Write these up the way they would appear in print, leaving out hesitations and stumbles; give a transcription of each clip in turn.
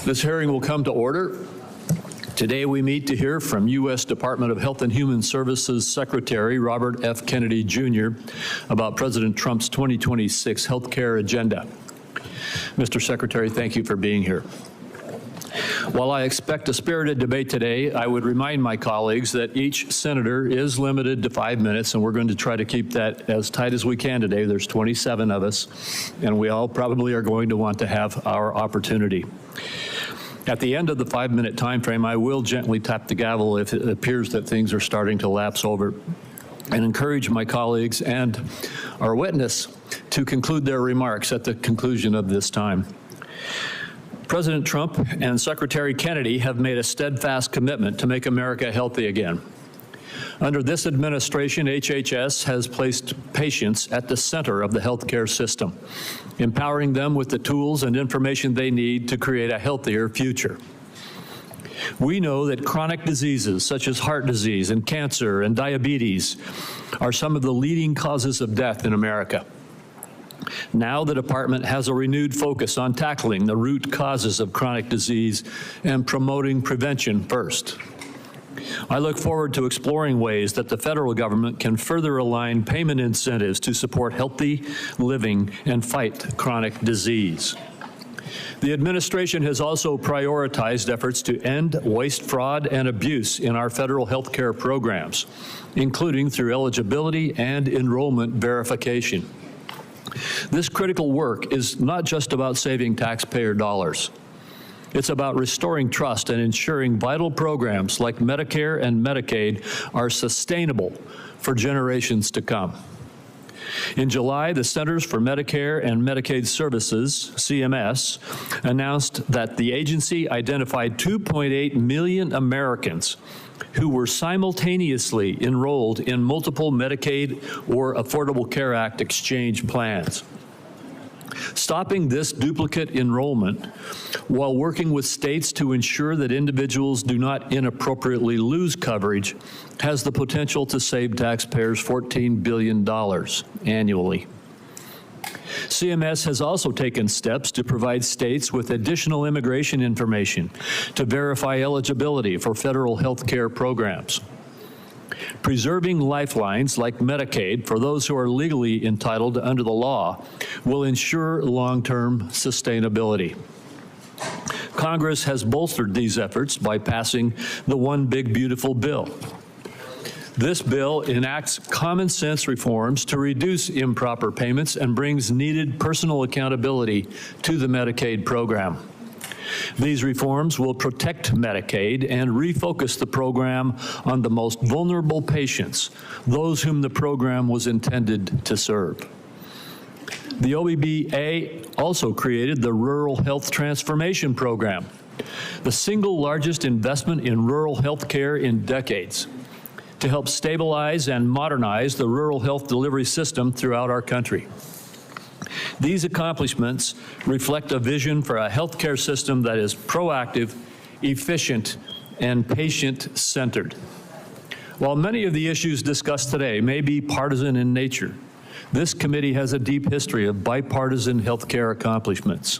This hearing will come to order. Today we meet to hear from U.S. Department of Health and Human Services Secretary Robert F. Kennedy, Jr. about President Trump's 2026 health care agenda. Mr. Secretary, thank you for being here. While I expect a spirited debate today, I would remind my colleagues that each senator is limited to 5 minutes, and we're going to try to keep that as tight as we can today. There's 27 of us, and we all probably are going to want to have our opportunity. At the end of the 5-minute time frame, I will gently tap the gavel if it appears that things are starting to lapse over, and encourage my colleagues and our witness to conclude their remarks at the conclusion of this time. President Trump and Secretary Kennedy have made a steadfast commitment to make America healthy again. Under this administration, HHS has placed patients at the center of the healthcare system, empowering them with the tools and information they need to create a healthier future. We know that chronic diseases such as heart disease and cancer and diabetes are some of the leading causes of death in America. Now the department has a renewed focus on tackling the root causes of chronic disease and promoting prevention first. I look forward to exploring ways that the federal government can further align payment incentives to support healthy living and fight chronic disease. The administration has also prioritized efforts to end waste, fraud, and abuse in our federal health care programs, including through eligibility and enrollment verification. This critical work is not just about saving taxpayer dollars. It's about restoring trust and ensuring vital programs like Medicare and Medicaid are sustainable for generations to come. In July, the Centers for Medicare and Medicaid Services, CMS, announced that the agency identified 2.8 million Americans who were simultaneously enrolled in multiple Medicaid or Affordable Care Act exchange plans. Stopping this duplicate enrollment while working with states to ensure that individuals do not inappropriately lose coverage has the potential to save taxpayers $14 billion annually. CMS has also taken steps to provide states with additional immigration information to verify eligibility for federal health care programs. Preserving lifelines like Medicaid for those who are legally entitled under the law will ensure long-term sustainability. Congress has bolstered these efforts by passing the One Big Beautiful Bill. This bill enacts common sense reforms to reduce improper payments and brings needed personal accountability to the Medicaid program. These reforms will protect Medicaid and refocus the program on the most vulnerable patients, those whom the program was intended to serve. The OBBA also created the Rural Health Transformation Program, the single largest investment in rural health care in decades, to help stabilize and modernize the rural health delivery system throughout our country. These accomplishments reflect a vision for a healthcare system that is proactive, efficient, and patient-centered. While many of the issues discussed today may be partisan in nature, this committee has a deep history of bipartisan healthcare accomplishments.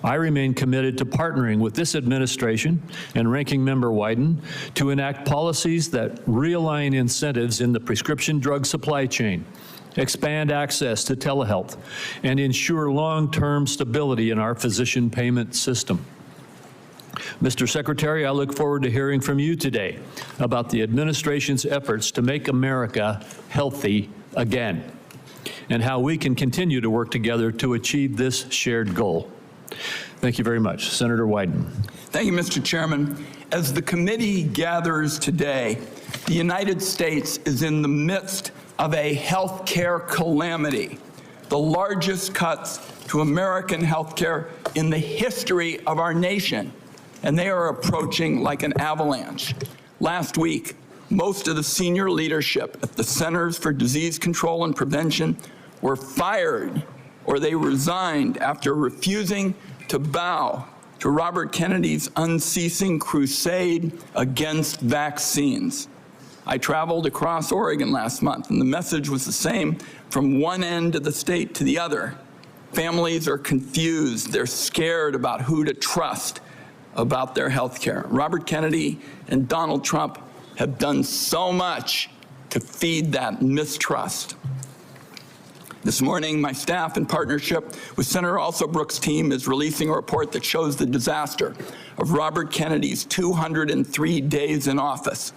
I remain committed to partnering with this administration and Ranking Member Wyden to enact policies that realign incentives in the prescription drug supply chain, expand access to telehealth, and ensure long-term stability in our physician payment system. Mr. Secretary, I look forward to hearing from you today about the administration's efforts to make America healthy again, and how we can continue to work together to achieve this shared goal. Thank you very much. Senator Wyden. Thank you, Mr. Chairman. As the committee gathers today, the United States is in the midst of a health care calamity, the largest cuts to American health care in the history of our nation, and they are approaching like an avalanche. Last week, most of the senior leadership at the Centers for Disease Control and Prevention were fired or they resigned after refusing to bow to Robert Kennedy's unceasing crusade against vaccines. I traveled across Oregon last month, and the message was the same from one end of the state to the other. Families are confused. They're scared about who to trust about their health care. Robert Kennedy and Donald Trump have done so much to feed that mistrust. This morning, my staff, in partnership with Senator Alsobrooks' team, is releasing a report that shows the disaster of Robert Kennedy's 203 days in office.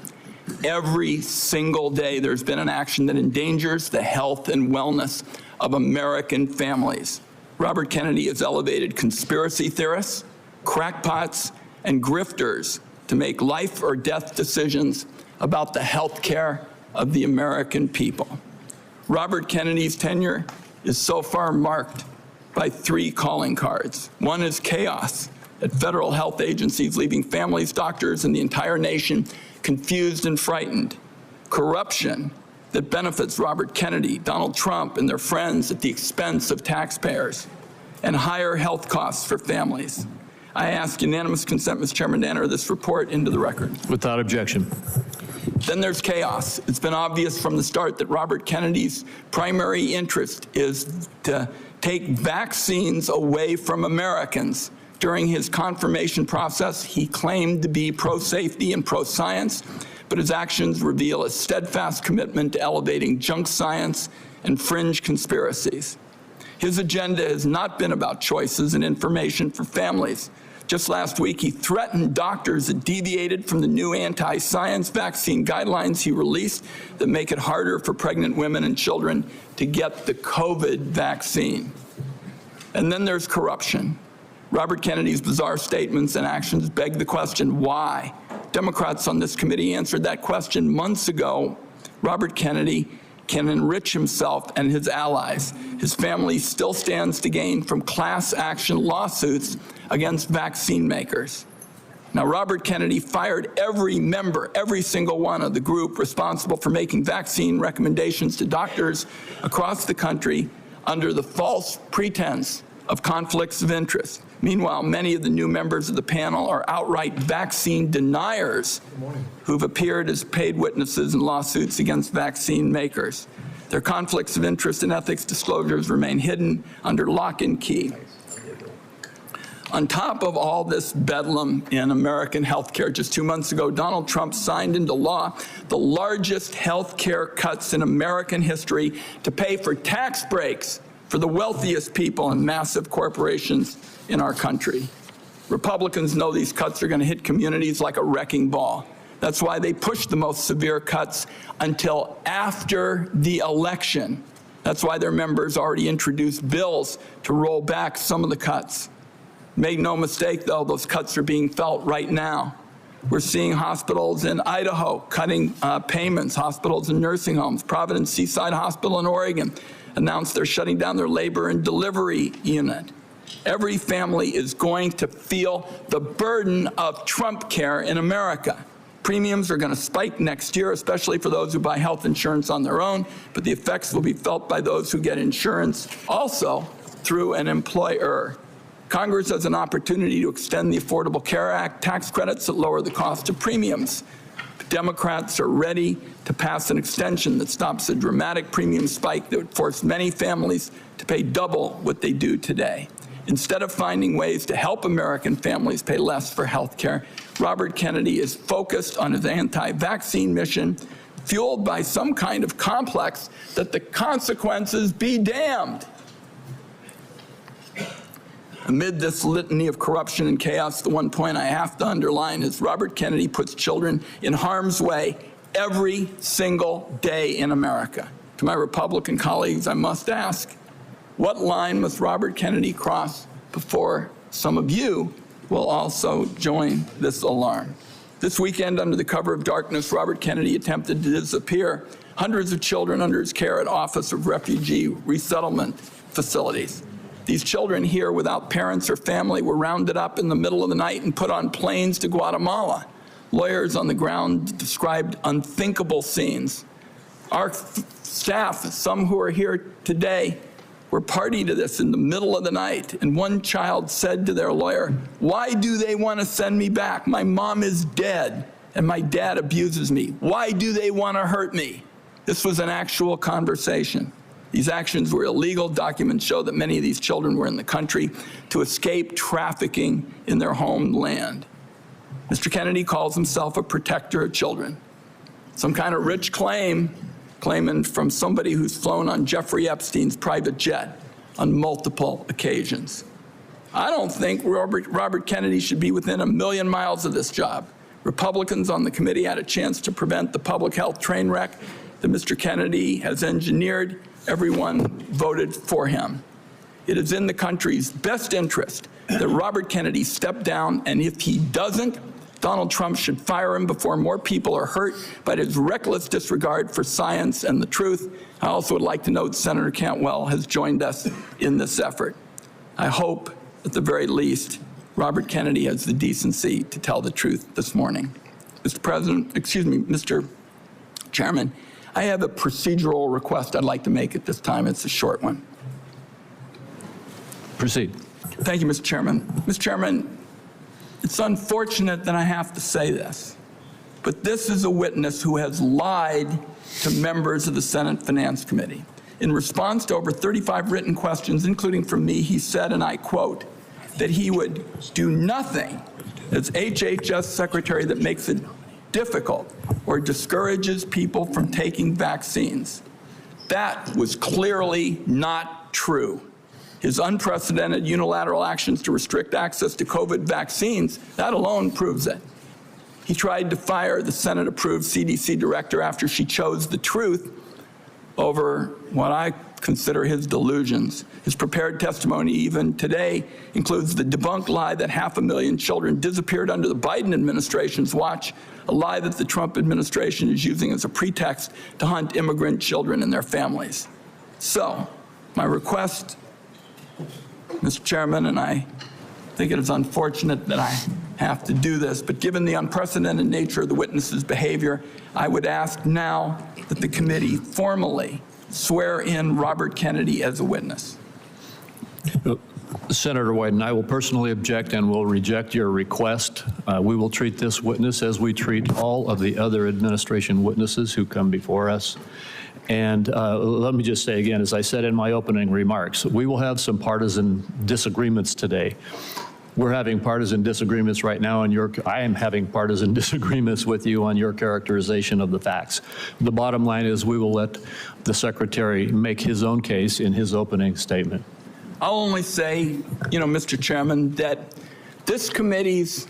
Every single day, there's been an action that endangers the health and wellness of American families. Robert Kennedy has elevated conspiracy theorists, crackpots, and grifters to make life or death decisions about the health care of the American people. Robert Kennedy's tenure is so far marked by 3 calling cards. One is chaos at federal health agencies, leaving families, doctors, and the entire nation confused and frightened. Corruption that benefits Robert Kennedy, Donald Trump, and their friends at the expense of taxpayers, and higher health costs for families. I ask unanimous consent, Mr. Chairman, to enter this report into the record. Without objection. Then there's chaos. It's been obvious from the start that Robert Kennedy's primary interest is to take vaccines away from Americans. During his confirmation process, he claimed to be pro-safety and pro-science, but his actions reveal a steadfast commitment to elevating junk science and fringe conspiracies. His agenda has not been about choices and information for families. Just last week, he threatened doctors that deviated from the new anti-science vaccine guidelines he released that make it harder for pregnant women and children to get the COVID vaccine. And then there's corruption. Robert Kennedy's bizarre statements and actions beg the question, why? Democrats on this committee answered that question months ago. Robert Kennedy can enrich himself and his allies. His family still stands to gain from class action lawsuits against vaccine makers. Now, Robert Kennedy fired every member, every single one of the group responsible for making vaccine recommendations to doctors across the country under the false pretense of conflicts of interest. Meanwhile, many of the new members of the panel are outright vaccine deniers who've appeared as paid witnesses in lawsuits against vaccine makers. Their conflicts of interest and ethics disclosures remain hidden under lock and key. On top of all this bedlam in American healthcare, just 2 months ago, Donald Trump signed into law the largest healthcare cuts in American history to pay for tax breaks for the wealthiest people and massive corporations in our country. Republicans know these cuts are going to hit communities like a wrecking ball. That's why they pushed the most severe cuts until after the election. That's why their members already introduced bills to roll back some of the cuts. Make no mistake, though, those cuts are being felt right now. We're seeing hospitals in Idaho cutting payments, hospitals and nursing homes. Providence Seaside Hospital in Oregon announced they're shutting down their labor and delivery unit. Every family is going to feel the burden of Trump care in America. Premiums are going to spike next year, especially for those who buy health insurance on their own, but the effects will be felt by those who get insurance also through an employer. Congress has an opportunity to extend the Affordable Care Act tax credits that lower the cost of premiums. Democrats are ready to pass an extension that stops a dramatic premium spike that would force many families to pay double what they do today. Instead of finding ways to help American families pay less for health care, Robert Kennedy is focused on his anti-vaccine mission, fueled by some kind of complex that the consequences be damned. Amid this litany of corruption and chaos, the one point I have to underline is Robert Kennedy puts children in harm's way every single day in America. To my Republican colleagues, I must ask, what line must Robert Kennedy cross before some of you will also join this alarm? This weekend, under the cover of darkness, Robert Kennedy attempted to disappear hundreds of children under his care at Office of Refugee Resettlement facilities. These children here without parents or family were rounded up in the middle of the night and put on planes to Guatemala. Lawyers on the ground described unthinkable scenes. Our staff, some who are here today, were party to this in the middle of the night. And one child said to their lawyer, "Why do they want to send me back? My mom is dead and my dad abuses me. Why do they want to hurt me?" This was an actual conversation. These actions were illegal. Documents show that many of these children were in the country to escape trafficking in their homeland. Mr. Kennedy calls himself a protector of children. Some kind of rich claiming from somebody who's flown on Jeffrey Epstein's private jet on multiple occasions. I don't think Robert Kennedy should be within a million miles of this job. Republicans on the committee had a chance to prevent the public health train wreck that Mr. Kennedy has engineered. Everyone voted for him. It is in the country's best interest that Robert Kennedy step down, and if he doesn't, Donald Trump should fire him before more people are hurt by his reckless disregard for science and the truth. I also would like to note Senator Cantwell has joined us in this effort. I hope, at the very least, Robert Kennedy has the decency to tell the truth this morning. Mr. Chairman, I have a procedural request I'd like to make at this time. It's a short one. Proceed. Thank you, Mr. Chairman. Mr. Chairman, it's unfortunate that I have to say this, but this is a witness who has lied to members of the Senate Finance Committee. In response to over 35 written questions, including from me, he said, and I quote, that he would do nothing as HHS Secretary that makes it difficult or discourages people from taking vaccines. That was clearly not true. His unprecedented unilateral actions to restrict access to COVID vaccines, that alone proves it. He tried to fire the Senate-approved CDC director after she chose the truth over what I consider his delusions. His prepared testimony even today includes the debunked lie that 500,000 children disappeared under the Biden administration's watch, a lie that the Trump administration is using as a pretext to hunt immigrant children and their families. So, my request, Mr. Chairman, and I think it is unfortunate that I have to do this, but given the unprecedented nature of the witness's behavior, I would ask now that the committee formally swear in Robert Kennedy as a witness. Senator Wyden, I will personally object and will reject your request. We will treat this witness as we treat all of the other administration witnesses who come before us. And let me just say again, as I said in my opening remarks, we will have some partisan disagreements today. We're having partisan disagreements right now, and I am having partisan disagreements with you on your characterization of the facts. The bottom line is we will let the Secretary make his own case in his opening statement. I'll only say, Mr. Chairman, that this committee's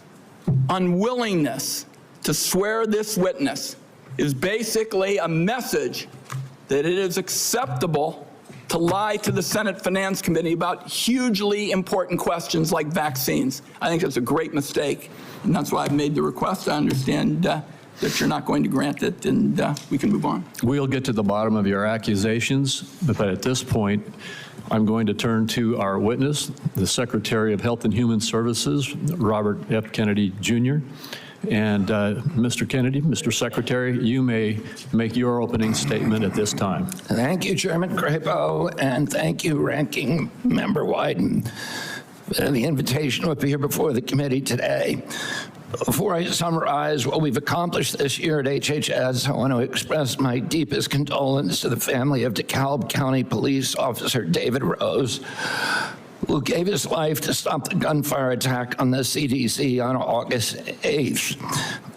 unwillingness to swear this witness is basically a message that it is acceptable to lie to the Senate Finance Committee about hugely important questions like vaccines. I think that's a great mistake, and that's why I've made the request. I understand that you're not going to grant it, and we can move on. We'll get to the bottom of your accusations, but at this point, I'm going to turn to our witness, the Secretary of Health and Human Services, Robert F. Kennedy, Jr. And Mr. Kennedy, Mr. Secretary, you may make your opening statement at this time. Thank you, Chairman Crapo, and thank you, Ranking Member Wyden, for the invitation to appear before the committee today. Before I summarize what we've accomplished this year at HHS, I want to express my deepest condolence to the family of DeKalb County Police Officer David Rose, who gave his life to stop the gunfire attack on the CDC on August 8th.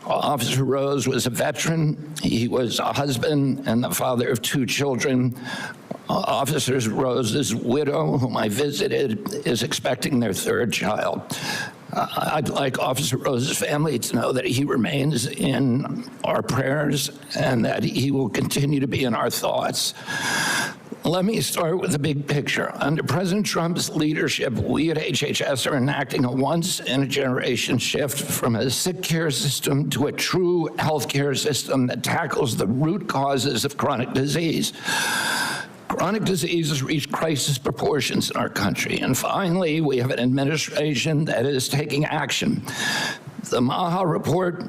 Officer Rose was a veteran. He was a husband and the father of 2 children. Officer Rose's widow, whom I visited, is expecting their 3rd child. I'd like Officer Rose's family to know that he remains in our prayers and that he will continue to be in our thoughts. Let me start with the big picture. Under President Trump's leadership, we at HHS are enacting a once-in-a-generation shift from a sick care system to a true healthcare system that tackles the root causes of chronic disease. Chronic disease has reached crisis proportions in our country, and finally, we have an administration that is taking action. The Maha Report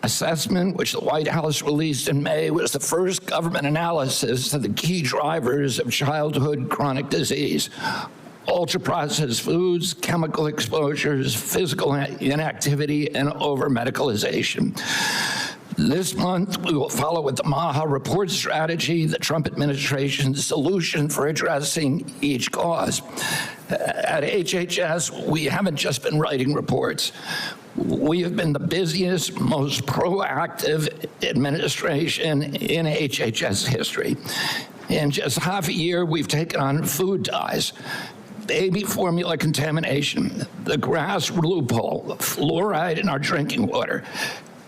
assessment, which the White House released in May, was the first government analysis of the key drivers of childhood chronic disease: ultra-processed foods, chemical exposures, physical inactivity, and over-medicalization. This month, we will follow with the MAHA report strategy, the Trump administration's solution for addressing each cause. At HHS, we haven't just been writing reports. We have been the busiest, most proactive administration in HHS history. In just half a year, we've taken on food dyes, baby formula contamination, the grass loophole, fluoride in our drinking water,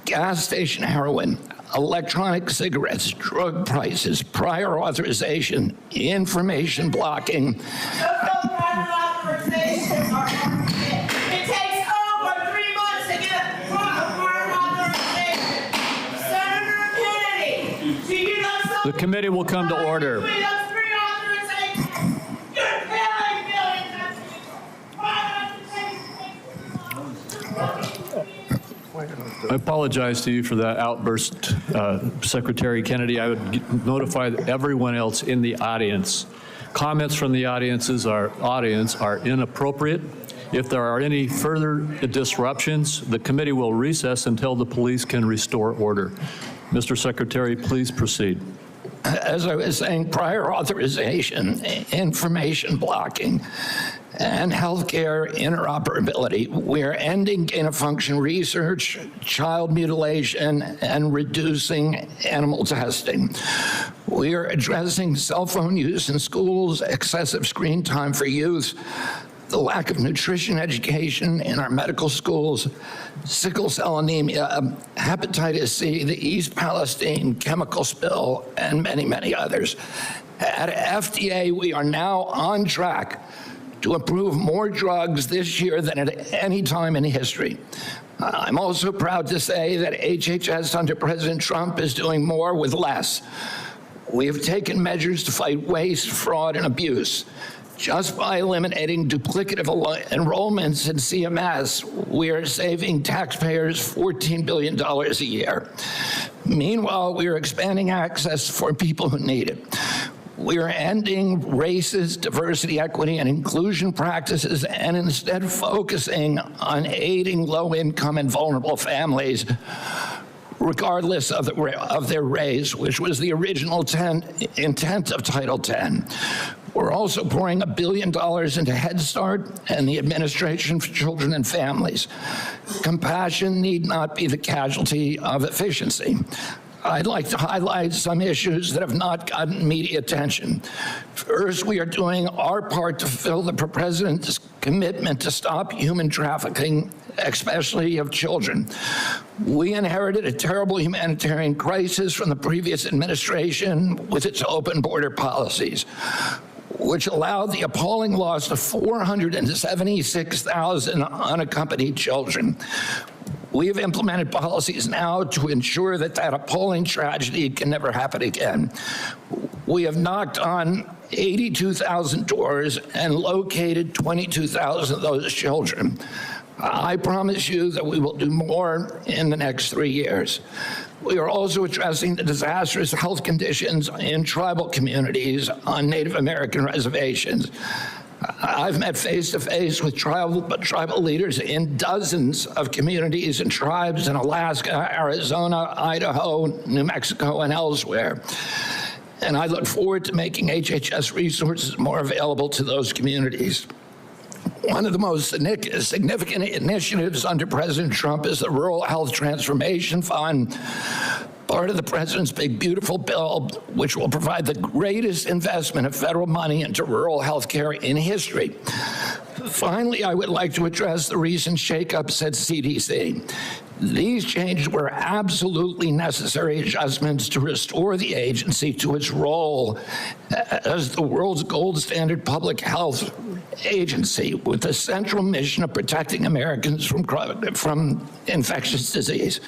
gas station heroin, electronic cigarettes, drug prices, prior authorization, information blocking. It takes over 3 months to get a prior authorization. Senator Kennedy, do you know something? The committee will come to order. Between those 3 authorizations, you're killing millions of people. Prior authorization. I apologize to you for that outburst, Secretary Kennedy. I would notify everyone else in the audience. Comments from the audience are inappropriate. If there are any further disruptions, the committee will recess until the police can restore order. Mr. Secretary, please proceed. As I was saying, prior authorization, information blocking, and healthcare interoperability. We're ending gain-of-function research, child mutilation, and reducing animal testing. We are addressing cell phone use in schools, excessive screen time for youth, the lack of nutrition education in our medical schools, sickle cell anemia, hepatitis C, the East Palestine chemical spill, and many, many others. At FDA, we are now on track to approve more drugs this year than at any time in history. I'm also proud to say that HHS under President Trump is doing more with less. We have taken measures to fight waste, fraud, and abuse. Just by eliminating duplicative enrollments in CMS, we are saving taxpayers $14 billion a year. Meanwhile, we are expanding access for people who need it. We are ending racist diversity, equity, and inclusion practices and instead focusing on aiding low-income and vulnerable families, regardless of their race, which was the original intent of Title X. We're also pouring $1 billion into Head Start and the Administration for Children and Families. Compassion need not be the casualty of efficiency. I'd like to highlight some issues that have not gotten media attention. First, we are doing our part to fulfill the President's commitment to stop human trafficking, especially of children. We inherited a terrible humanitarian crisis from the previous administration with its open border policies, which allowed the appalling loss of 476,000 unaccompanied children. We have implemented policies now to ensure that that appalling tragedy can never happen again. We have knocked on 82,000 doors and located 22,000 of those children. I promise you that we will do more in the next 3 years. We are also addressing the disastrous health conditions in tribal communities on Native American reservations. I've met face-to-face with tribal leaders in dozens of communities and tribes in Alaska, Arizona, Idaho, New Mexico, and elsewhere. And I look forward to making HHS resources more available to those communities. One of the most significant initiatives under President Trump is the Rural Health Transformation Fund, part of the President's Big Beautiful Bill, which will provide the greatest investment of federal money into rural health care in history. Finally, I would like to address the recent shakeups at CDC. These changes were absolutely necessary adjustments to restore the agency to its role as the world's gold standard public health agency with the central mission of protecting Americans from infectious disease.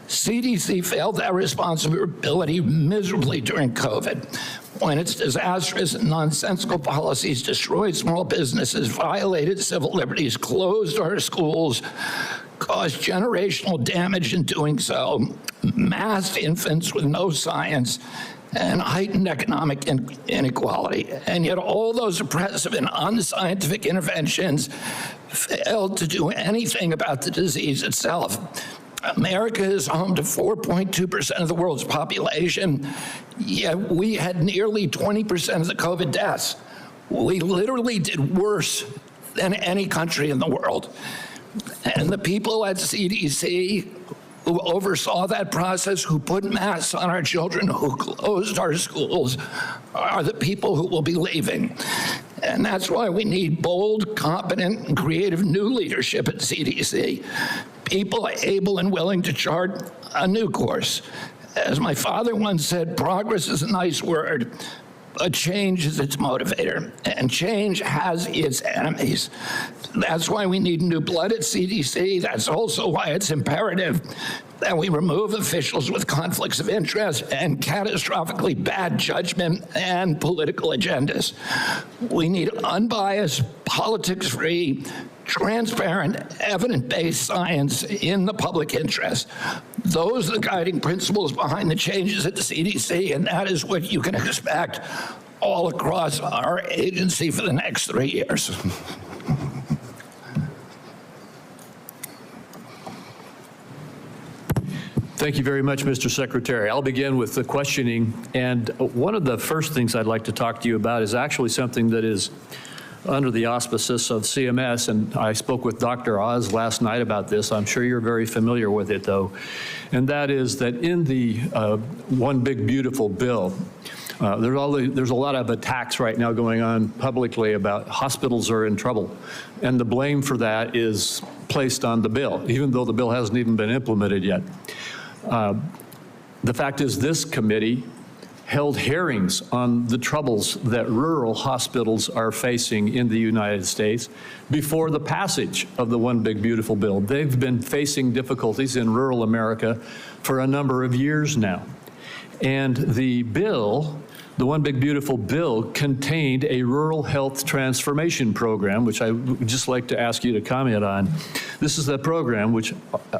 CDC failed that responsibility miserably during COVID, when its disastrous and nonsensical policies destroyed small businesses, violated civil liberties, closed our schools, caused generational damage in doing so, massed infants with no science, and heightened economic inequality. And yet all those oppressive and unscientific interventions failed to do anything about the disease itself. America is home to 4.2% of the world's population, yet we had nearly 20% of the COVID deaths. We literally did worse than any country in the world. And the people at CDC who oversaw that process, who put masks on our children, who closed our schools, are the people who will be leaving. And that's why we need bold, competent, and creative new leadership at CDC. People able and willing to chart a new course. As my father once said, progress is a nice word, but change is its motivator, and change has its enemies. That's why we need new blood at CDC. That's also why it's imperative that we remove officials with conflicts of interest and catastrophically bad judgment and political agendas. We need unbiased, politics-free, transparent, evidence-based science in the public interest. Those are the guiding principles behind the changes at the CDC, and that is what you can expect all across our agency for the next 3 years. Thank you very much, Mr. Secretary. I'll begin with the questioning. And one of the first things I'd like to talk to you about is actually something that is under the auspices of CMS, and I spoke with Dr. Oz last night about this. I'm sure you're very familiar with it, though. And that is that in the One Big Beautiful Bill, there's a lot of attacks right now going on publicly about hospitals are in trouble. And the blame for that is placed on the bill, even though the bill hasn't even been implemented yet. The fact is this committee held hearings on the troubles that rural hospitals are facing in the United States before the passage of the One Big Beautiful Bill. They've been facing difficulties in rural America for a number of years now. And the bill, the One Big Beautiful Bill, contained a rural health transformation program, which I would just like to ask you to comment on. This is the program which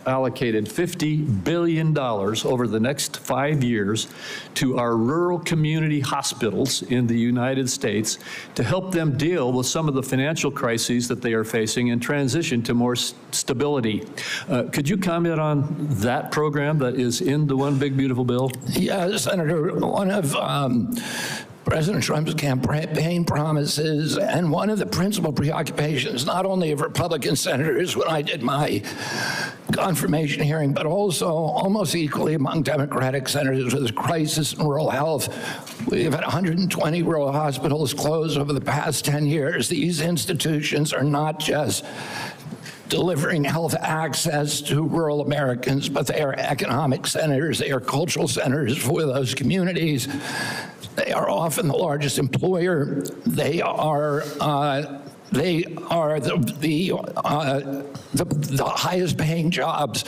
allocated $50 billion over the next 5 years to our rural community hospitals in the United States to help them deal with some of the financial crises that they are facing and transition to more stability. Could you comment on that program that is in the One Big Beautiful Bill? Yeah, Senator, one of President Trump's campaign promises and one of the principal preoccupations, not only of Republican senators when I did my confirmation hearing, but also almost equally among Democratic senators, with the crisis in rural health. We've had 120 rural hospitals close over the past 10 years. These institutions are not just delivering health access to rural Americans, but they are economic centers, they are cultural centers for those communities. They are often the largest employer. They are the highest paying jobs,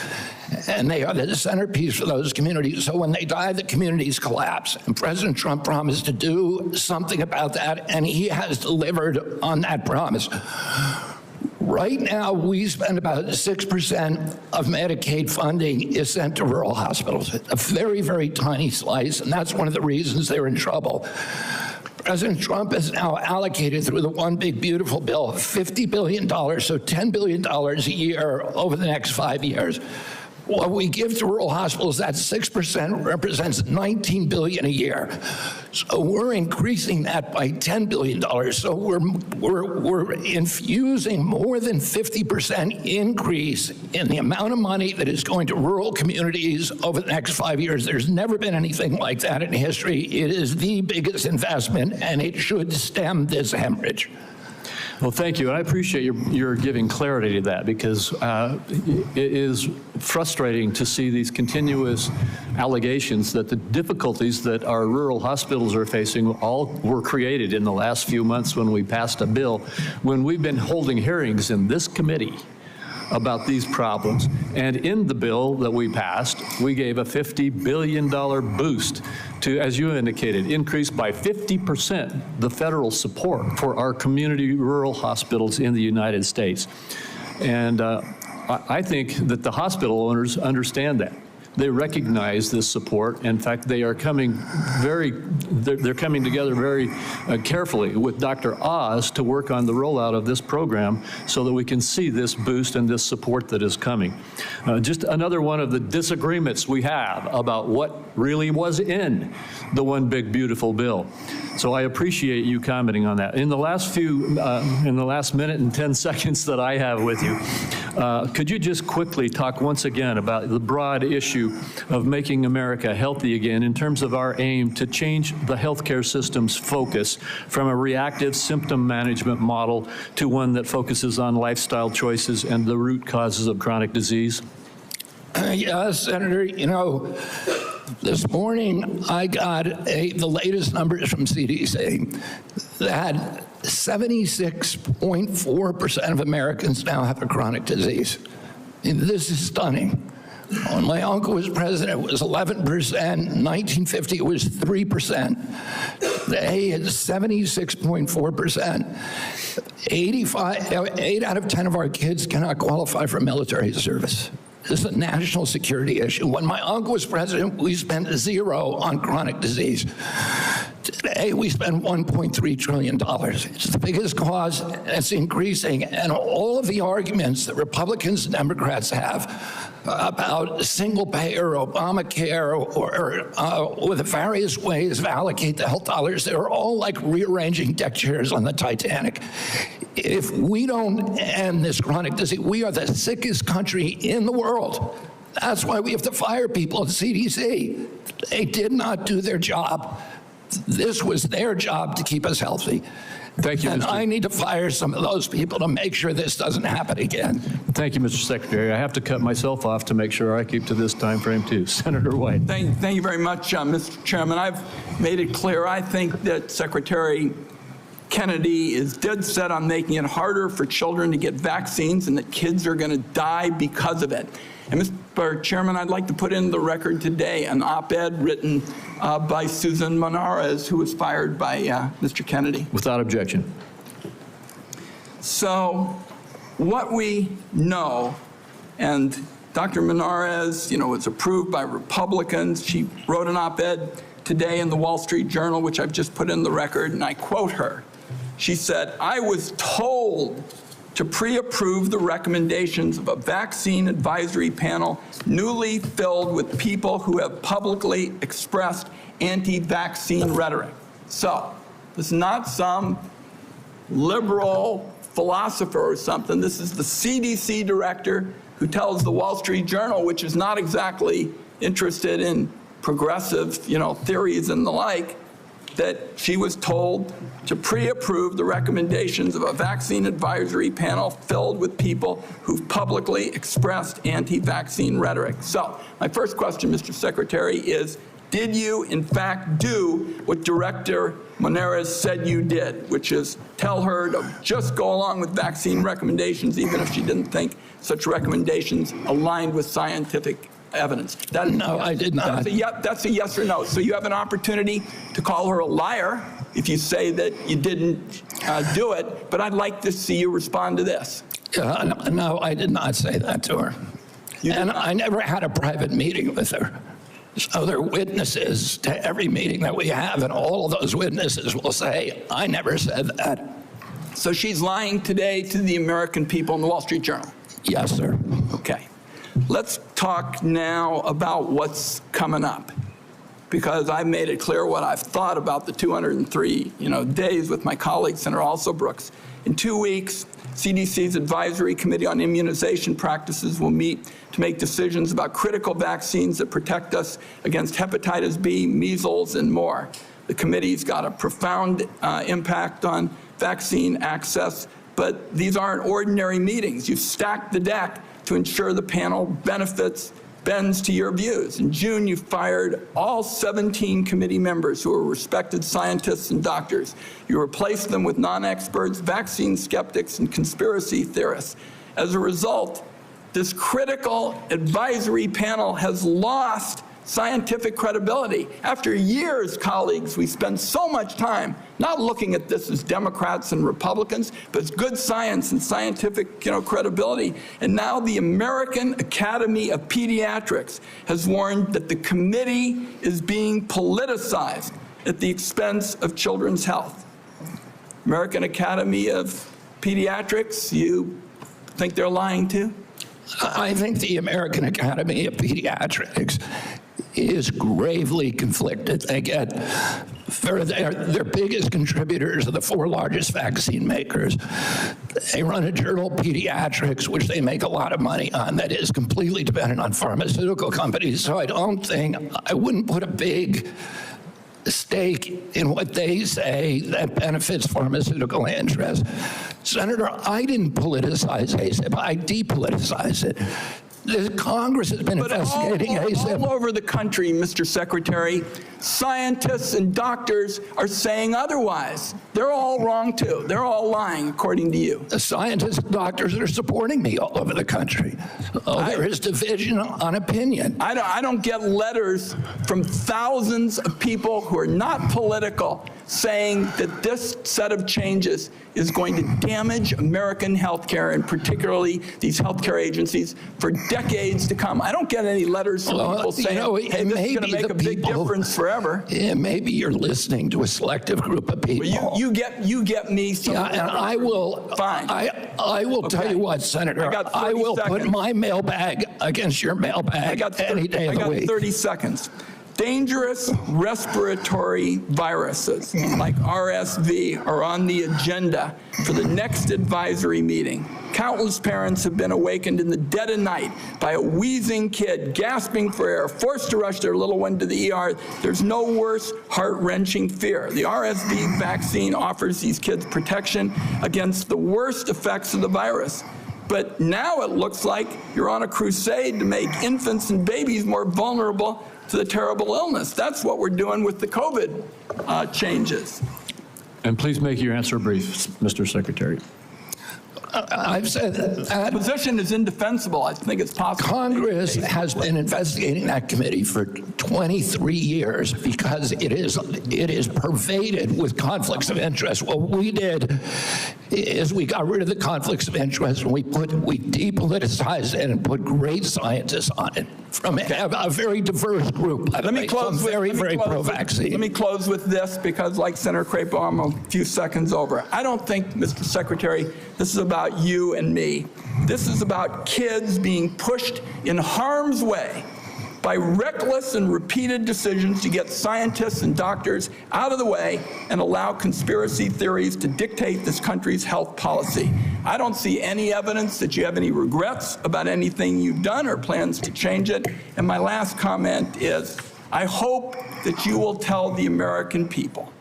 and they are the centerpiece for those communities. So when they die, the communities collapse. And President Trump promised to do something about that, and he has delivered on that promise. Right now, we spend about 6% of Medicaid funding is sent to rural hospitals, a very, very tiny slice, and that's one of the reasons they're in trouble. President Trump has now allocated through the One Big Beautiful Bill $50 billion, so $10 billion a year over the next 5 years. What we give to rural hospitals, that 6% represents $19 billion a year. So we're increasing that by $10 billion. So we're infusing more than 50% increase in the amount of money that is going to rural communities over the next 5 years. There's never been anything like that in history. It is the biggest investment, and it should stem this hemorrhage. Well, thank you. And I appreciate your giving clarity to that, because it is frustrating to see these continuous allegations that the difficulties that our rural hospitals are facing all were created in the last few months when we passed a bill, when we've been holding hearings in this committee about these problems. And in the bill that we passed, we gave a $50 billion boost to, as you indicated, increase by 50% the federal support for our community rural hospitals in the United States. And I think that the hospital owners understand that. They recognize this support. In fact, they are coming they're coming together very carefully with Dr. Oz to work on the rollout of this program so that we can see this boost and this support that is coming. Just another one of the disagreements we have about what really was in the One Big Beautiful Bill. So I appreciate you commenting on that. In the last minute and 10 seconds that I have with you, could you just quickly talk once again about the broad issue of making America healthy again in terms of our aim to change the healthcare system's focus from a reactive symptom management model to one that focuses on lifestyle choices and the root causes of chronic disease? Yes, Senator, you know, this morning I got the latest numbers from CDC that 76.4% of Americans now have a chronic disease. And this is stunning. When my uncle was president, it was 11%. In 1950, it was 3%. Today, it's 76.4%. 8 out of 10 of our kids cannot qualify for military service. This is a national security issue. When my uncle was president, we spent $0 on chronic disease. Today, we spend $1.3 trillion. It's the biggest cause, it's increasing. And all of the arguments that Republicans and Democrats have about single payer, Obamacare, or the various ways to allocate the health dollars, they're all like rearranging deck chairs on the Titanic. If we don't end this chronic disease, we are the sickest country in the world. That's why we have to fire people at CDC. They did not do their job. This was their job to keep us healthy. Thank you, and Mr. I need to fire some of those people to make sure this doesn't happen again. Thank you, Mr. Secretary. I have to cut myself off to make sure I keep to this time frame too. Senator White. Thank you very much, Mr. Chairman. I've made it clear I think that Secretary Kennedy is dead set on making it harder for children to get vaccines and that kids are going to die because of it. And Mr. Chairman, I'd like to put in the record today an op-ed written by Susan Monarez, who was fired by Mr. Kennedy. Without objection. So what we know, and Dr. Monarez, was approved by Republicans. She wrote an op-ed today in the Wall Street Journal, which I've just put in the record, and I quote her. She said, "I was told to pre-approve the recommendations of a vaccine advisory panel newly filled with people who have publicly expressed anti-vaccine rhetoric." So this is not some liberal philosopher or something. This is the CDC director who tells the Wall Street Journal, which is not exactly interested in progressive, theories and the like, that she was told to pre-approve the recommendations of a vaccine advisory panel filled with people who've publicly expressed anti-vaccine rhetoric. So my first question, Mr. Secretary, is, did you in fact do what Director Monarez said you did, which is tell her to just go along with vaccine recommendations even if she didn't think such recommendations aligned with scientific evidence? No, I did not. That's a yes or no. So you have an opportunity to call her a liar if you say that you didn't do it, but I'd like to see you respond to this. No, I did not say that to her. And I never had a private meeting with her. So there are witnesses to every meeting that we have, and all of those witnesses will say, I never said that. So she's lying today to the American people in the Wall Street Journal? Yes, sir. Okay. Let's talk now about what's coming up, because I've made it clear what I've thought about the 203 days with my colleague, Senator Also Brooks. In 2 weeks, CDC's Advisory Committee on Immunization Practices will meet to make decisions about critical vaccines that protect us against hepatitis B, measles, and more. The committee's got a profound impact on vaccine access, but these aren't ordinary meetings. You've stacked the deck to ensure the panel bends to your views. In June, you fired all 17 committee members who are respected scientists and doctors. You replaced them with non-experts, vaccine skeptics, and conspiracy theorists. As a result, this critical advisory panel has lost scientific credibility. After years, colleagues, we spend so much time not looking at this as Democrats and Republicans, but as good science and scientific, credibility. And now the American Academy of Pediatrics has warned that the committee is being politicized at the expense of children's health. American Academy of Pediatrics, you think they're lying too? I think the American Academy of Pediatrics is gravely conflicted. They get, their biggest contributors are the 4 largest vaccine makers. They run a journal, Pediatrics, which they make a lot of money on, that is completely dependent on pharmaceutical companies. So I wouldn't put a big stake in what they say that benefits pharmaceutical interests. Senator, I didn't politicize ASAP, I depoliticized it. The Congress has been investigating ASAP. All over the country, Mr. Secretary, scientists and doctors are saying otherwise. They're all wrong too. They're all lying, according to you. The scientists and doctors are supporting me all over the country. There is division on opinion. I don't get letters from thousands of people who are not political saying that this set of changes is going to damage American healthcare, and particularly these healthcare agencies, for decades to come. I don't get any letters from people saying, hey, this is going to make a big difference forever. Yeah, maybe you're listening to a selective group of people. Well, you get me. Yeah, and I will. Fine. I will tell you what, Senator. I will put my mailbag against your mailbag any day of the week. I got 30 seconds. Dangerous respiratory viruses like RSV are on the agenda for the next advisory meeting. Countless parents have been awakened in the dead of night by a wheezing kid gasping for air, forced to rush their little one to the ER. There's no worse heart-wrenching fear. The RSV vaccine offers these kids protection against the worst effects of the virus. But now it looks like you're on a crusade to make infants and babies more vulnerable to the terrible illness. That's what we're doing with the COVID changes. And please make your answer brief, Mr. Secretary. I've said that The position is indefensible. I think it's possible. Congress has been investigating that committee for 23 years because it is pervaded with conflicts of interest. What we did is we got rid of the conflicts of interest and we depoliticized it and put great scientists on it from a very diverse group. Let me close with very pro-vaccine. Let me close with this, because like Senator Crapo, I'm a few seconds over. I don't think, Mr. Secretary, this is about you and me. This is about kids being pushed in harm's way by reckless and repeated decisions to get scientists and doctors out of the way and allow conspiracy theories to dictate this country's health policy. I don't see any evidence that you have any regrets about anything you've done or plans to change it. And my last comment is, I hope that you will tell the American people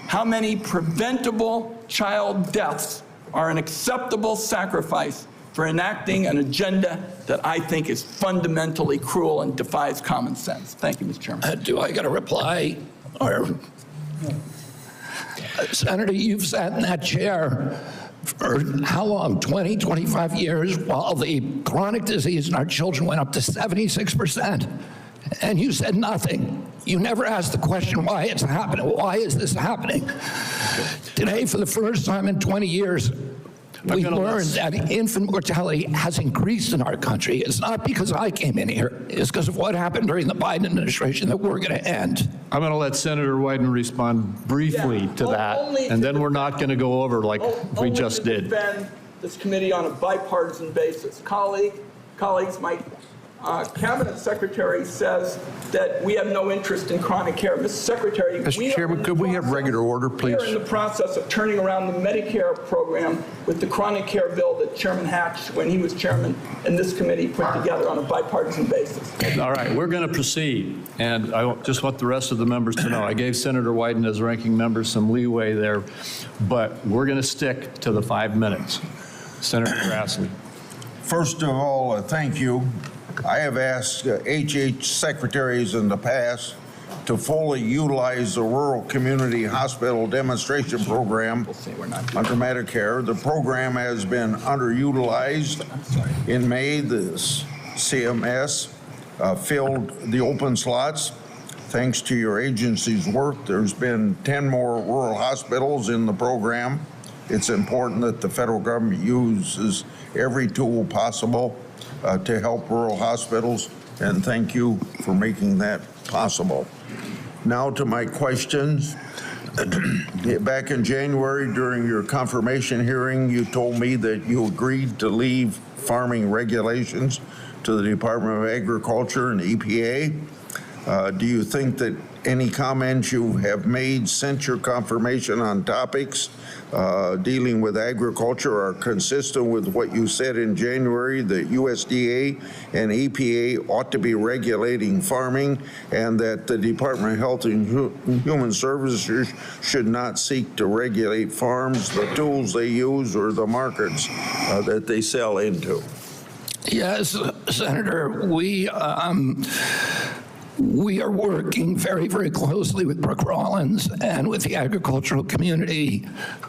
how many preventable child deaths are an acceptable sacrifice for enacting an agenda that I think is fundamentally cruel and defies common sense. Thank you, Mr. Chairman. Do I got a reply? Or Senator, you've sat in that chair for how long? 20, 25 years, while the chronic disease in our children went up to 76%. And you said nothing. You never asked the question why it's happening. Why is this happening? Today, for the first time in 20 years, we learned that infant mortality has increased in our country. It's not because I came in here. It's because of what happened during the Biden administration that we're going to end. I'm going to let Senator Wyden respond briefly to that, and then we're not going to go over like we just did. Defend this committee on a bipartisan basis. Colleagues, my Cabinet Secretary says that we have no interest in chronic care. Mr. Secretary, Mr. Chairman, could we have regular order, please? We are in the process of turning around the Medicare program with the chronic care bill that Chairman Hatch, when he was chairman, and this committee put together on a bipartisan basis. All right, we're going to proceed, and I just want the rest of the members to know. I gave Senator Wyden as ranking member some leeway there, but we're going to stick to the 5 minutes. Senator Grassley. First of all, thank you. I have asked HH secretaries in the past to fully utilize the Rural Community Hospital Demonstration Program under Medicare. The program has been underutilized. In May, the CMS filled the open slots. Thanks to your agency's work, there's been 10 more rural hospitals in the program. It's important that the federal government uses every tool possible to help rural hospitals, and thank you for making that possible. Now to my questions. Back in January, during your confirmation hearing, you told me that you agreed to leave farming regulations to the Department of Agriculture and EPA. Do you think that any comments you have made since your confirmation on topics dealing with agriculture are consistent with what you said in January, that USDA and EPA ought to be regulating farming, and that the Department of Health and Human Services should not seek to regulate farms, the tools they use, or the markets that they sell into? Yes, Senator, we are working very, very closely with Brooke Rollins and with the agricultural community.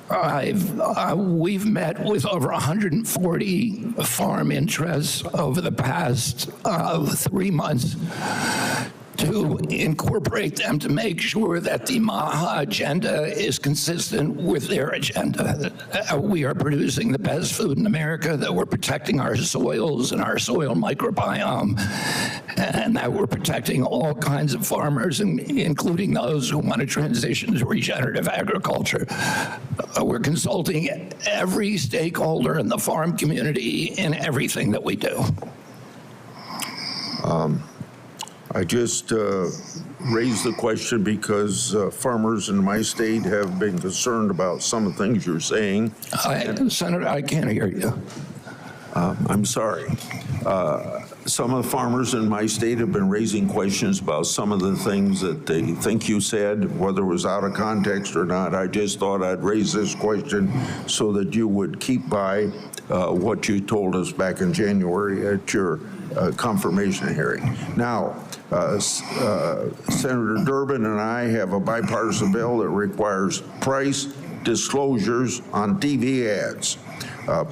We've met with over 140 farm interests over the past 3 months to incorporate them to make sure that the MAHA agenda is consistent with their agenda. We are producing the best food in America, that we're protecting our soils and our soil microbiome, and that we're protecting all kinds of farmers, including those who want to transition to regenerative agriculture. We're consulting every stakeholder in the farm community in everything that we do. I just raised the question because farmers in my state have been concerned about some of the things you're saying. Senator, I can't hear you. I'm sorry. Some of the farmers in my state have been raising questions about some of the things that they think you said, whether it was out of context or not. I just thought I'd raise this question so that you would keep by what you told us back in January at your confirmation hearing. Now, Senator Durbin and I have a bipartisan bill that requires price disclosures on TV ads.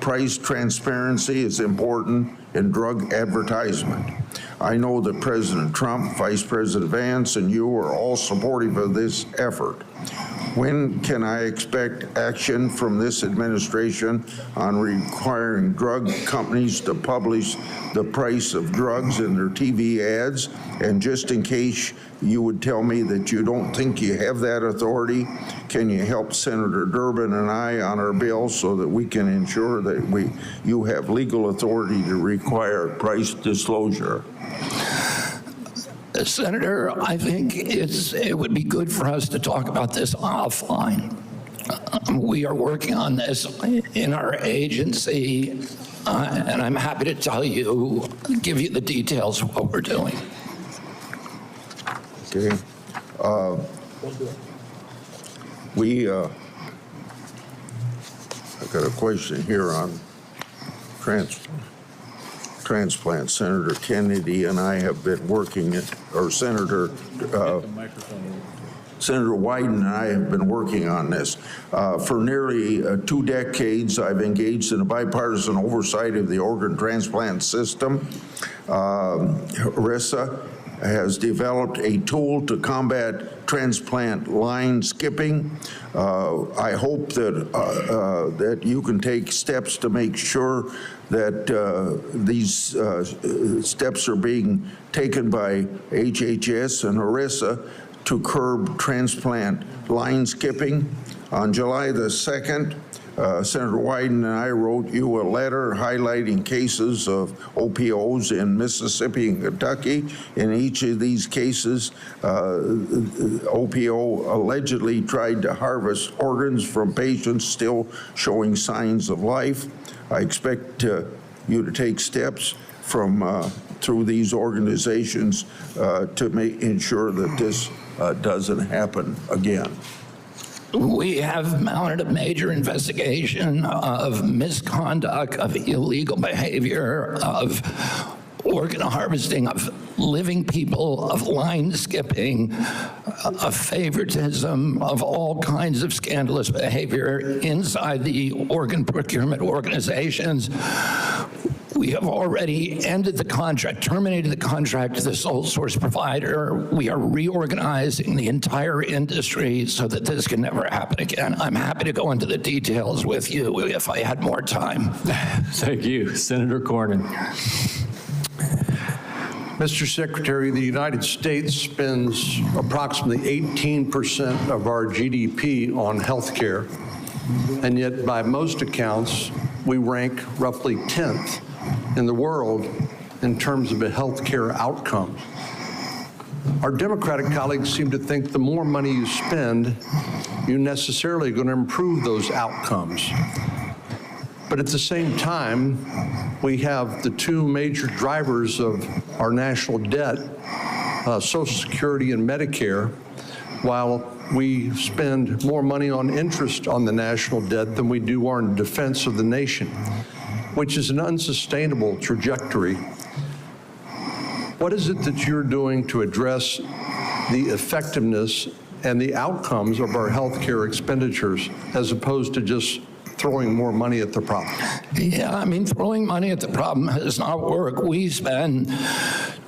Price transparency is important in drug advertisement. I know that President Trump, Vice President Vance, and you are all supportive of this effort. When can I expect action from this administration on requiring drug companies to publish the price of drugs in their TV ads? And just in case you would tell me that you don't think you have that authority, can you help Senator Durbin and I on our bill so that we can ensure that you have legal authority to require price disclosure? Senator, I think it would be good for us to talk about this offline. We are working on this in our agency, and I'm happy to give you the details of what we're doing. Okay. I got a question here on transplant. Senator Kennedy and I have been working, or Senator Wyden and I have been working on this. For nearly 2 decades, I've engaged in a bipartisan oversight of the organ transplant system. ERISA has developed a tool to combat transplant line skipping. I hope that you can take steps to make sure that these steps are being taken by HHS and ERISA to curb transplant line skipping. On July the 2nd, Senator Wyden and I wrote you a letter highlighting cases of OPOs in Mississippi and Kentucky. In each of these cases, OPO allegedly tried to harvest organs from patients still showing signs of life. I expect you to take steps through these organizations to ensure that this doesn't happen again. We have mounted a major investigation of misconduct, of illegal behavior, of organ harvesting, of living people, of line skipping, of favoritism, of all kinds of scandalous behavior inside the organ procurement organizations. We have already ended the contract, terminated the contract to the sole source provider. We are reorganizing the entire industry so that this can never happen again. I'm happy to go into the details with you if I had more time. Thank you. Senator Cornyn. Mr. Secretary, the United States spends approximately 18% of our GDP on health care, and yet by most accounts, we rank roughly 10th in the world in terms of health care outcomes. Our Democratic colleagues seem to think the more money you spend, you're necessarily going to improve those outcomes. But at the same time, we have the two major drivers of our national debt, Social Security and Medicare, while we spend more money on interest on the national debt than we do on defense of the nation, which is an unsustainable trajectory. What is it that you're doing to address the effectiveness and the outcomes of our health care expenditures as opposed to just throwing more money at the problem? Yeah, I mean, throwing money at the problem does not work. We spend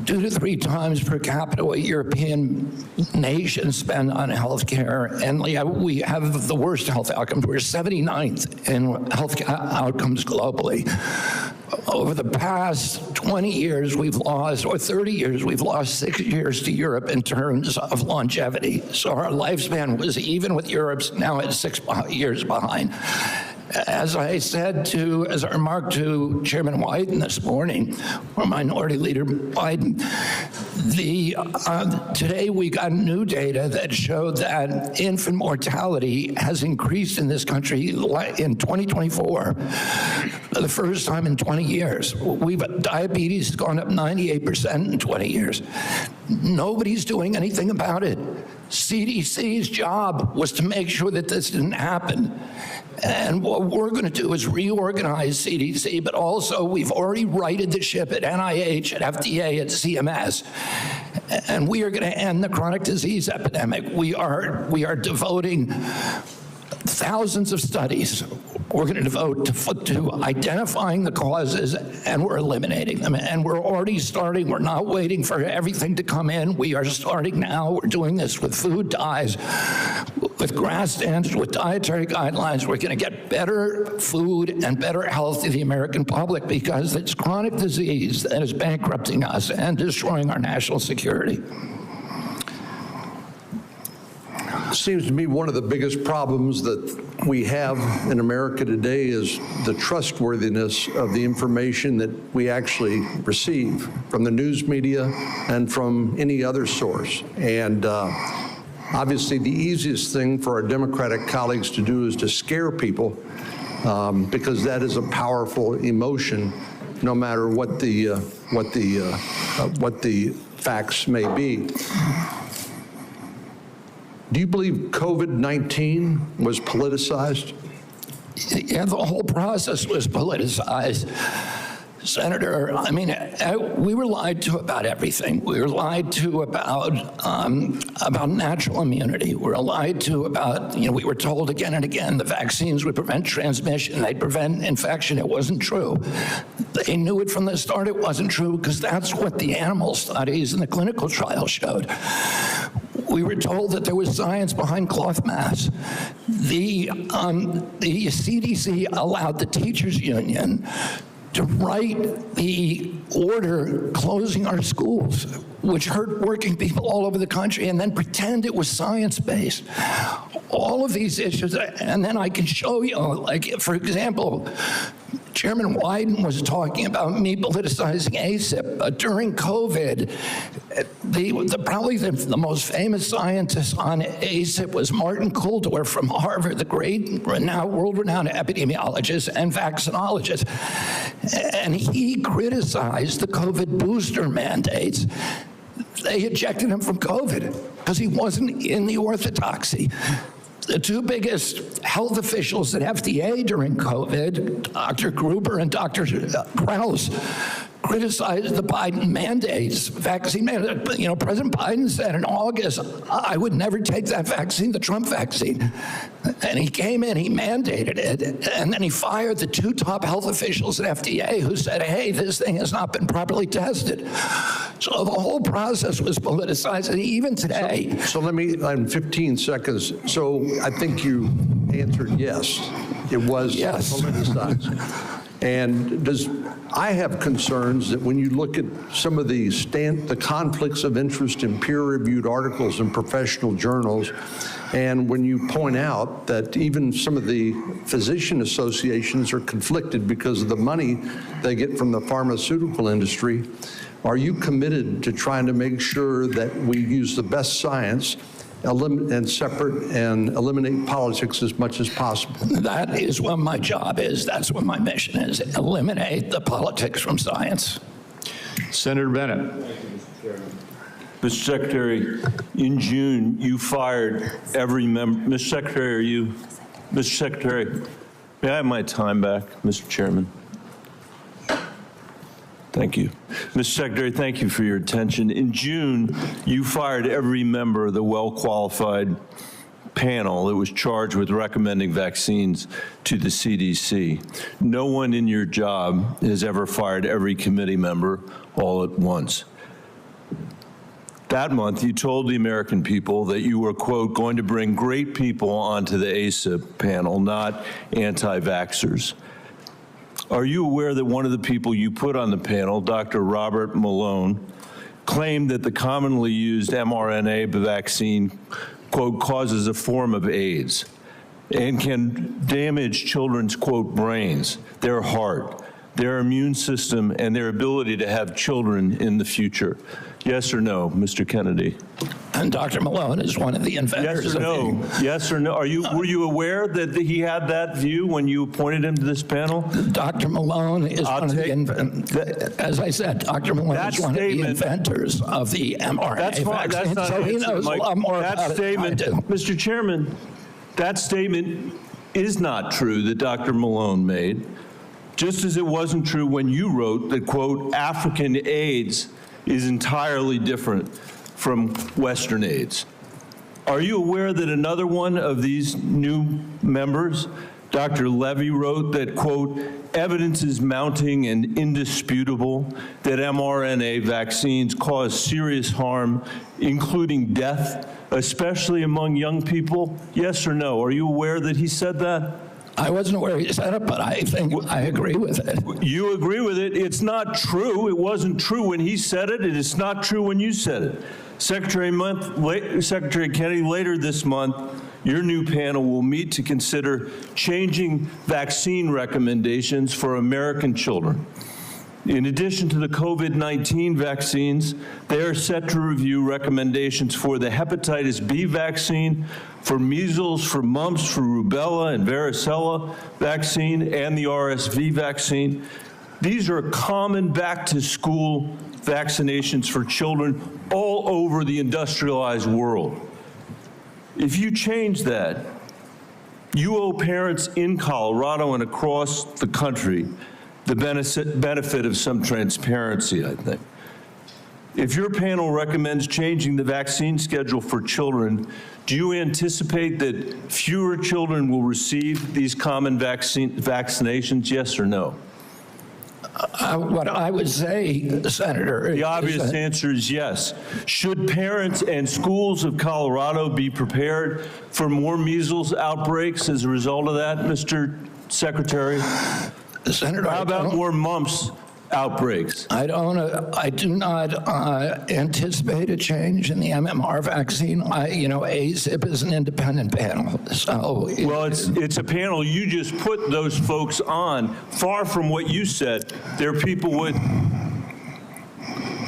2 to 3 times per capita what European nations spend on health care, and we have the worst health outcomes. We're 79th in health outcomes globally. Over the past 20 years, we've lost, or 30 years, we've lost 6 years to Europe in terms of longevity. So our lifespan was even with Europe's, now at 6 years behind. As I remarked to Chairman Wyden this morning, or Minority Leader Biden, today we got new data that showed that infant mortality has increased in this country in 2024 for the first time in 20 years. Diabetes has gone up 98% in 20 years. Nobody's doing anything about it. CDC's job was to make sure that this didn't happen. And what we're going to do is reorganize CDC, but also we've already righted the ship at NIH, at FDA, at CMS. And we are going to end the chronic disease epidemic. We are devoting thousands of studies we're going to devote to identifying the causes, and we're eliminating them. And we're already starting. We're not waiting for everything to come in. We are starting now. We're doing this with food dyes, with GRAS standards, with dietary guidelines. We're going to get better food and better health to the American public because it's chronic disease that is bankrupting us and destroying our national security. Seems to me one of the biggest problems that we have in America today is the trustworthiness of the information that we actually receive from the news media and from any other source. And obviously the easiest thing for our Democratic colleagues to do is to scare people because that is a powerful emotion, no matter what the facts may be. Do you believe COVID-19 was politicized? Yeah, the whole process was politicized. Senator, I mean, we were lied to about everything. We were lied to about natural immunity. We were lied to about, we were told again and again the vaccines would prevent transmission, they'd prevent infection. It wasn't true. They knew it from the start it wasn't true because that's what the animal studies and the clinical trials showed. We were told that there was science behind cloth masks. The CDC allowed the teachers union to write the order closing our schools, which hurt working people all over the country, and then pretend it was science-based. All of these issues, and then I can show you, like, for example, Chairman Wyden was talking about me politicizing ACIP. But during COVID, probably the most famous scientist on ACIP was Martin Kulldorff from Harvard, the great world-renowned epidemiologist and vaccinologist. And he criticized the COVID booster mandates. They ejected him from COVID because he wasn't in the orthodoxy. The two biggest health officials at FDA during COVID, Dr. Gruber and Dr. Krause, criticized the Biden mandates, vaccine mandate. You know, President Biden said in August, I would never take that vaccine, the Trump vaccine. And he came in, he mandated it, and then he fired the 2 top health officials at FDA who said, hey, this thing has not been properly tested. So the whole process was politicized, and even today. So let me, in 15 seconds, so I think you answered yes. It was politicized. And I have concerns that when you look at some of the conflicts of interest in peer-reviewed articles in professional journals, and when you point out that even some of the physician associations are conflicted because of the money they get from the pharmaceutical industry, are you committed to trying to make sure that we use the best science and separate and eliminate politics as much as possible? That is what my job is. That's what my mission is. Eliminate the politics from science. Senator Bennett. Mr. Secretary, in June, you fired every member. Mr. Secretary, Mr. Secretary, may I have my time back, Mr. Chairman? Thank you. Mr. Secretary, thank you for your attention. In June, you fired every member of the well-qualified panel that was charged with recommending vaccines to the CDC. No one in your job has ever fired every committee member all at once. That month, you told the American people that you were, quote, going to bring great people onto the ACIP panel, not anti-vaxxers. Are you aware that one of the people you put on the panel, Dr. Robert Malone, claimed that the commonly used mRNA vaccine, quote, causes a form of AIDS and can damage children's, quote, brains, their heart, their immune system, and their ability to have children in the future? Yes or no, Mr. Kennedy? And Dr. Malone is one of the inventors. Yes or no? Yes or no? Were you aware that he had that view when you appointed him to this panel? Dr. Malone is one of the inventors. As I said, Dr. Malone is one of the inventors of the mRNA vaccine, so he knows a lot more about it than I do. Mr. Chairman, that statement is not true that Dr. Malone made, just as it wasn't true when you wrote that, quote, African AIDS is entirely different from Western AIDS. Are you aware that another one of these new members, Dr. Levy, wrote that, quote, evidence is mounting and indisputable that mRNA vaccines cause serious harm, including death, especially among young people? Yes or no? Are you aware that he said that? I wasn't aware he said it, but I think I agree with it. You agree with it? It's not true. It wasn't true when he said it, and it's not true when you said it. Secretary Kennedy, later this month, your new panel will meet to consider changing vaccine recommendations for American children. In addition to the COVID-19 vaccines, they are set to review recommendations for the hepatitis B vaccine, for measles, for mumps, for rubella and varicella vaccine, and the RSV vaccine. These are common back-to-school vaccinations for children all over the industrialized world. If you change that, you owe parents in Colorado and across the country the benefit of some transparency, I think. If your panel recommends changing the vaccine schedule for children, do you anticipate that fewer children will receive these common vaccinations, yes or no? What I would say, Senator, the obvious answer is yes. Should parents and schools of Colorado be prepared for more measles outbreaks as a result of that, Mr. Secretary? Senator, how about more mumps outbreaks? I do not anticipate a change in the MMR vaccine. ACIP is an independent panel. So well, it's a panel you just put those folks on. Far from what you said, they're people with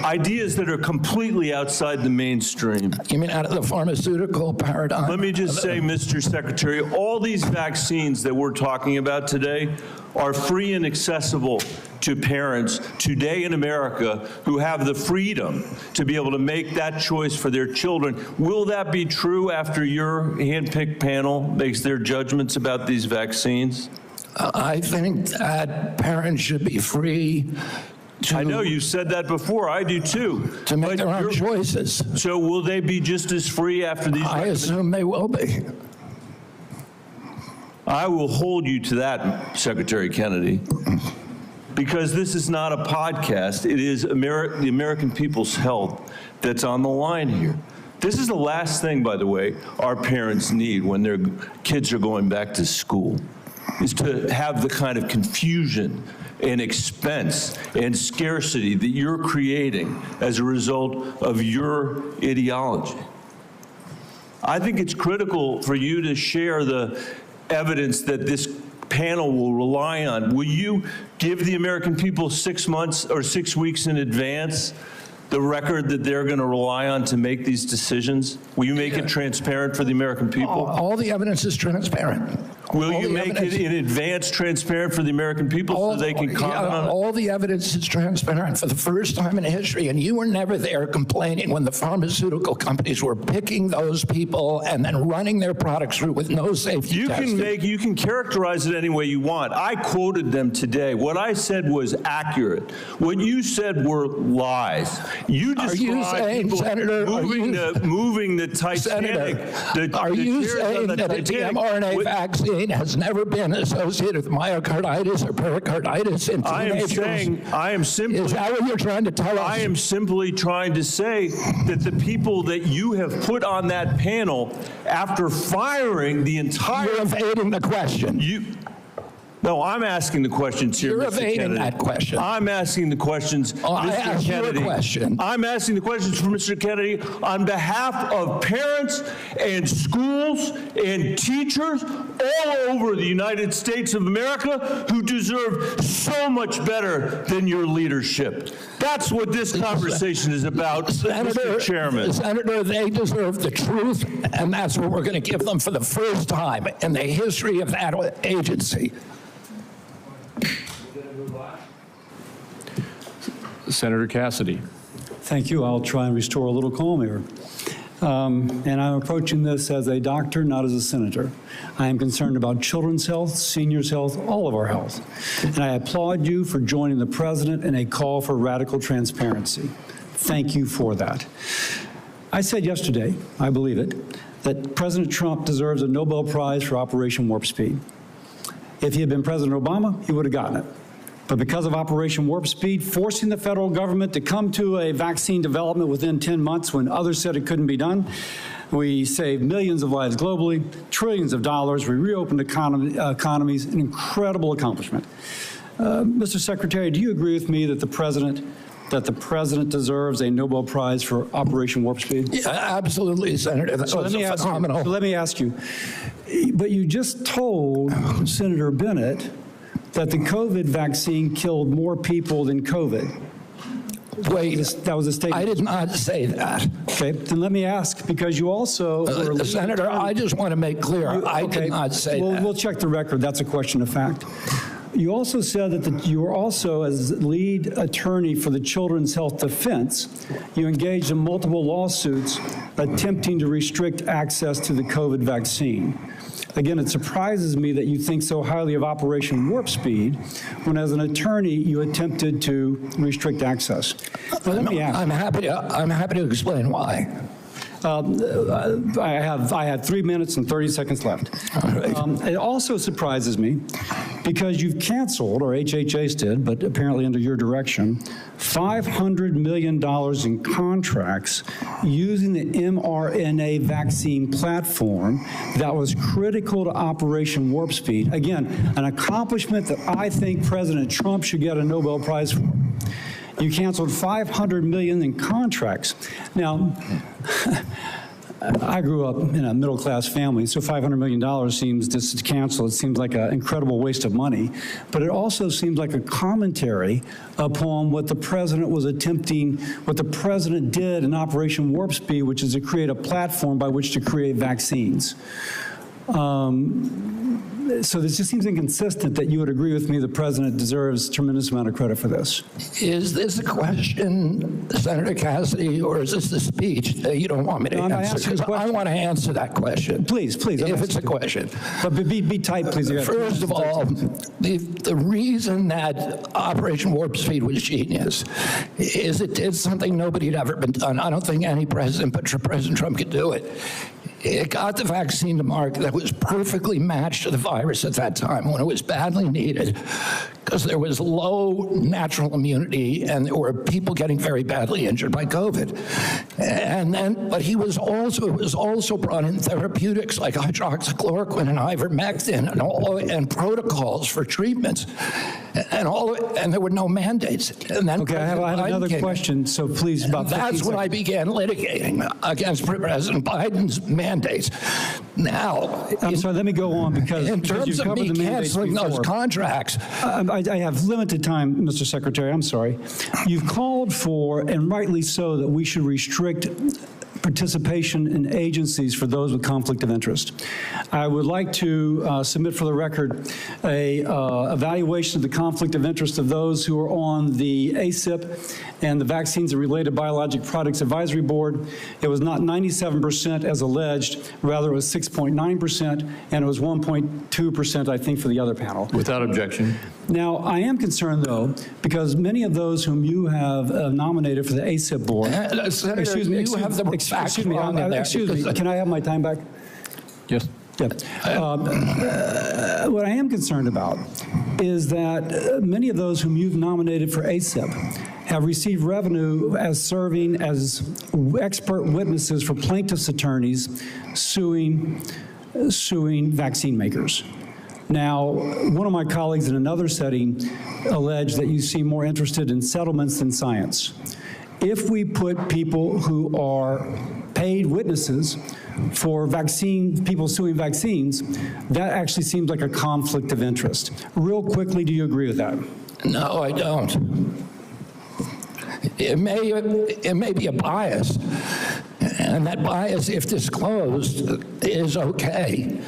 ideas that are completely outside the mainstream. You mean out of the pharmaceutical paradigm? Let me just say, Mr. Secretary, all these vaccines that we're talking about today are free and accessible to parents today in America who have the freedom to be able to make that choice for their children. Will that be true after your handpicked panel makes their judgments about these vaccines? I think that parents should be free I know you said that before. I do too. to make their own choices. So will they be just as free after these? I assume they will be. I will hold you to that, Secretary Kennedy, because this is not a podcast. It is the American people's health that's on the line here. This is the last thing, by the way, our parents need when their kids are going back to school, is to have the kind of confusion and expense and scarcity that you're creating as a result of your ideology. I think it's critical for you to share the evidence that this panel will rely on. Will you give the American people 6 months or 6 weeks in advance the record that they're going to rely on to make these decisions? Will you make it transparent for the American people? All the evidence is transparent. Will you make it in advance transparent for the American people so they can comment on it? All the evidence is transparent for the first time in history, and you were never there complaining when the pharmaceutical companies were picking those people and then running their products through with no safety testing. You can characterize it any way you want. I quoted them today. What I said was accurate. What you said were lies. You described people moving the Titanic. Are you saying that the mRNA vaccine has never been associated with myocarditis or pericarditis in teenagers? I am simply. Is that what you're trying to tell us? I am simply trying to say that the people that you have put on that panel, after firing the entire. You're evading the question. No, I'm asking the questions here, You're Mr. evading Kennedy. that question. I'm asking the questions, I Mr. asked Kennedy. you a question. I'm asking the questions for Mr. Kennedy on behalf of parents and schools and teachers all over the United States of America who deserve so much better than your leadership. That's what this conversation is about, Mr. Chairman. Senator, they deserve the truth, and that's what we're going to give them for the first time in the history of that agency. Senator Cassidy. Thank you. I'll try and restore a little calm here. And I'm approaching this as a doctor, not as a senator. I am concerned about children's health, seniors' health, all of our health. And I applaud you for joining the president in a call for radical transparency. Thank you for that. I said yesterday, I believe it, that President Trump deserves a Nobel Prize for Operation Warp Speed. If he had been President Obama, he would have gotten it. But because of Operation Warp Speed, forcing the federal government to come to a vaccine development within 10 months when others said it couldn't be done, we saved millions of lives globally, trillions of dollars, we reopened economies, an incredible accomplishment. Mr. Secretary, do you agree with me that the president deserves a Nobel Prize for Operation Warp Speed? Yeah, absolutely, Senator. That was phenomenal. Let me ask you, but you just told Senator Bennett that the COVID vaccine killed more people than COVID. Wait, that was a statement. I did not say that. Okay, then let me ask, because you also... Senator, I just want to make clear, I did not say that. We'll check the record. That's a question of fact. You also said that you were also, as lead attorney for the Children's Health Defense, you engaged in multiple lawsuits attempting to restrict access to the COVID vaccine. Again, it surprises me that you think so highly of Operation Warp Speed when, as an attorney, you attempted to restrict access. But let me ask. I'm happy to explain why. I had 3 minutes and 30 seconds left. All right. It also surprises me because you've canceled, or HHS did, but apparently under your direction, $500 million in contracts using the mRNA vaccine platform that was critical to Operation Warp Speed. Again, an accomplishment that I think President Trump should get a Nobel Prize for. You canceled $500 million in contracts. Now, I grew up in a middle-class family, so $500 million seems just to cancel. It seems like an incredible waste of money. But it also seems like a commentary upon what the president was attempting, what the president did in Operation Warp Speed, which is to create a platform by which to create vaccines. So this just seems inconsistent that you would agree with me the president deserves a tremendous amount of credit for this. Is this a question, Senator Cassidy, or is this the speech that you don't want me to No, I'm answer? asking a Because I question. want to answer that question. Please, please. If it's a question. But be tight, please. First of all, the reason that Operation Warp Speed was genius is it did something nobody had ever been done. I don't think any president but President Trump could do it. It got the vaccine to market that was perfectly matched to the virus at that time when it was badly needed, because there was low natural immunity and there were people getting very badly injured by COVID. And then, but it was also brought in therapeutics like hydroxychloroquine and ivermectin and protocols for treatments, and there were no mandates. And then Okay, I have another question, so please, about 15 that's when I began litigating against President Biden's mandates. Now, I'm sorry, let me go on because in because terms you've of covered me the mandates canceling those before. contracts, I have limited time, Mr. Secretary, I'm sorry. You've called for, and rightly so, that we should restrict participation in agencies for those with conflict of interest. I would like to submit for the record a evaluation of the conflict of interest of those who are on the ACIP and the Vaccines and Related Biologic Products Advisory Board. It was not 97% as alleged, rather it was 6.9%, and it was 1.2%, I think, for the other panel. Without objection. Now, I am concerned, though, because many of those whom you have nominated for the ACIP board, Senator, excuse me, you have the facts excuse me, wrong in there. excuse me, can I have my time back? Yes. Yeah. What I am concerned about is that many of those whom you've nominated for ACIP have received revenue as serving as expert witnesses for plaintiffs' attorneys suing vaccine makers. Now, one of my colleagues in another setting alleged that you seem more interested in settlements than science. If we put people who are paid witnesses for people suing vaccines, that actually seems like a conflict of interest. Real quickly, do you agree with that? No, I don't. It may be a bias, and that bias, if disclosed, is okay.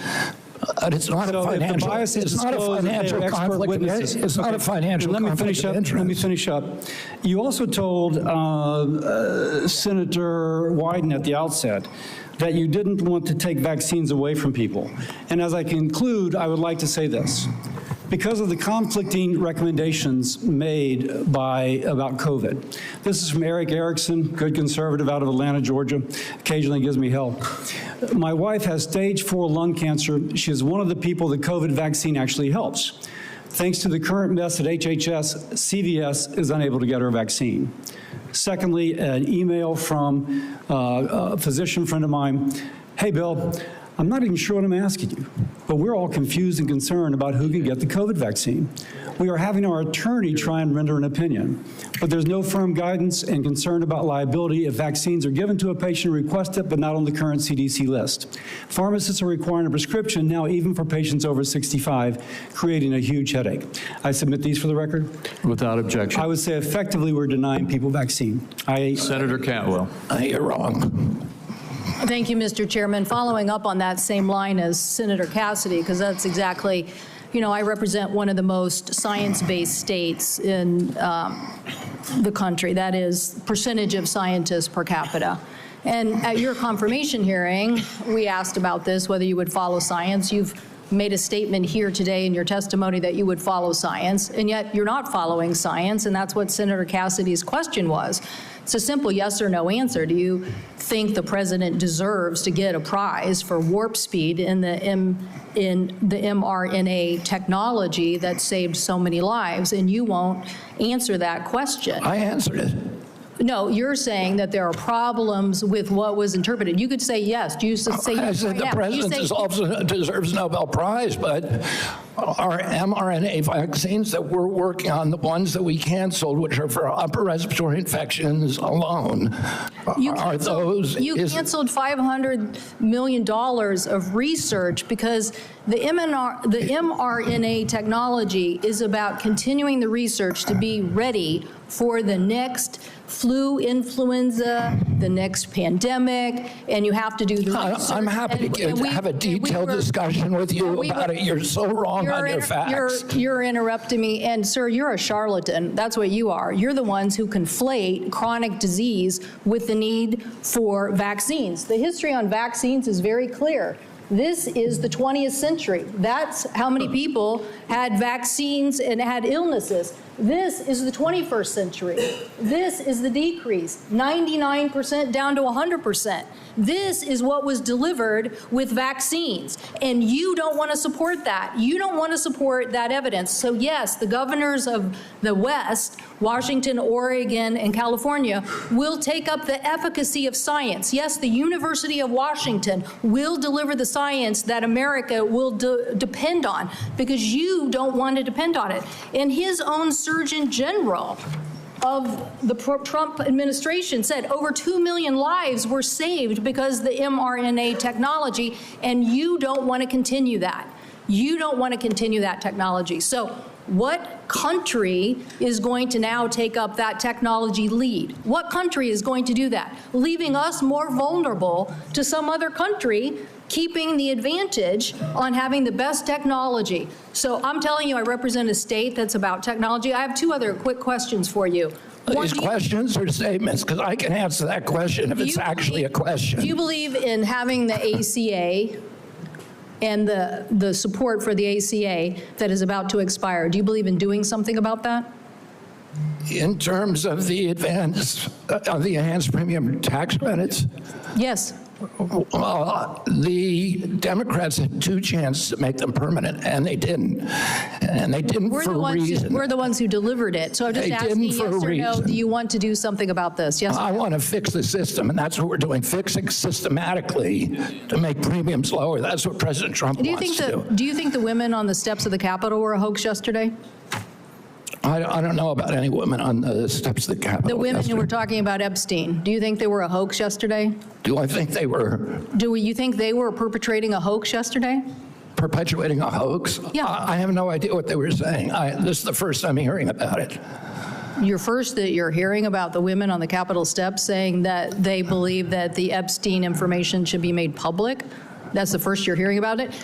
But it's not a financial. It's not a financial conflict of interest. It's not a financial conflict of interest. Let me finish up. You also told Senator Wyden at the outset that you didn't want to take vaccines away from people. And as I conclude, I would like to say this. Because of the conflicting recommendations made about COVID. This is from Eric Erickson, good conservative out of Atlanta, Georgia, occasionally gives me hell. My wife has stage 4 lung cancer. She is one of the people the COVID vaccine actually helps. Thanks to the current mess at HHS, CVS is unable to get her vaccine. Secondly, an email from a physician friend of mine. Hey, Bill, I'm not even sure what I'm asking you, but we're all confused and concerned about who can get the COVID vaccine. We are having our attorney try and render an opinion, but there's no firm guidance and concern about liability if vaccines are given to a patient who requests it, but not on the current CDC list. Pharmacists are requiring a prescription now even for patients over 65, creating a huge headache. I submit these for the record. Without objection. I would say effectively we're denying people vaccine. Senator Cantwell. You're wrong. Thank you, Mr. Chairman. Following up on that same line as Senator Cassidy, because that's exactly, I represent one of the most science-based states in the country. That is percentage of scientists per capita. And at your confirmation hearing, we asked about this, whether you would follow science. You've made a statement here today in your testimony that you would follow science, and yet you're not following science, and that's what Senator Cassidy's question was. It's a simple yes or no answer. Do you think the president deserves to get a prize for warp speed in the mRNA technology that saved so many lives? And you won't answer that question. I answered it. No, you're saying that there are problems with what was interpreted. You could say yes. Do you say I said the president deserves a Nobel Prize, but our mRNA vaccines that we're working on, the ones that we canceled, which are for upper respiratory infections alone, You canceled $500 million of research because the mRNA technology is about continuing the research to be ready for the next flu, influenza, the next pandemic, and you have to do the research. I'm happy to have a detailed discussion with you about it. You're so wrong on your facts. You're interrupting me, and sir, you're a charlatan. That's what you are. You're the ones who conflate chronic disease with the need for vaccines. The history on vaccines is very clear. This is the 20th century. That's how many people had vaccines and had illnesses. This is the 21st century. This is the decrease, 99% down to 100%. This is what was delivered with vaccines, and you don't want to support that. You don't want to support that evidence. So yes, the governors of the West, Washington, Oregon, and California, will take up the efficacy of science. Yes, the University of Washington will deliver the science that America will depend on, because you don't want to depend on it. And his own Surgeon General of the Trump administration said over 2 million lives were saved because of the mRNA technology, and you don't want to continue that. You don't want to continue that technology. So what country is going to now take up that technology lead? What country is going to do that? Leaving us more vulnerable to some other country keeping the advantage on having the best technology. So I'm telling you, I represent a state that's about technology. I have two other quick questions for you. These questions or statements? Because I can answer that question if it's actually a question. Do you believe in having the ACA and the support for the ACA that is about to expire? Do you believe in doing something about that? In terms of the enhanced premium tax credits? Yes. Well, the Democrats had two chances to make them permanent, and they didn't. And they didn't for a reason. We're the ones who delivered it. So I'm just asking, yes or no, do you want to do something about this? Yes. I want to fix the system, and that's what we're doing, fixing systematically to make premiums lower. That's what President Trump wants to do. Do you think the women on the steps of the Capitol were a hoax yesterday? I don't know about any women on the steps of the Capitol. The women who were talking about Epstein, do you think they were a hoax yesterday? Do I think they were? Do you think they were perpetrating a hoax yesterday? Perpetuating a hoax? Yeah. I have no idea what they were saying. This is the first I'm hearing about it. You're hearing about the women on the Capitol steps saying that they believe that the Epstein information should be made public? That's the first you're hearing about it?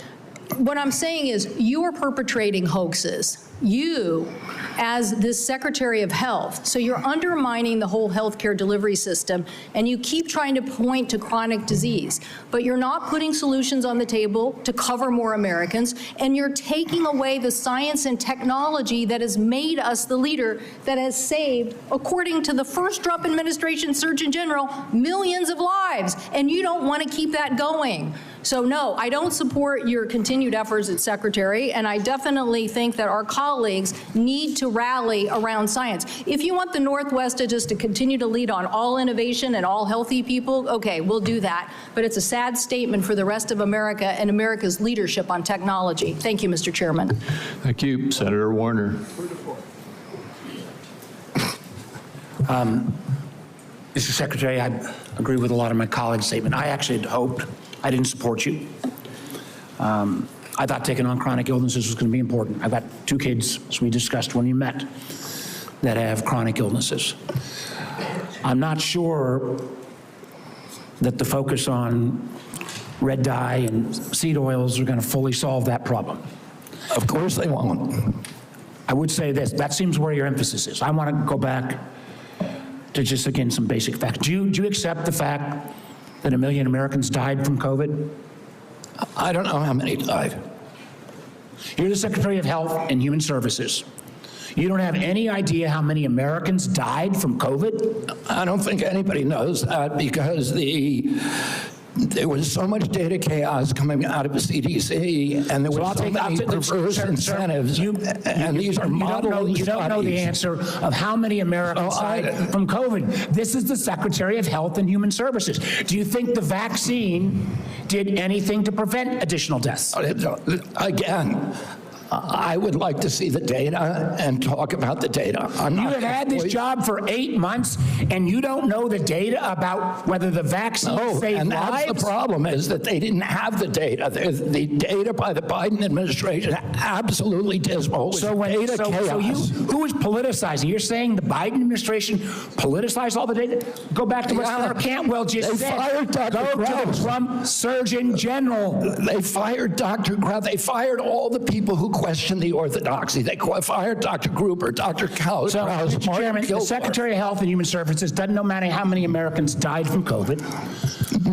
What I'm saying is you're perpetrating hoaxes. You, as this Secretary of Health, so you're undermining the whole healthcare delivery system, and you keep trying to point to chronic disease, but you're not putting solutions on the table to cover more Americans, and you're taking away the science and technology that has made us the leader that has saved, according to the first Trump administration Surgeon General, millions of lives, and you don't want to keep that going. So no, I don't support your continued efforts as Secretary, and I definitely think that our colleagues need to rally around science. If you want the Northwest to continue to lead on all innovation and all healthy people, okay, we'll do that. But it's a sad statement for the rest of America and America's leadership on technology. Thank you, Mr. Chairman. Thank you. Senator Warner. Mr. Secretary, I agree with a lot of my colleagues' statement. I actually had hoped, I didn't support you. I thought taking on chronic illnesses was going to be important. I've got two kids, as we discussed when you met, that have chronic illnesses. I'm not sure that the focus on red dye and seed oils are going to fully solve that problem. Of course they won't. I would say this, that seems where your emphasis is. I want to go back to just, again, some basic facts. Do you accept the fact that 1 million Americans died from COVID? I don't know how many died. You're the Secretary of Health and Human Services. You don't have any idea how many Americans died from COVID? I don't think anybody knows that because there was so much data chaos coming out of the CDC, and there were so many perverse incentives, and these are model studies. You don't know the answer of how many Americans died from COVID. This is the Secretary of Health and Human Services. Do you think the vaccine did anything to prevent additional deaths? Again, I would like to see the data and talk about the data. You have had this job for 8 months, and you don't know the data about whether the vaccine saved and lives? that's the problem, is that they didn't have the data. The data by the Biden administration, absolutely dismal. So who is politicizing? You're saying the Biden administration politicized all the data? Go back to what Senator Cantwell just they said. Fired Dr. Go to the Trump Surgeon General. They fired Dr. Grau. They fired all the people who questioned the orthodoxy. They fired Dr. Gruber, Dr. Kraus, So, Mr. Chairman, the Secretary of Health and Human Services doesn't know how many Americans died from COVID.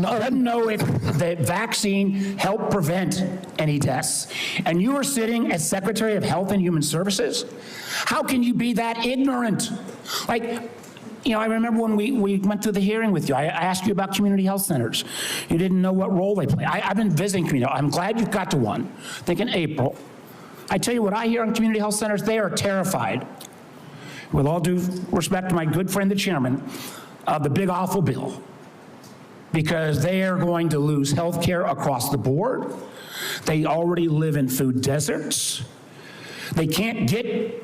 Doesn't know if the vaccine helped prevent any deaths. And you are sitting as Secretary of Health and Human Services? How can you be that ignorant? Like, you know, I remember when we went through the hearing with you, I asked you about community health centers. You didn't know what role they play. I've been visiting community. I'm glad you got to one, I think in April. I tell you what I hear on community health centers, they are terrified, with all due respect to my good friend, the chairman, of the big awful bill, because they are going to lose health care across the board. They already live in food deserts. They can't get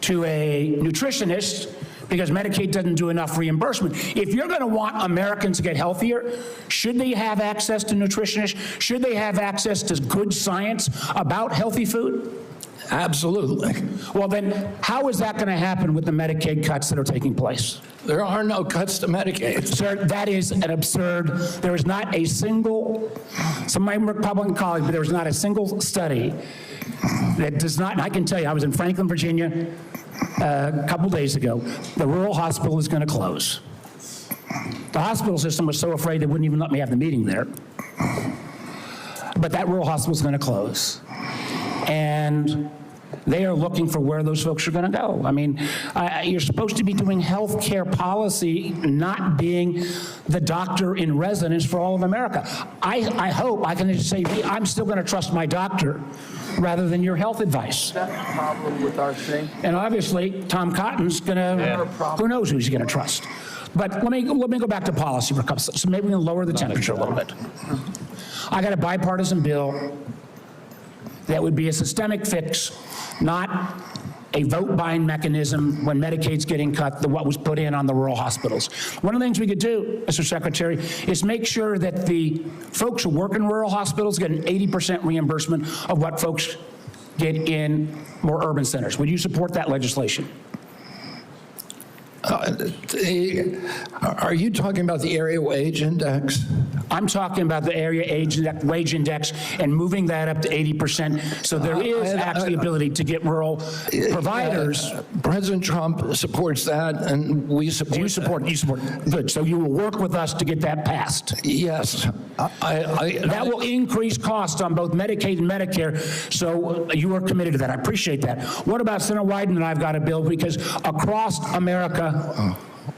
to a nutritionist because Medicaid doesn't do enough reimbursement. If you're going to want Americans to get healthier, should they have access to nutritionists? Should they have access to good science about healthy food? Absolutely. Well, then how is that going to happen with the Medicaid cuts that are taking place? There are no cuts to Medicaid. Sir, that is an absurd. There is not a single, some of my Republican colleagues, but there is not a single study that does not, and I can tell you, I was in Franklin, Virginia a couple days ago. The rural hospital is going to close. The hospital system was so afraid they wouldn't even let me have the meeting there. But that rural hospital is going to close. And they are looking for where those folks are going to go. I mean, you're supposed to be doing health care policy, not being the doctor in residence for all of America. I hope I can just say, I'm still going to trust my doctor rather than your health advice. That's the problem with our thing. And obviously, Tom Cotton's going to, who knows who he's going to trust. But let me go back to policy for a couple, so maybe we can lower the temperature a little bit. I got a bipartisan bill that would be a systemic fix, not a vote-buying mechanism when Medicaid's getting cut, what was put in on the rural hospitals. One of the things we could do, Mr. Secretary, is make sure that the folks who work in rural hospitals get an 80% reimbursement of what folks get in more urban centers. Would you support that legislation? Are you talking about the area wage index? I'm talking about the area wage index and moving that up to 80%, so there is actually ability to get rural providers. President Trump supports that, and we support. Do you support? You support? Good. So you will work with us to get that passed. Yes. That will increase costs on both Medicaid and Medicare. So you are committed to that. I appreciate that. What about Senator Wyden and I've got a bill because across America.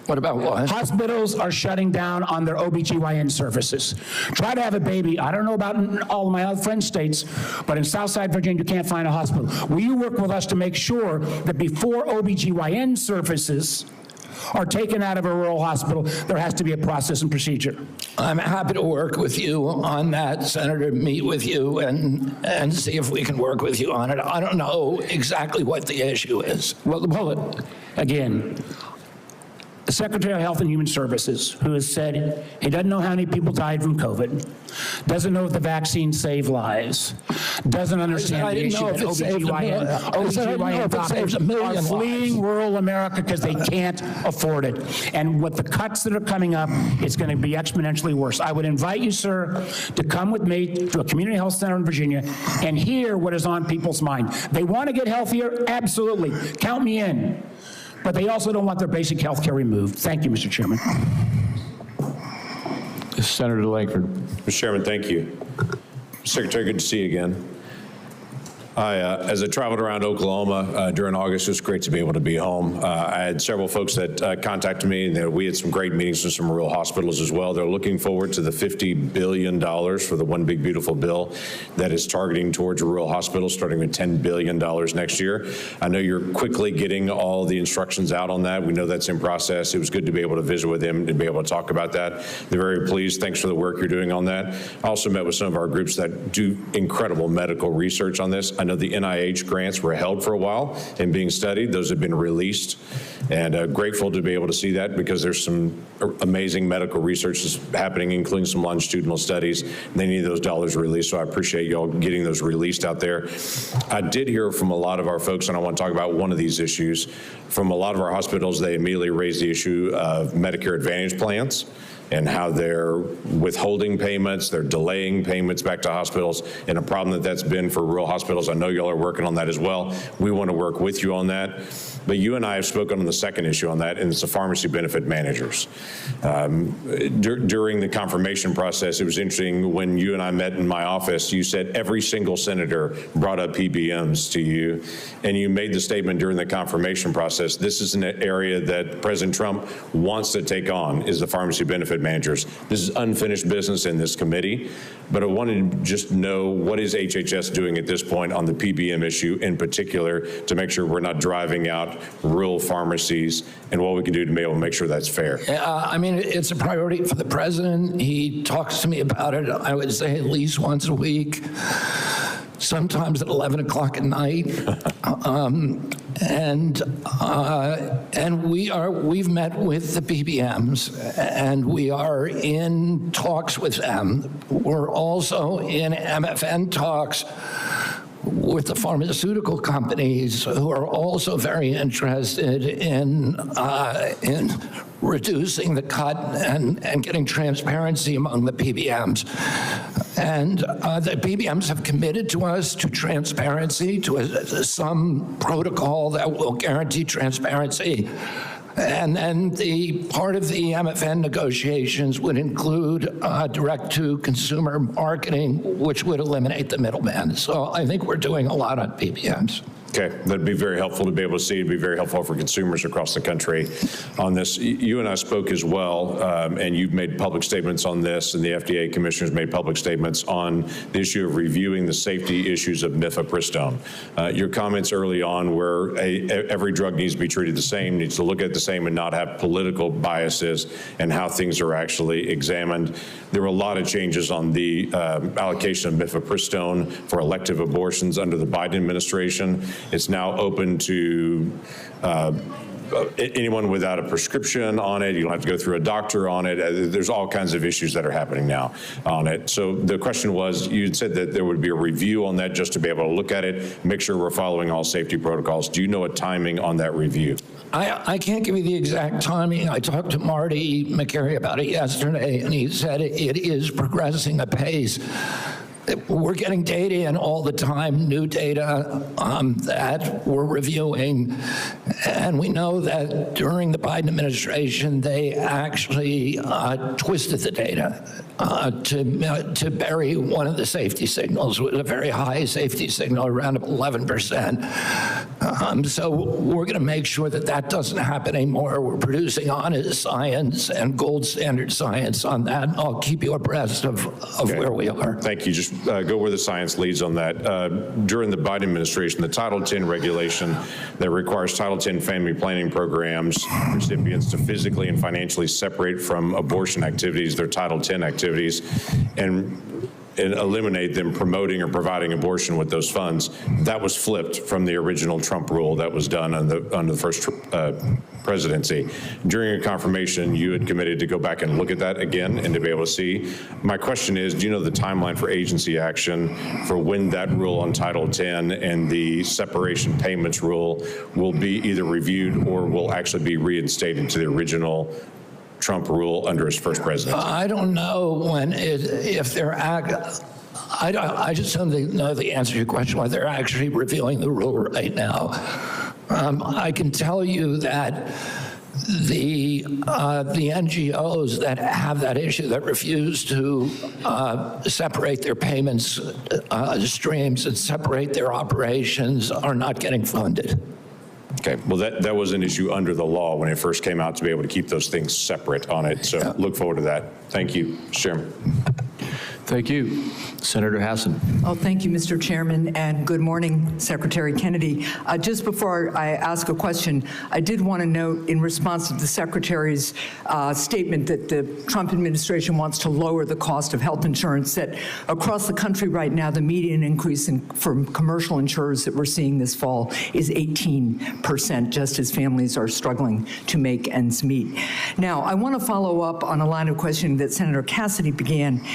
What about what? Hospitals are shutting down on their OBGYN services. Try to have a baby. I don't know about all of my other friend states, but in Southside Virginia, you can't find a hospital. Will you work with us to make sure that before OBGYN services are taken out of a rural hospital, there has to be a process and procedure? I'm happy to work with you on that, Senator, meet with you and see if we can work with you on it. I don't know exactly what the issue is. Well, again, the Secretary of Health and Human Services, who has said he doesn't know how many people died from COVID, doesn't know if the vaccine saved lives, doesn't understand the issue that OBGYN doctors are fleeing rural America because they can't afford it. And with the cuts that are coming up, it's going to be exponentially worse. I would invite you, sir, to come with me to a community health center in Virginia and hear what is on people's mind. They want to get healthier? Absolutely. Count me in. But they also don't want their basic health care removed. Thank you, Mr. Chairman. Senator Langford. Mr. Chairman, thank you. Secretary, good to see you again. As I traveled around Oklahoma during August, it was great to be able to be home. I had several folks that contacted me, and we had some great meetings with some rural hospitals as well. They're looking forward to the $50 billion for the One Big Beautiful Bill that is targeting towards rural hospitals, starting with $10 billion next year. I know you're quickly getting all the instructions out on that. We know that's in process. It was good to be able to visit with them and be able to talk about that. They're very pleased. Thanks for the work you're doing on that. I also met with some of our groups that do incredible medical research on this. I know the NIH grants were held for a while and being studied. Those have been released, and grateful to be able to see that because there's some amazing medical research that's happening, including some longitudinal studies. And they need those dollars released, so I appreciate y'all getting those released out there. I did hear from a lot of our folks, and I want to talk about one of these issues. From a lot of our hospitals, they immediately raised the issue of Medicare Advantage plans and how they're withholding payments, they're delaying payments back to hospitals, and a problem that's been for rural hospitals. I know y'all are working on that as well. We want to work with you on that. But you and I have spoken on the second issue on that, and it's the pharmacy benefit managers. During the confirmation process, it was interesting when you and I met in my office, you said every single senator brought up PBMs to you, and you made the statement during the confirmation process, this is an area that President Trump wants to take on, is the pharmacy benefit managers. This is unfinished business in this committee, but I wanted to just know, what is HHS doing at this point on the PBM issue in particular to make sure we're not driving out rural pharmacies, and what we can do to be able to make sure that's fair? I mean, it's a priority for the president. He talks to me about it, I would say, at least once a week, sometimes at 11 o'clock at night. And we've met with the PBMs, and we are in talks with them. We're also in MFN talks with the pharmaceutical companies, who are also very interested in reducing the cut and getting transparency among the PBMs. And the PBMs have committed to us to transparency, to some protocol that will guarantee transparency. And then the part of the MFN negotiations would include direct-to-consumer marketing, which would eliminate the middleman. So I think we're doing a lot on PBMs. Okay, that'd be very helpful to be able to see. It'd be very helpful for consumers across the country on this. You and I spoke as well, and you've made public statements on this, and the FDA commissioners made public statements on the issue of reviewing the safety issues of mifepristone. Your comments early on were every drug needs to be treated the same, needs to look at the same, and not have political biases, and how things are actually examined. There were a lot of changes on the allocation of mifepristone for elective abortions under the Biden administration. It's now open to anyone without a prescription on it. You don't have to go through a doctor on it. There's all kinds of issues that are happening now on it. So the question was, you said that there would be a review on that just to be able to look at it, make sure we're following all safety protocols. Do you know a timing on that review? I can't give you the exact timing. I talked to Marty McCary about it yesterday, and he said it is progressing apace. We're getting data in all the time, new data that we're reviewing. And we know that during the Biden administration, they actually twisted the data to bury one of the safety signals with a very high safety signal, around 11%. So we're going to make sure that that doesn't happen anymore. We're producing honest science and gold standard science on that. I'll keep you abreast of where we are. Thank you. Just go where the science leads on that. During the Biden administration, the Title X regulation that requires Title X family planning programs recipients to physically and financially separate from abortion activities, their Title X activities, and eliminate them promoting or providing abortion with those funds. That was flipped from the original Trump rule that was done under the first presidency. During your confirmation, you had committed to go back and look at that again and to be able to see. My question is, do you know the timeline for agency action for when that rule on Title X and the separation payments rule will be either reviewed or will actually be reinstated to the original Trump rule under his first presidency? I don't know when if they're I just don't know the answer to your question, whether they're actually reviewing the rule right now. I can tell you that the NGOs that have that issue, that refuse to separate their payments streams and separate their operations, are not getting funded. Okay, well, that was an issue under the law when it first came out, to be able to keep those things separate on it. So look forward to that. Thank you, Mr. Chairman. Thank you. Senator Hassan. Oh, thank you, Mr. Chairman, and good morning, Secretary Kennedy. Just before I ask a question, I did want to note in response to the Secretary's statement that the Trump administration wants to lower the cost of health insurance, that across the country right now, the median increase from commercial insurers that we're seeing this fall is 18%, just as families are struggling to make ends meet. Now, I want to follow up on a line of questioning that Senator Cassidy began.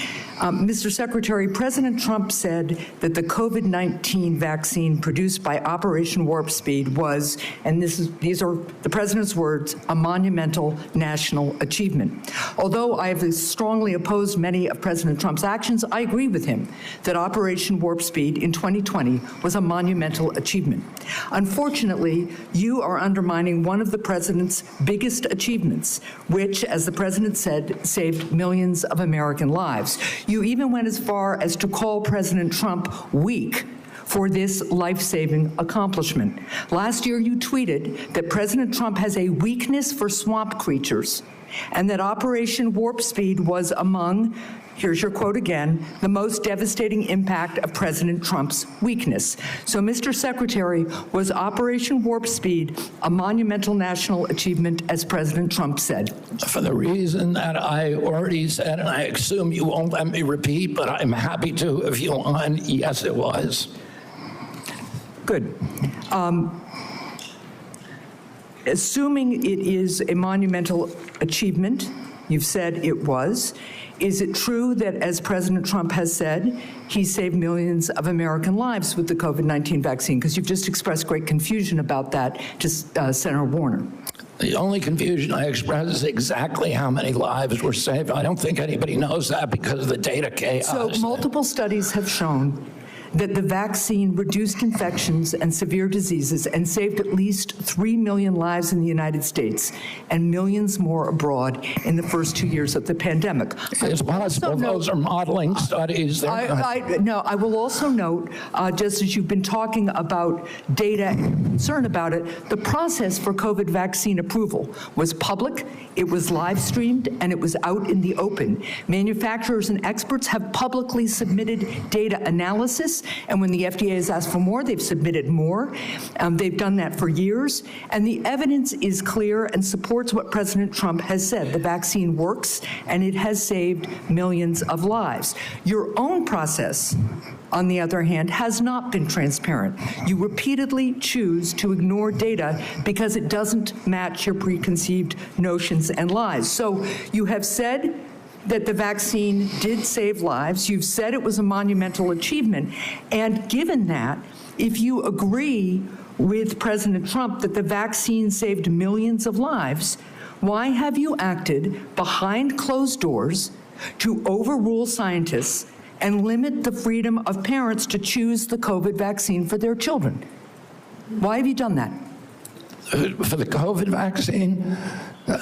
Mr. Secretary, President Trump said that the COVID-19 vaccine produced by Operation Warp Speed was, and these are the president's words, a monumental national achievement. Although I have strongly opposed many of President Trump's actions, I agree with him that Operation Warp Speed in 2020 was a monumental achievement. Unfortunately, you are undermining one of the president's biggest achievements, which, as the president said, saved millions of American lives. You even went as far as to call President Trump weak for this life-saving accomplishment. Last year, you tweeted that President Trump has a weakness for swamp creatures and that Operation Warp Speed was among, here's your quote again, the most devastating impact of President Trump's weakness. So, Mr. Secretary, was Operation Warp Speed a monumental national achievement, as President Trump said? For the reason that I already said, and I assume you won't let me repeat, but I'm happy to if you want, yes, it was. Good. Assuming it is a monumental achievement, you've said it was, is it true that, as President Trump has said, he saved millions of American lives with the COVID-19 vaccine? Because you've just expressed great confusion about that to Senator Warner. The only confusion I express is exactly how many lives were saved. I don't think anybody knows that because of the data chaos. So multiple studies have shown that the vaccine reduced infections and severe diseases and saved at least 3 million lives in the United States and millions more abroad in the first 2 years of the pandemic. It's possible those are modeling studies. No, I will also note, just as you've been talking about data and concern about it, the process for COVID vaccine approval was public, it was live streamed, and it was out in the open. Manufacturers and experts have publicly submitted data analysis, and when the FDA has asked for more, they've submitted more. They've done that for years, and the evidence is clear and supports what President Trump has said. The vaccine works, and it has saved millions of lives. Your own process, on the other hand, has not been transparent. You repeatedly choose to ignore data because it doesn't match your preconceived notions and lies. So you have said that the vaccine did save lives. You've said it was a monumental achievement. And given that, if you agree with President Trump that the vaccine saved millions of lives, why have you acted behind closed doors to overrule scientists and limit the freedom of parents to choose the COVID vaccine for their children? Why have you done that? For the COVID vaccine,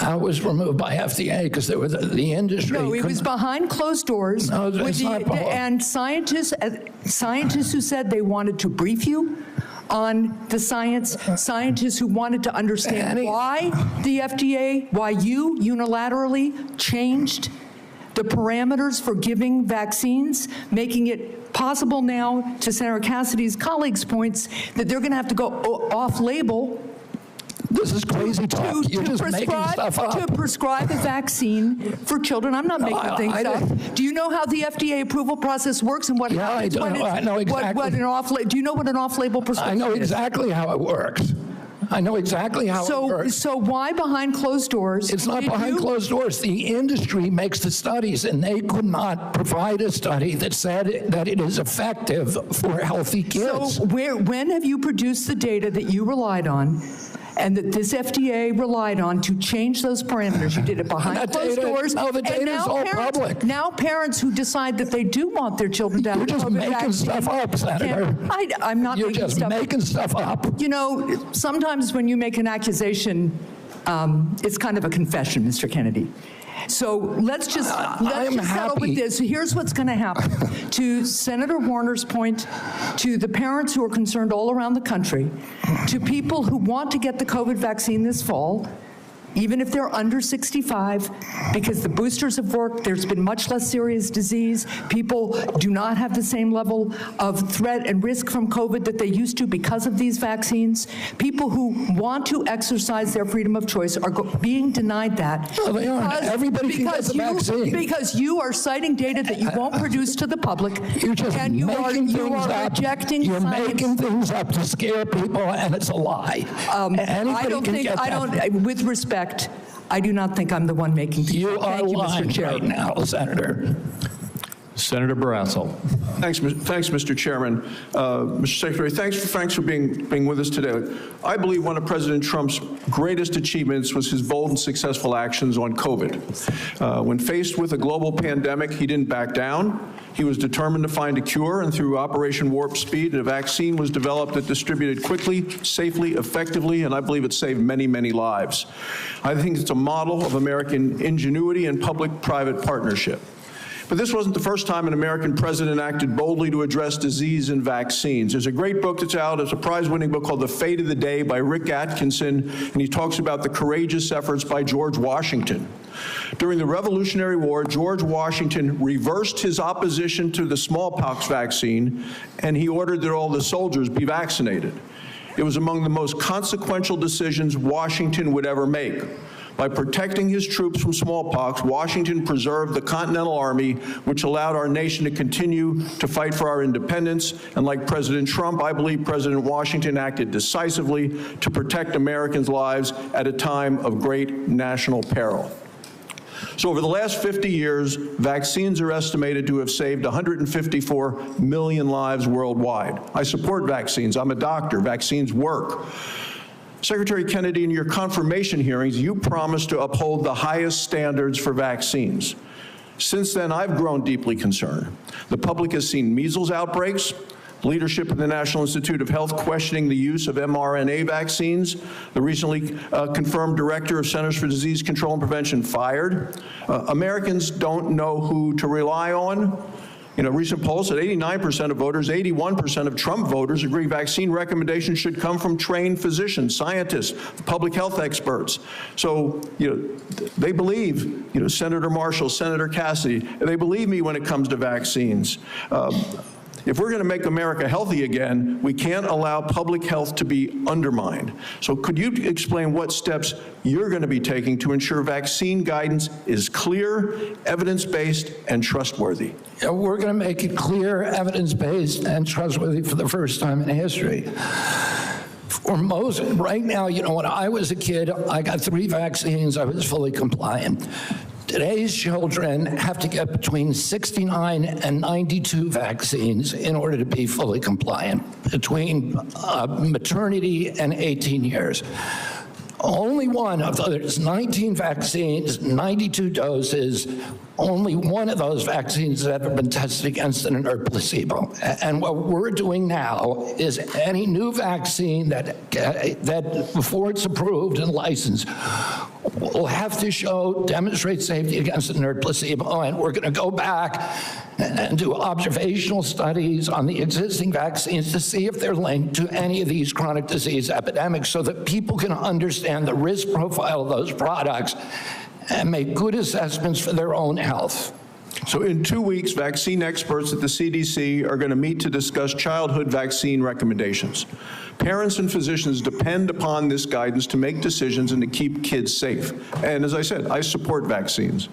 I was removed by FDA because there was the industry. No, it was behind closed doors. No, it's not and scientists who said they wanted to brief you on the science, scientists who wanted to understand why the FDA, why you unilaterally changed the parameters for giving vaccines, making it possible now, to Senator Cassidy's colleagues' points, that they're going to have to go off-label. This is crazy talk. You're just making stuff up. To prescribe a vaccine for children. I'm not making things up. Do you know how the FDA approval process works and what happens when I know exactly. Do you know what an off-label prescription is? I know exactly how it works. I know exactly how it works. So why behind closed doors? It's not behind closed doors. The industry makes the studies, and they could not provide a study that said that it is effective for healthy kids. So when have you produced the data that you relied on and that this FDA relied on to change those parameters? You did it behind closed doors. No, the data is all public. Now parents who decide that they do want their children to have You're just making stuff up, Senator. I'm not You're just making stuff up. You know, sometimes when you make an accusation, it's kind of a confession, Mr. Kennedy. So let's just settle with this. Here's what's going to happen. To Senator Warner's point, to the parents who are concerned all around the country, to people who want to get the COVID vaccine this fall, even if they're under 65, because the boosters have worked. There's been much less serious disease. People do not have the same level of threat and risk from COVID that they used to because of these vaccines. People who want to exercise their freedom of choice are being denied that. No, they aren't. Everybody can get the vaccine. Because you are citing data that you won't produce to the public. You're just and you are rejecting You're science. making things up to scare people, and it's a lie. With respect, I do not think I'm the one making things You up. are Thank you, lying Mr. Chair. right now, Senator. Senator Barrasso. Thanks, Mr. Chairman. Mr. Secretary, thanks for being with us today. I believe one of President Trump's greatest achievements was his bold and successful actions on COVID. When faced with a global pandemic, he didn't back down. He was determined to find a cure, and through Operation Warp Speed, a vaccine was developed that distributed quickly, safely, effectively, and I believe it saved many, many lives. I think it's a model of American ingenuity and public-private partnership. But this wasn't the first time an American president acted boldly to address disease and vaccines. There's a great book that's out. It's a prize-winning book called The Fate of the Day by Rick Atkinson, and he talks about the courageous efforts by George Washington. During the Revolutionary War, George Washington reversed his opposition to the smallpox vaccine, and he ordered that all the soldiers be vaccinated. It was among the most consequential decisions Washington would ever make. By protecting his troops from smallpox, Washington preserved the Continental Army, which allowed our nation to continue to fight for our independence. And like President Trump, I believe President Washington acted decisively to protect Americans' lives at a time of great national peril. So over the last 50 years, vaccines are estimated to have saved 154 million lives worldwide. I support vaccines. I'm a doctor. Vaccines work. Secretary Kennedy, in your confirmation hearings, you promised to uphold the highest standards for vaccines. Since then, I've grown deeply concerned. The public has seen measles outbreaks, leadership of the National Institute of Health questioning the use of mRNA vaccines, the recently confirmed director of Centers for Disease Control and Prevention fired. Americans don't know who to rely on. In a recent poll said 89% of voters, 81% of Trump voters agree vaccine recommendations should come from trained physicians, scientists, public health experts. So, they believe, Senator Marshall, Senator Cassidy, they believe me when it comes to vaccines. If we're going to make America healthy again, we can't allow public health to be undermined. So could you explain what steps you're going to be taking to ensure vaccine guidance is clear, evidence-based, and trustworthy? Yeah, we're going to make it clear, evidence-based, and trustworthy for the first time in history. For most, right now, when I was a kid, I got 3 vaccines. I was fully compliant. Today's children have to get between 69 and 92 vaccines in order to be fully compliant, between maternity and 18 years. Only one of those 19 vaccines, 92 doses, only one of those vaccines has ever been tested against an inert placebo. And what we're doing now is any new vaccine that before it's approved and licensed will have to demonstrate safety against an inert placebo. And we're going to go back and do observational studies on the existing vaccines to see if they're linked to any of these chronic disease epidemics so that people can understand the risk profile of those products and make good assessments for their own health. So in 2 weeks, vaccine experts at the CDC are going to meet to discuss childhood vaccine recommendations. Parents and physicians depend upon this guidance to make decisions and to keep kids safe. And as I said, I support vaccines.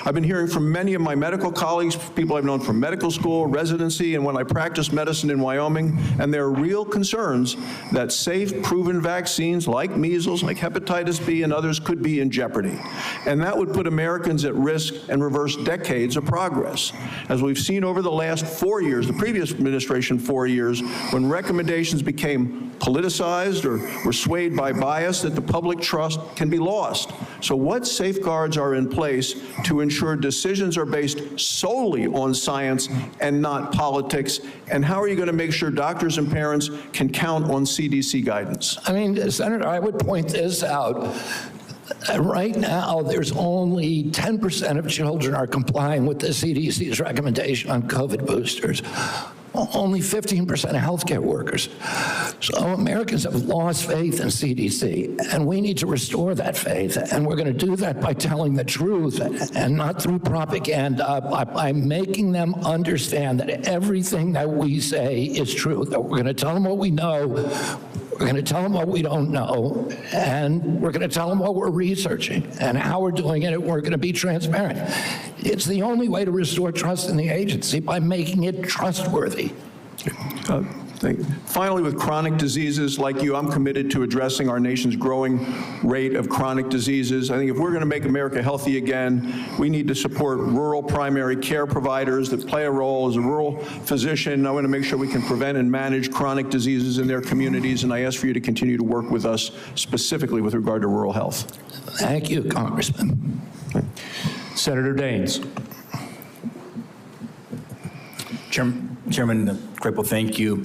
I've been hearing from many of my medical colleagues, people I've known from medical school, residency, and when I practiced medicine in Wyoming, and there are real concerns that safe, proven vaccines like measles, like hepatitis B and others could be in jeopardy. And that would put Americans at risk and reverse decades of progress. As we've seen over the last 4 years, the previous administration 4 years, when recommendations became politicized or were swayed by bias, that the public trust can be lost. So what safeguards are in place to ensure decisions are based solely on science and not politics? And how are you going to make sure doctors and parents can count on CDC guidance? I mean, Senator, I would point this out. Right now, there's only 10% of children are complying with the CDC's recommendation on COVID boosters. only 15% of healthcare workers. So Americans have lost faith in CDC, and we need to restore that faith. And we're going to do that by telling the truth and not through propaganda, by making them understand that everything that we say is true, that we're going to tell them what we know, we're going to tell them what we don't know, and we're going to tell them what we're researching and how we're doing it, and we're going to be transparent. It's the only way to restore trust in the agency, by making it trustworthy. Thank you. Finally, with chronic diseases like you, I'm committed to addressing our nation's growing rate of chronic diseases. I think if we're going to make America healthy again, we need to support rural primary care providers that play a role. As a rural physician, I want to make sure we can prevent and manage chronic diseases in their communities, and I ask for you to continue to work with us specifically with regard to rural health. Thank you, Congressman. Senator Daines. Chairman Crapo, thank you.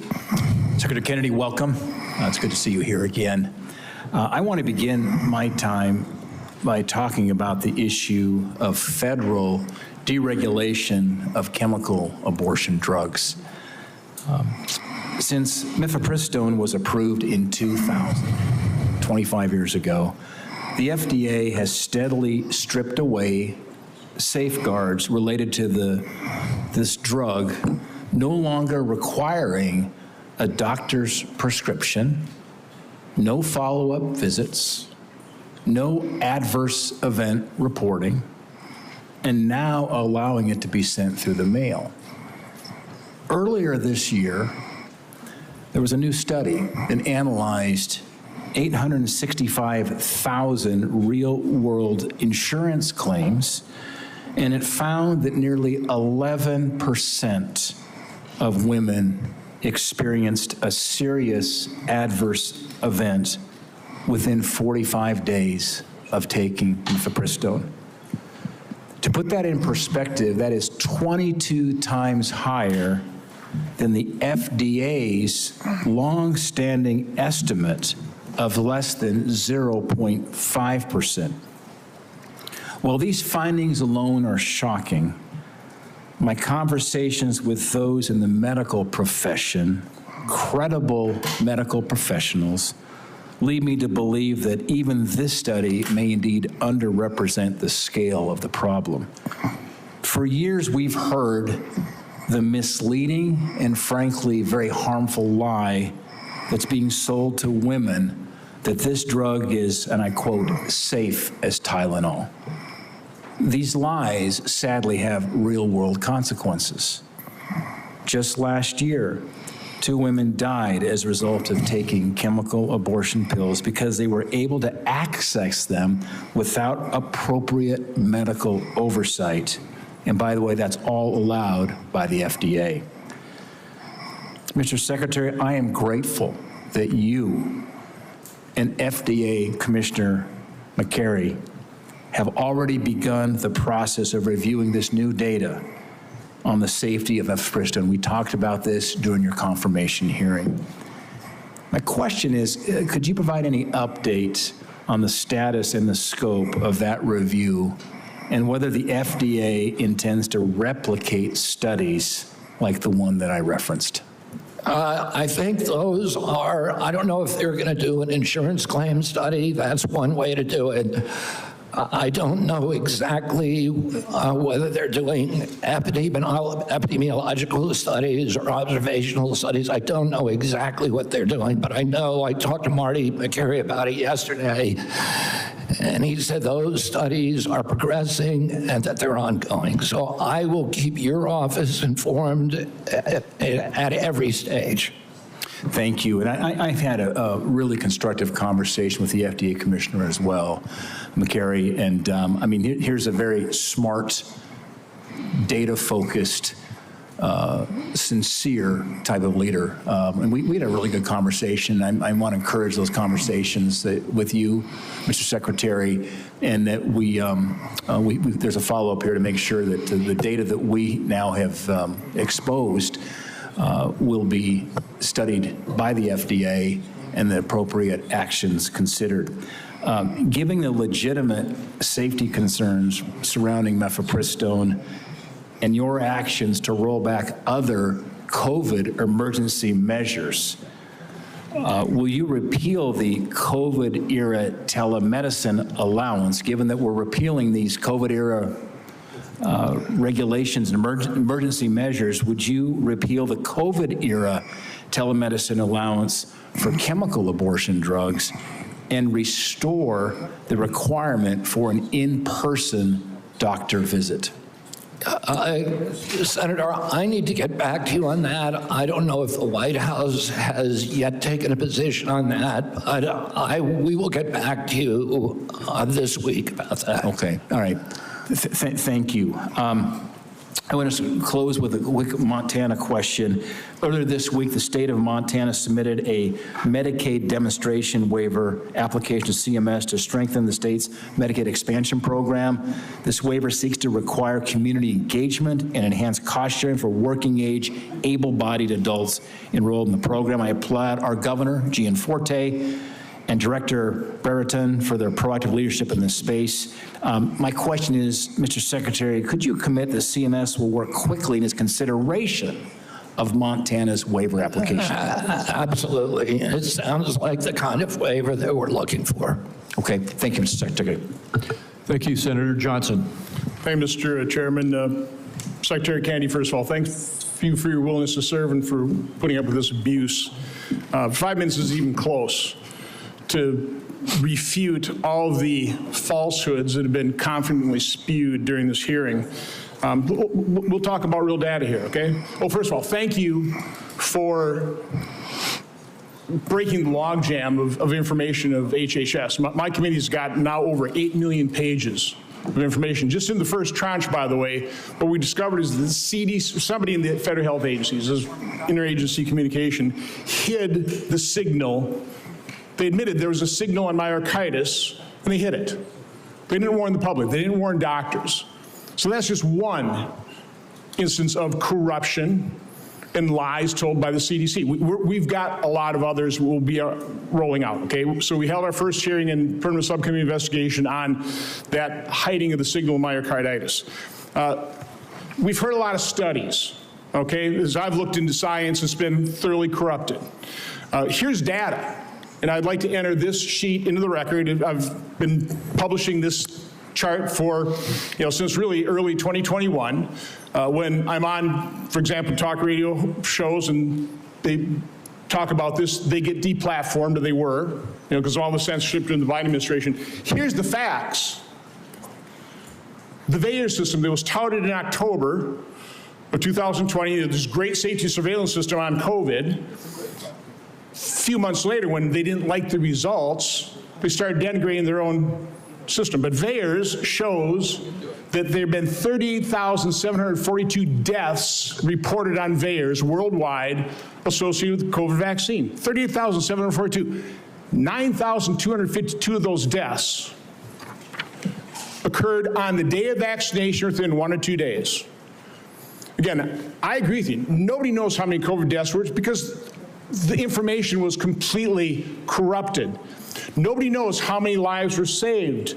Secretary Kennedy, welcome. It's good to see you here again. I want to begin my time by talking about the issue of federal deregulation of chemical abortion drugs. Since mifepristone was approved in 2000, 25 years ago, the FDA has steadily stripped away safeguards related to this drug, no longer requiring a doctor's prescription, no follow-up visits, no adverse event reporting, and now allowing it to be sent through the mail. Earlier this year, there was a new study that analyzed 865,000 real-world insurance claims, and it found that nearly 11% of women experienced a serious adverse event within 45 days of taking mifepristone. To put that in perspective, that is 22 times higher than the FDA's long-standing estimate of less than 0.5%. While these findings alone are shocking, my conversations with those in the medical profession, credible medical professionals, lead me to believe that even this study may indeed underrepresent the scale of the problem. For years, we've heard the misleading and frankly very harmful lie that's being sold to women that this drug is, and I quote, safe as Tylenol. These lies sadly have real-world consequences. Just last year, 2 women died as a result of taking chemical abortion pills because they were able to access them without appropriate medical oversight. And by the way, that's all allowed by the FDA. Mr. Secretary, I am grateful that you and FDA Commissioner McCary have already begun the process of reviewing this new data on the safety of mifepristone. We talked about this during your confirmation hearing. My question is, could you provide any update on the status and the scope of that review and whether the FDA intends to replicate studies like the one that I referenced? I think those are, I don't know if they're going to do an insurance claim study. That's one way to do it. I don't know exactly whether they're doing epidemiological studies or observational studies. I don't know exactly what they're doing, but I know I talked to Marty McCary about it yesterday, and he said those studies are progressing and that they're ongoing. So I will keep your office informed at every stage. Thank you. And I've had a really constructive conversation with the FDA Commissioner as well, McCary. And I mean, here's a very smart, data-focused, sincere type of leader. And we had a really good conversation. I want to encourage those conversations with you, Mr. Secretary, and that there's a follow-up here to make sure that the data that we now have exposed will be studied by the FDA and the appropriate actions considered. Given the legitimate safety concerns surrounding mifepristone and your actions to roll back other COVID emergency measures. Will you repeal the COVID-era telemedicine allowance, given that we're repealing these COVID-era regulations and emergency measures? Would you repeal the COVID-era telemedicine allowance for chemical abortion drugs and restore the requirement for an in-person doctor visit? Senator, I need to get back to you on that. I don't know if the White House has yet taken a position on that, but we will get back to you this week about that. Okay, all right. Thank you. I want to close with a quick Montana question. Earlier this week, the state of Montana submitted a Medicaid demonstration waiver application to CMS to strengthen the state's Medicaid expansion program. This waiver seeks to require community engagement and enhance cost sharing for working-age, able-bodied adults enrolled in the program. I applaud our governor, Gianforte, and Director Brereton for their proactive leadership in this space. My question is, Mr. Secretary, could you commit that CMS will work quickly in its consideration of Montana's waiver application? Absolutely. It sounds like the kind of waiver that we're looking for. Okay. Thank you, Mr. Secretary. Thank you, Senator Johnson. Thank you, Mr. Chairman. Secretary Kennedy, first of all, thanks you for your willingness to serve and for putting up with this abuse. 5 minutes is even close to refute all the falsehoods that have been confidently spewed during this hearing. We'll talk about real data here, okay? Well, first of all, thank you for breaking the logjam of information of HHS. My committee's got now over 8 million pages of information. Just in the first tranche, by the way, what we discovered is the CDC, somebody in the federal health agencies, this interagency communication, hid the signal. They admitted there was a signal on myocarditis, and they hid it. They didn't warn the public. They didn't warn doctors. So that's just one instance of corruption and lies told by the CDC. We've got a lot of others we'll be rolling out, okay? So we held our first hearing and permanent subcommittee investigation on that hiding of the signal of myocarditis. We've heard a lot of studies, okay? As I've looked into science, it's been thoroughly corrupted. Here's data. And I'd like to enter this sheet into the record. I've been publishing this chart for, since really early 2021, when I'm on, for example, talk radio shows and they talk about this, they get deplatformed, or they were, because of all the censorship during the Biden administration. Here's the facts. The VAERS system that was touted in October of 2020, this great safety surveillance system on COVID, a few months later, when they didn't like the results, they started denigrating their own system. But VAERS shows that there have been 38,742 deaths reported on VAERS worldwide associated with the COVID vaccine. 38,742. 9,252 of those deaths occurred on the day of vaccination within 1 or 2 days. Again, I agree with you. Nobody knows how many COVID deaths were because the information was completely corrupted. Nobody knows how many lives were saved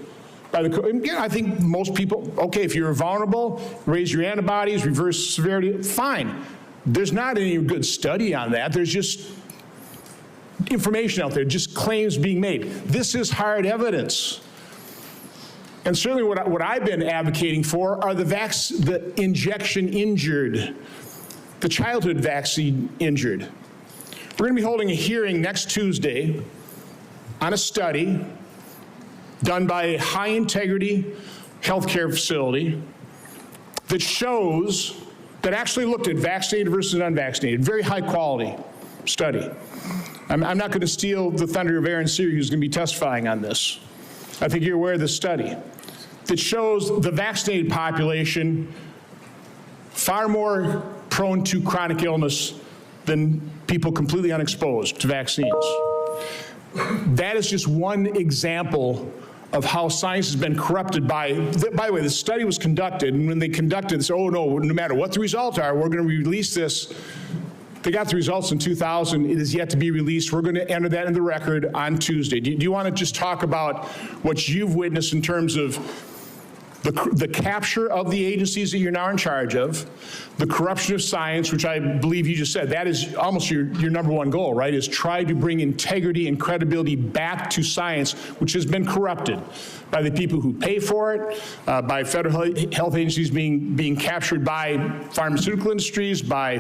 by the COVID. I think most people, okay, if you're vulnerable, raise your antibodies, reverse severity, fine. There's not any good study on that. There's just information out there, just claims being made. This is hard evidence. And certainly what I've been advocating for are the injection injured, the childhood vaccine injured. We're going to be holding a hearing next Tuesday on a study done by a high-integrity healthcare facility that shows, that actually looked at vaccinated versus unvaccinated, very high-quality study. I'm not going to steal the thunder of Aaron Seary, who's going to be testifying on this. I think you're aware of this study that shows the vaccinated population far more prone to chronic illness than people completely unexposed to vaccines. That is just one example of how science has been corrupted by the way, the study was conducted, and when they conducted this, oh no, no matter what the results are, we're going to release this. They got the results in 2000. It is yet to be released. We're going to enter that in the record on Tuesday. Do you want to just talk about what you've witnessed in terms of the capture of the agencies that you're now in charge of, the corruption of science, which I believe you just said, that is almost your number one goal, right, is try to bring integrity and credibility back to science, which has been corrupted by the people who pay for it, by federal health agencies being captured by pharmaceutical industries, by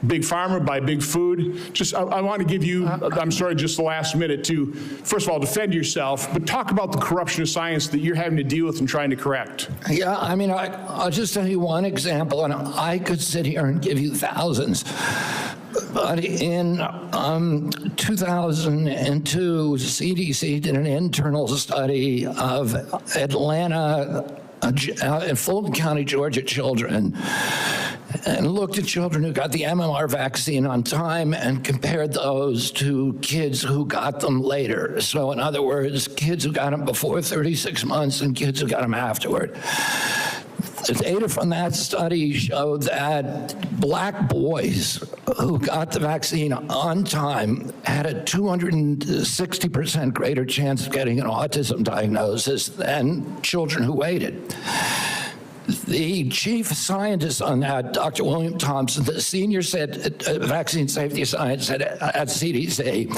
big pharma, by big food. Just, I want to give you, I'm sorry, just the last minute to, first of all, defend yourself, but talk about the corruption of science that you're having to deal with and trying to correct. Yeah, I mean, I'll just tell you one example, and I could sit here and give you thousands. But in 2002, CDC did an internal study of Atlanta and Fulton County, Georgia children, and looked at children who got the MMR vaccine on time and compared those to kids who got them later. So in other words, kids who got them before 36 months and kids who got them afterward. The data from that study showed that black boys who got the vaccine on time had a 260% greater chance of getting an autism diagnosis than children who waited. The chief scientist on that, Dr. William Thompson, the senior vaccine safety scientist at CDC,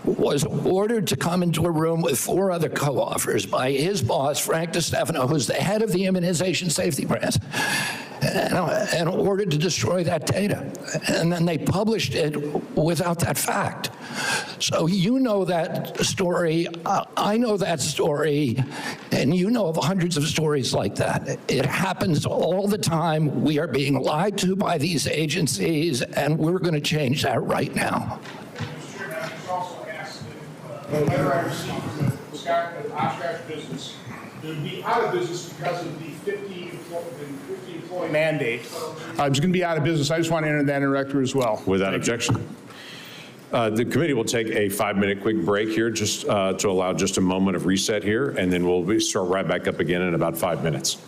was ordered to come into a room with 4 other co-authors by his boss, Frank DiStefano, who's the head of the immunization safety branch, and ordered to destroy that data. And then they published it without that fact. So you know that story, I know that story, and you know of hundreds of stories like that. It happens all the time. We are being lied to by these agencies, and we're going to change that right now. The letter I received from the Oshkosh business, they would be out of business because of the 50 employee mandate. It's going to be out of business. I just want to enter that in record as well. Without objection. The committee will take a 5-minute quick break here just to allow just a moment of reset here, and then we'll start right back up again in about 5 minutes.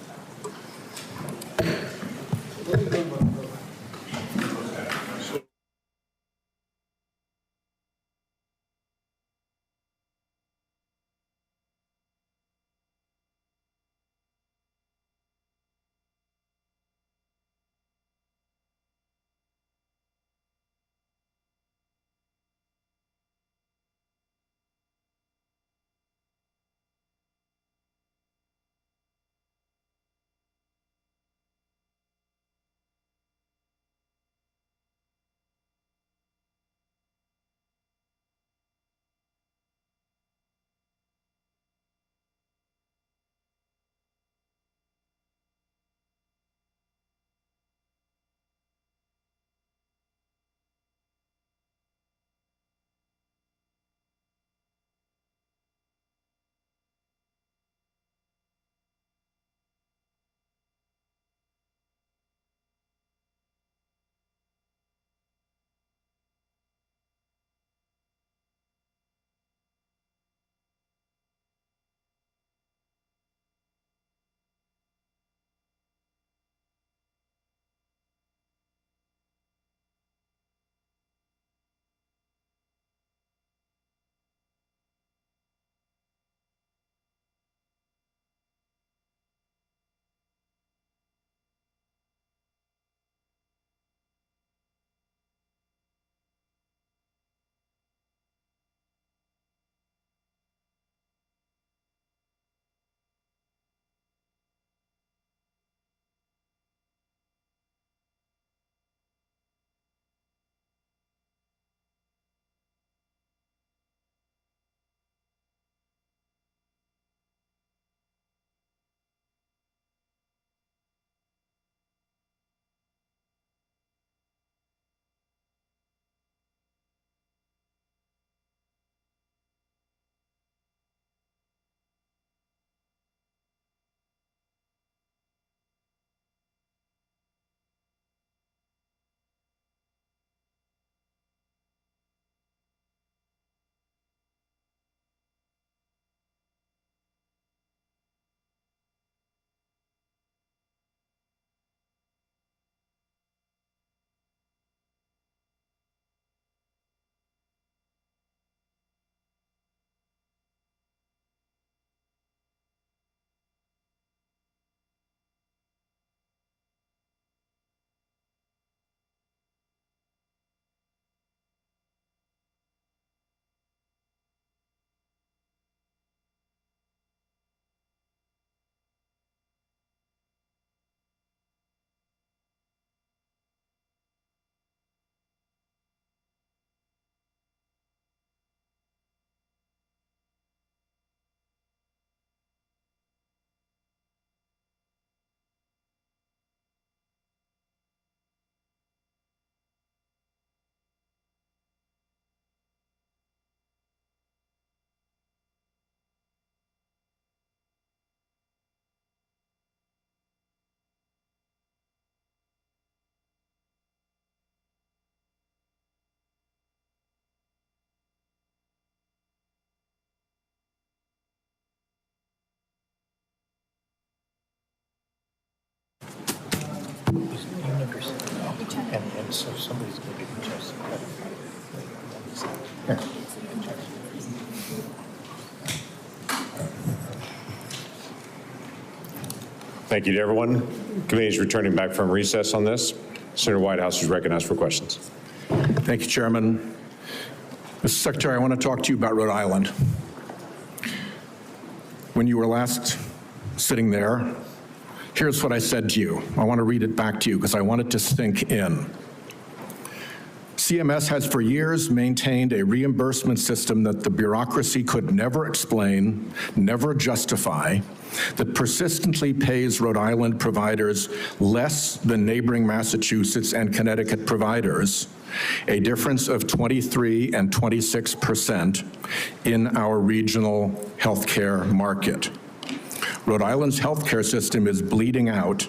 Thank you to everyone. Committee is returning back from recess on this. Senator Whitehouse is recognized for questions. Thank you, Chairman. Mr. Secretary, I want to talk to you about Rhode Island. When you were last sitting there, here's what I said to you. I want to read it back to you because I want it to sink in. CMS has for years maintained a reimbursement system that the bureaucracy could never explain, never justify, that persistently pays Rhode Island providers less than neighboring Massachusetts and Connecticut providers, a difference of 23 and 26% in our regional healthcare market. Rhode Island's healthcare system is bleeding out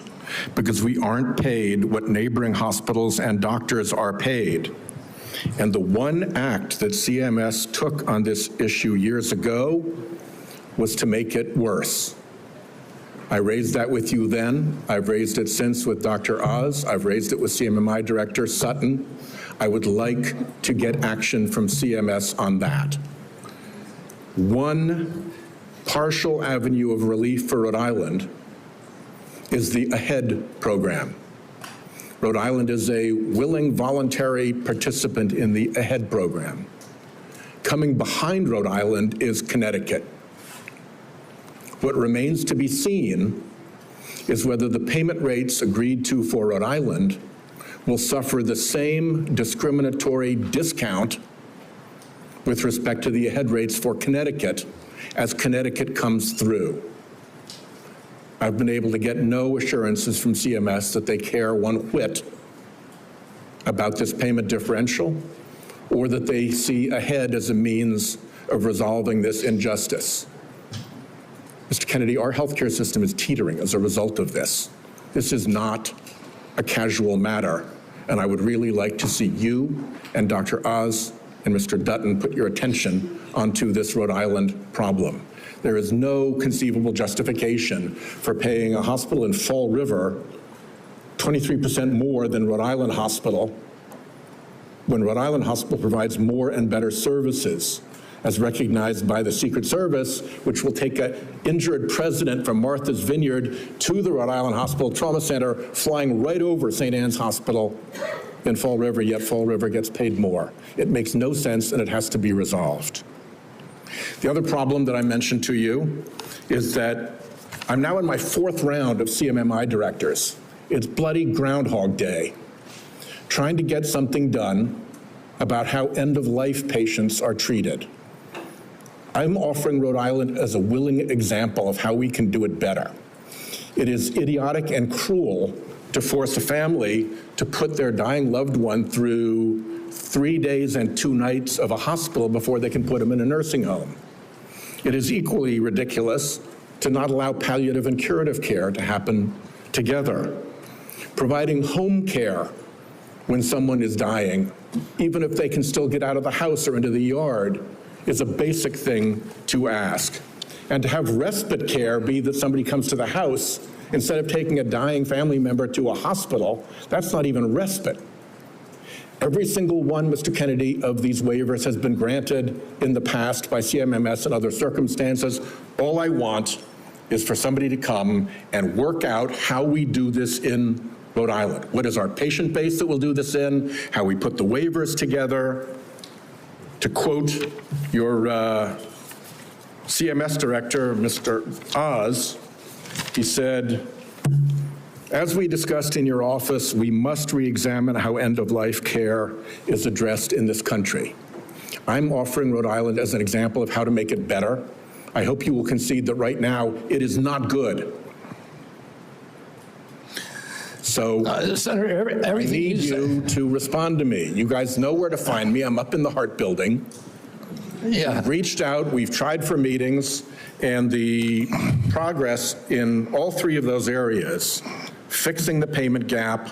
because we aren't paid what neighboring hospitals and doctors are paid. And the one act that CMS took on this issue years ago was to make it worse. I raised that with you then. I've raised it since with Dr. Oz. I've raised it with CMMI Director Sutton. I would like to get action from CMS on that. One partial avenue of relief for Rhode Island is the AHEAD program. Rhode Island is a willing voluntary participant in the AHEAD program. Coming behind Rhode Island is Connecticut. What remains to be seen is whether the payment rates agreed to for Rhode Island will suffer the same discriminatory discount with respect to the AHEAD rates for Connecticut as Connecticut comes through. I've been able to get no assurances from CMS that they care one whit about this payment differential or that they see AHEAD as a means of resolving this injustice. Mr. Kennedy, our healthcare system is teetering as a result of this. This is not a casual matter, and I would really like to see you and Dr. Oz and Mr. Dutton put your attention onto this Rhode Island problem. There is no conceivable justification for paying a hospital in Fall River 23% more than Rhode Island Hospital when Rhode Island Hospital provides more and better services, as recognized by the Secret Service, which will take an injured president from Martha's Vineyard to the Rhode Island Hospital Trauma Center, flying right over St. Anne's Hospital in Fall River, yet Fall River gets paid more. It makes no sense, and it has to be resolved. The other problem that I mentioned to you is that I'm now in my 4th round of CMMI directors. It's bloody Groundhog Day, trying to get something done about how end-of-life patients are treated. I'm offering Rhode Island as a willing example of how we can do it better. It is idiotic and cruel to force a family to put their dying loved one through 3 days and 2 nights of a hospital before they can put them in a nursing home. It is equally ridiculous to not allow palliative and curative care to happen together. Providing home care when someone is dying, even if they can still get out of the house or into the yard, is a basic thing to ask. And to have respite care be that somebody comes to the house instead of taking a dying family member to a hospital, that's not even respite. Every single one, Mr. Kennedy, of these waivers has been granted in the past by CMMS and other circumstances. All I want is for somebody to come and work out how we do this in Rhode Island. What is our patient base that we'll do this in, how we put the waivers together. To quote your CMS director, Mr. Oz, he said, as we discussed in your office, we must re-examine how end-of-life care is addressed in this country. I'm offering Rhode Island as an example of how to make it better. I hope you will concede that right now it is not good. So Senator, I need you to respond to me. You guys know where to find me. I'm up in the Hart Building. Yeah. We've reached out, we've tried for meetings, and the progress in all 3 of those areas, fixing the payment gap,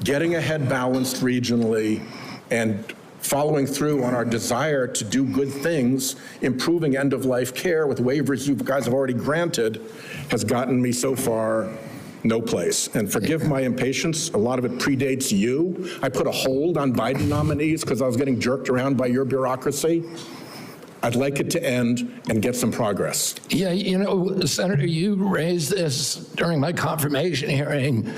getting ahead balanced regionally, and following through on our desire to do good things, improving end-of-life care with waivers you guys have already granted, has gotten me so far No place. And forgive my impatience, a lot of it predates you. I put a hold on Biden nominees because I was getting jerked around by your bureaucracy. I'd like it to end and get some progress. Yeah, you know, Senator, you raised this during my confirmation hearing,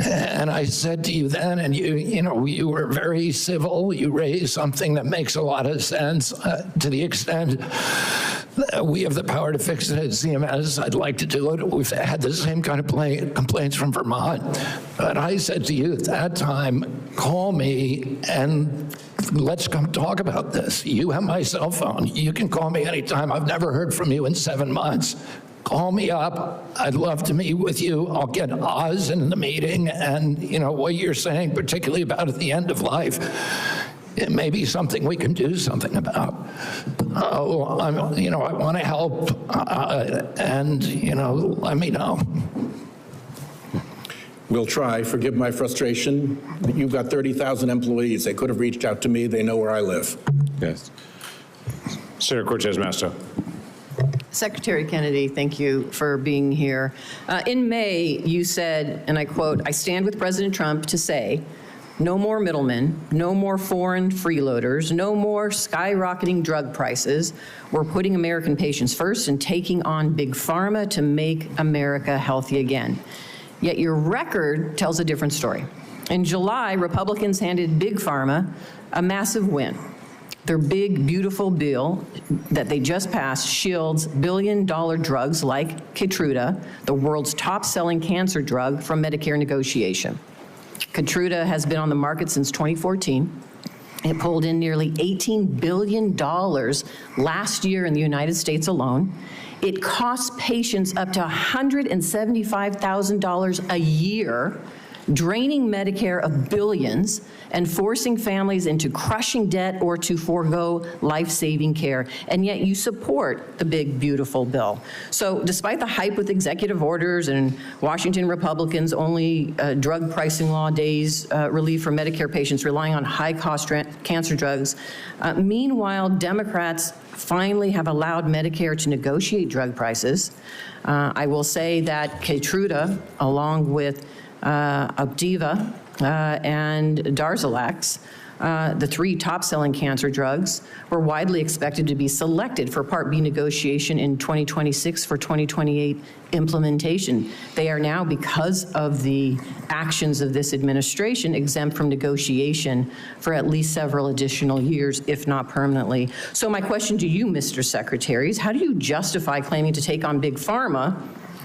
and I said to you then, and you were very civil. You raised something that makes a lot of sense to the extent that we have the power to fix it at CMS. I'd like to do it. We've had the same kind of complaints from Vermont. But I said to you at that time, call me and let's come talk about this. You have my cell phone. You can call me anytime. I've never heard from you in 7 months. Call me up. I'd love to meet with you. I'll get Oz in the meeting. And, you know, what you're saying, particularly about at the end of life, it may be something we can do something about. I want to help. And, let me know. We'll try. Forgive my frustration. You've got 30,000 employees. They could have reached out to me. They know where I live. Yes. Senator Cortez Masto. Secretary Kennedy, thank you for being here. In May, you said, and I quote, "I stand with President Trump to say, no more middlemen, no more foreign freeloaders, no more skyrocketing drug prices. We're putting American patients first and taking on big pharma to make America healthy again." Yet your record tells a different story. In July, Republicans handed Big Pharma a massive win. Their big, beautiful bill that they just passed shields billion-dollar drugs like Keytruda, the world's top-selling cancer drug, from Medicare negotiation. Keytruda has been on the market since 2014. It pulled in nearly $18 billion last year in the United States alone. It costs patients up to $175,000 a year, draining Medicare of billions and forcing families into crushing debt or to forego life-saving care. And yet you support the big, beautiful bill. So despite the hype with executive orders and Washington Republicans only drug pricing law days relief for Medicare patients relying on high-cost cancer drugs, meanwhile, Democrats finally have allowed Medicare to negotiate drug prices. I will say that Keytruda, along with Opdivo and Darzalex, the 3 top-selling cancer drugs, were widely expected to be selected for Part B negotiation in 2026 for 2028 implementation. They are now, because of the actions of this administration, exempt from negotiation for at least several additional years, if not permanently. So my question to you, Mr. Secretary, is how do you justify claiming to take on Big Pharma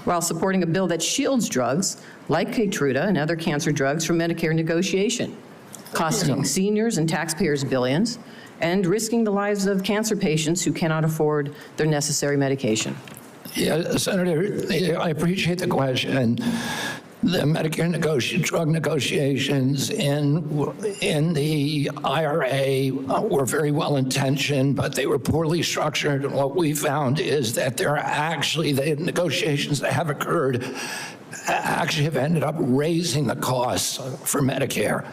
while supporting a bill that shields drugs like Keytruda and other cancer drugs from Medicare negotiation, costing seniors and taxpayers billions, and risking the lives of cancer patients who cannot afford their necessary medication? Yeah, Senator, I appreciate the question. The Medicare drug negotiations in the IRA were very well intentioned, but they were poorly structured. And what we found is that the negotiations that have occurred actually have ended up raising the costs for Medicare.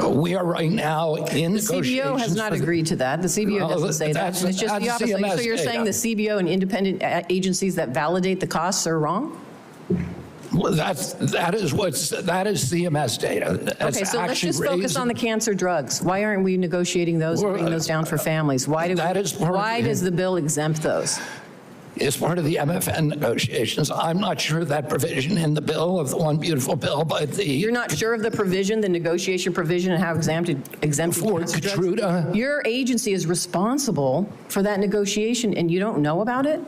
We are right now in negotiations. The CBO has not agreed to that. The CBO doesn't say that. It's just the opposite. So you're saying the CBO and independent agencies that validate the costs are wrong? Well, that is CMS data. Okay, so let's just focus on the cancer drugs. Why aren't we negotiating those and bringing those down for families? Why does the bill exempt those? It's part of the MFN negotiations. I'm not sure of that provision in the bill, of the one beautiful bill, but You're not sure of the provision, the negotiation provision, and how exempted for Keytruda? Your agency is responsible for that negotiation, and you don't know about it?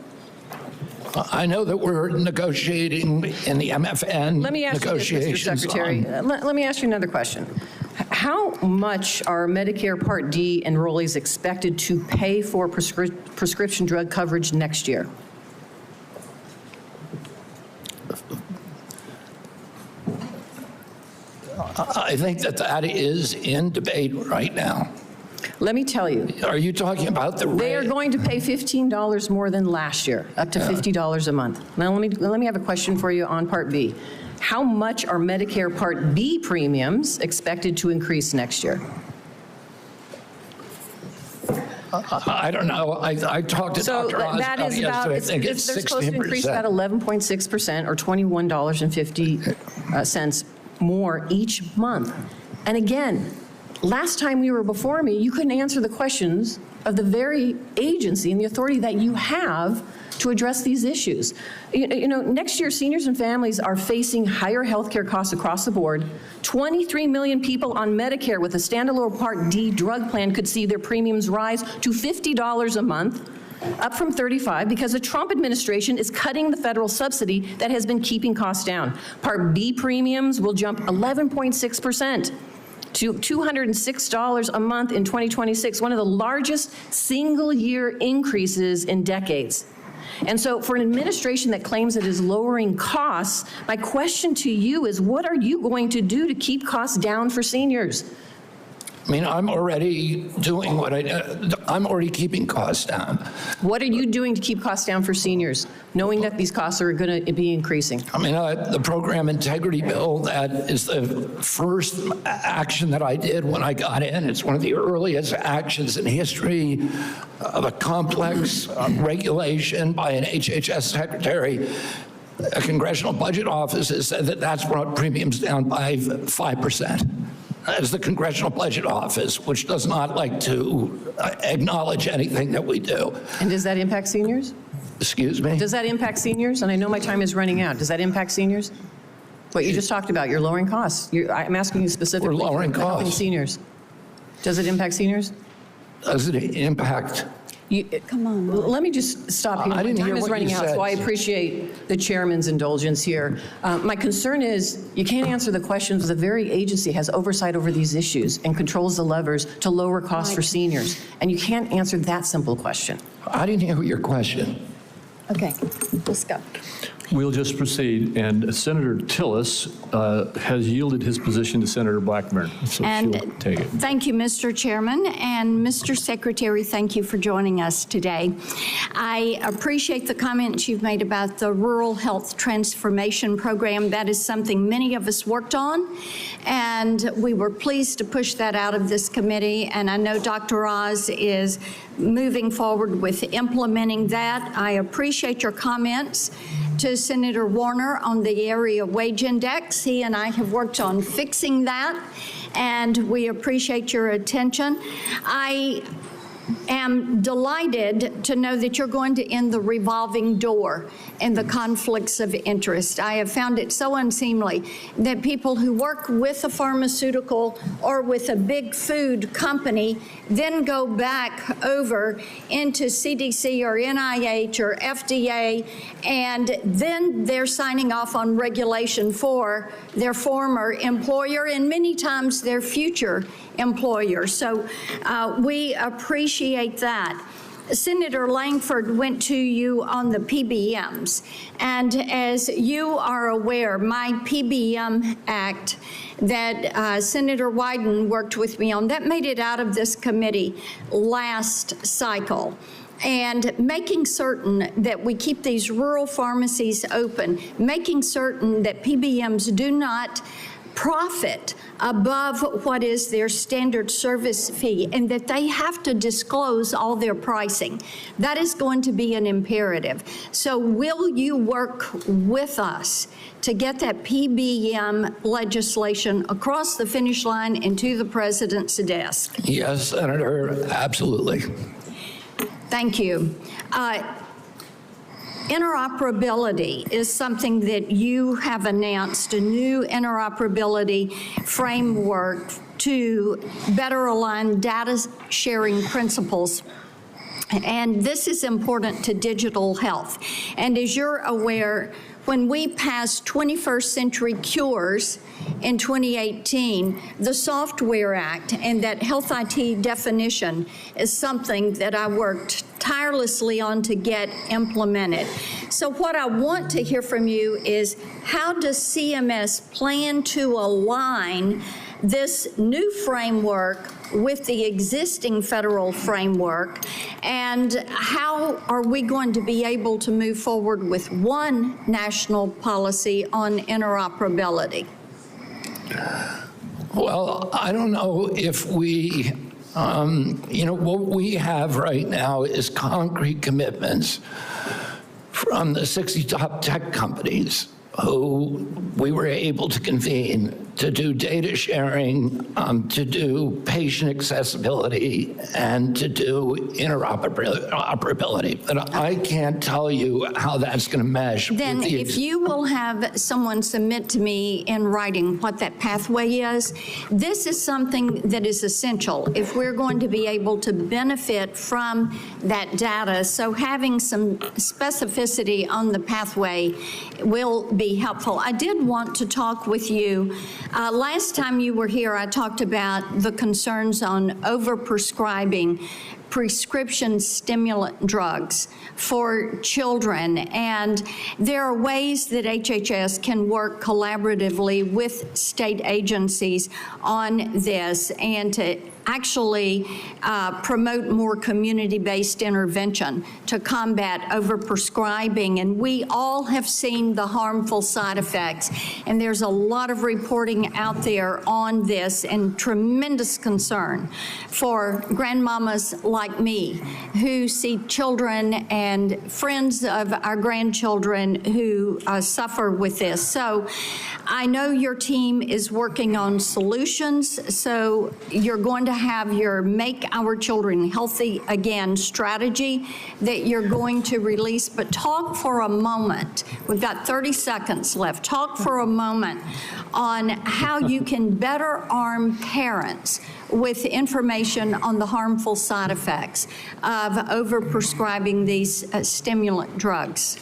I know that we're negotiating in the MFN Let me ask you this, Mr. Secretary. Let me ask you another question. How much are Medicare Part D enrollees expected to pay for prescription drug coverage next year? I think that is in debate right now. Let me tell you. Are you talking about the rate? They are going to pay $15 more than last year, up to $50 a month. Now, let me have a question for you on Part B. How much are Medicare Part B premiums expected to increase next year? I don't know. I talked to So Dr. Oz that about is it about, yesterday. I think it's they're supposed to increase about 16%. 11.6% or $21.50 more each month. And again, last time you were before me, you couldn't answer the questions of the very agency and the authority that you have to address these issues. You know, next year, seniors and families are facing higher health care costs across the board. 23 million people on Medicare with a standalone Part D drug plan could see their premiums rise to $50 a month, up from $35, because the Trump administration is cutting the federal subsidy that has been keeping costs down. Part B premiums will jump 11.6%. to $206 a month in 2026, one of the largest single-year increases in decades. And so for an administration that claims it is lowering costs, my question to you is, what are you going to do to keep costs down for seniors? I mean, I'm already doing what I'm already keeping costs down. What are you doing to keep costs down for seniors, knowing that these costs are going to be increasing? I mean, the program integrity bill, that is the first action that I did when I got in. It's one of the earliest actions in history of a complex regulation by an HHS secretary. A Congressional Budget Office has said that that's brought premiums down by 5%. As the Congressional Budget Office, which does not like to acknowledge anything that we do. And does that impact seniors? Excuse me? Does that impact seniors? And I know my time is running out. Does that impact seniors? What you just talked about, you're lowering costs. I'm asking you specifically. We're lowering for helping costs. Seniors. Does it impact seniors? Does it impact? Come on. Let me just stop here. I didn't My hear time is what running you out, said. so I appreciate the chairman's indulgence here. My concern is you can't answer the questions. The very agency has oversight over these issues and controls the levers to lower costs for seniors. And you can't answer that simple question. I didn't hear your question. Okay, let's go. We'll just proceed, and Senator Tillis has yielded his position to Senator Blackburn, so And she'll take it. thank you, Mr. Chairman, and Mr. Secretary, thank you for joining us today. I appreciate the comments you've made about the Rural Health Transformation Program. That is something many of us worked on, and we were pleased to push that out of this committee, and I know Dr. Oz is moving forward with implementing that. I appreciate your comments to Senator Warner on the area wage index. He and I have worked on fixing that, and we appreciate your attention. I am delighted to know that you're going to end the revolving door and the conflicts of interest. I have found it so unseemly that people who work with a pharmaceutical or with a big food company then go back over into CDC or NIH or FDA, and then they're signing off on regulation for their former employer and many times their future employer. So we appreciate that. Senator Langford went to you on the PBMs, and as you are aware, my PBM Act that Senator Wyden worked with me on, that made it out of this committee last cycle. And making certain that we keep these rural pharmacies open, making certain that PBMs do not profit above what is their standard service fee, and that they have to disclose all their pricing. That is going to be an imperative. So will you work with us to get that PBM legislation across the finish line and to the president's desk? Yes, Senator, absolutely. Thank you. Interoperability is something that you have announced, a new interoperability framework to better align data sharing principles. And this is important to digital health. And as you're aware, when we passed 21st Century Cures in 2018, the Software Act and that health IT definition is something that I worked tirelessly on to get implemented. So what I want to hear from you is, how does CMS plan to align this new framework with the existing federal framework, and how are we going to be able to move forward with one national policy on interoperability? Well, I don't know if we What we have right now is concrete commitments from the 60 top tech companies who we were able to convene to do data sharing, to do patient accessibility, and to do interoperability. But I can't tell you how that's going to mesh. Then if you will have someone submit to me in writing what that pathway is, this is something that is essential if we're going to be able to benefit from that data. So having some specificity on the pathway will be helpful. I did want to talk with you. Last time you were here, I talked about the concerns on overprescribing prescription stimulant drugs for children. And there are ways that HHS can work collaboratively with state agencies on this and to actually promote more community-based intervention to combat overprescribing. And we all have seen the harmful side effects. And there's a lot of reporting out there on this and tremendous concern for grandmamas like me who see children and friends of our grandchildren who suffer with this. So I know your team is working on solutions. So you're going to have your Make Our Children Healthy Again strategy that you're going to release. But talk for a moment. We've got 30 seconds left. Talk for a moment on how you can better arm parents with information on the harmful side effects of overprescribing these stimulant drugs.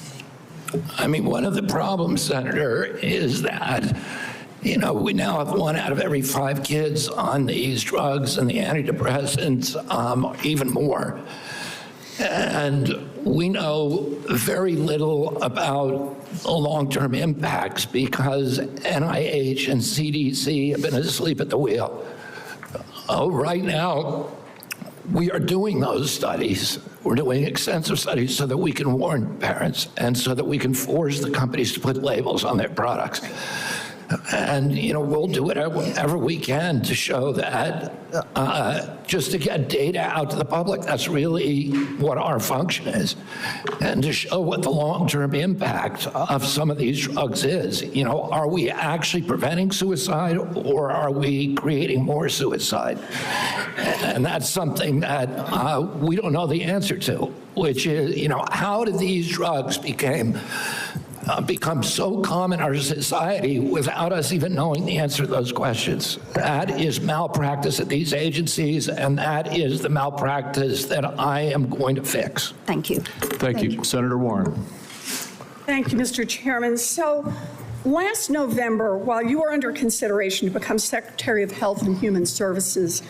I mean, one of the problems, Senator, is that we now have 1 out of every 5 kids on these drugs and the antidepressants, even more. And we know very little about the long-term impacts because NIH and CDC have been asleep at the wheel. Right now, we are doing those studies. We're doing extensive studies so that we can warn parents and so that we can force the companies to put labels on their products. And, we'll do whatever we can to show that, just to get data out to the public. That's really what our function is. And to show what the long-term impact of some of these drugs is. Are we actually preventing suicide or are we creating more suicide? And that's something that we don't know the answer to, which is, how did these drugs become so common in our society without us even knowing the answer to those questions? That is malpractice at these agencies, and that is the malpractice that I am going to fix. Thank you. Thank you. Senator Warren. Thank you, Mr. Chairman. So last November, while you were under consideration to become Secretary of Health and Human Services,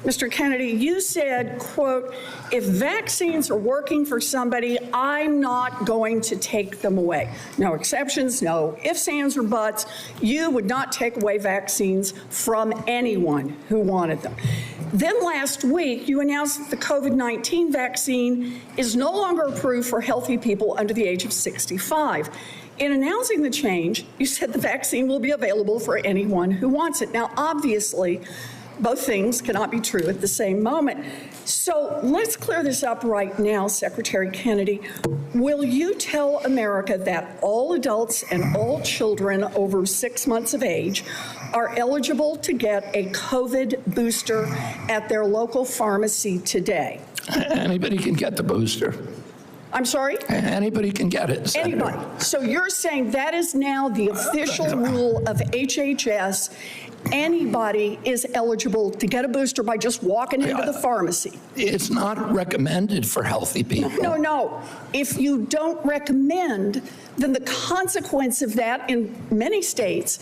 Mr. Kennedy, you said, quote, if vaccines are working for somebody, I'm not going to take them away. No exceptions, no ifs, ands, or buts. You would not take away vaccines from anyone who wanted them. Then last week, you announced that the COVID-19 vaccine is no longer approved for healthy people under the age of 65. In announcing the change, you said the vaccine will be available for anyone who wants it. Now, obviously, both things cannot be true at the same moment. So let's clear this up right now, Secretary Kennedy. Will you tell America that all adults and all children over 6 months of age are eligible to get a COVID booster at their local pharmacy today? Anybody can get the booster. I'm sorry? Anybody can get it, Senator. Anybody. So you're saying that is now the official rule of HHS. Anybody is eligible to get a booster by just walking into the pharmacy. It's not recommended for healthy people. No. If you don't recommend, then the consequence of that in many states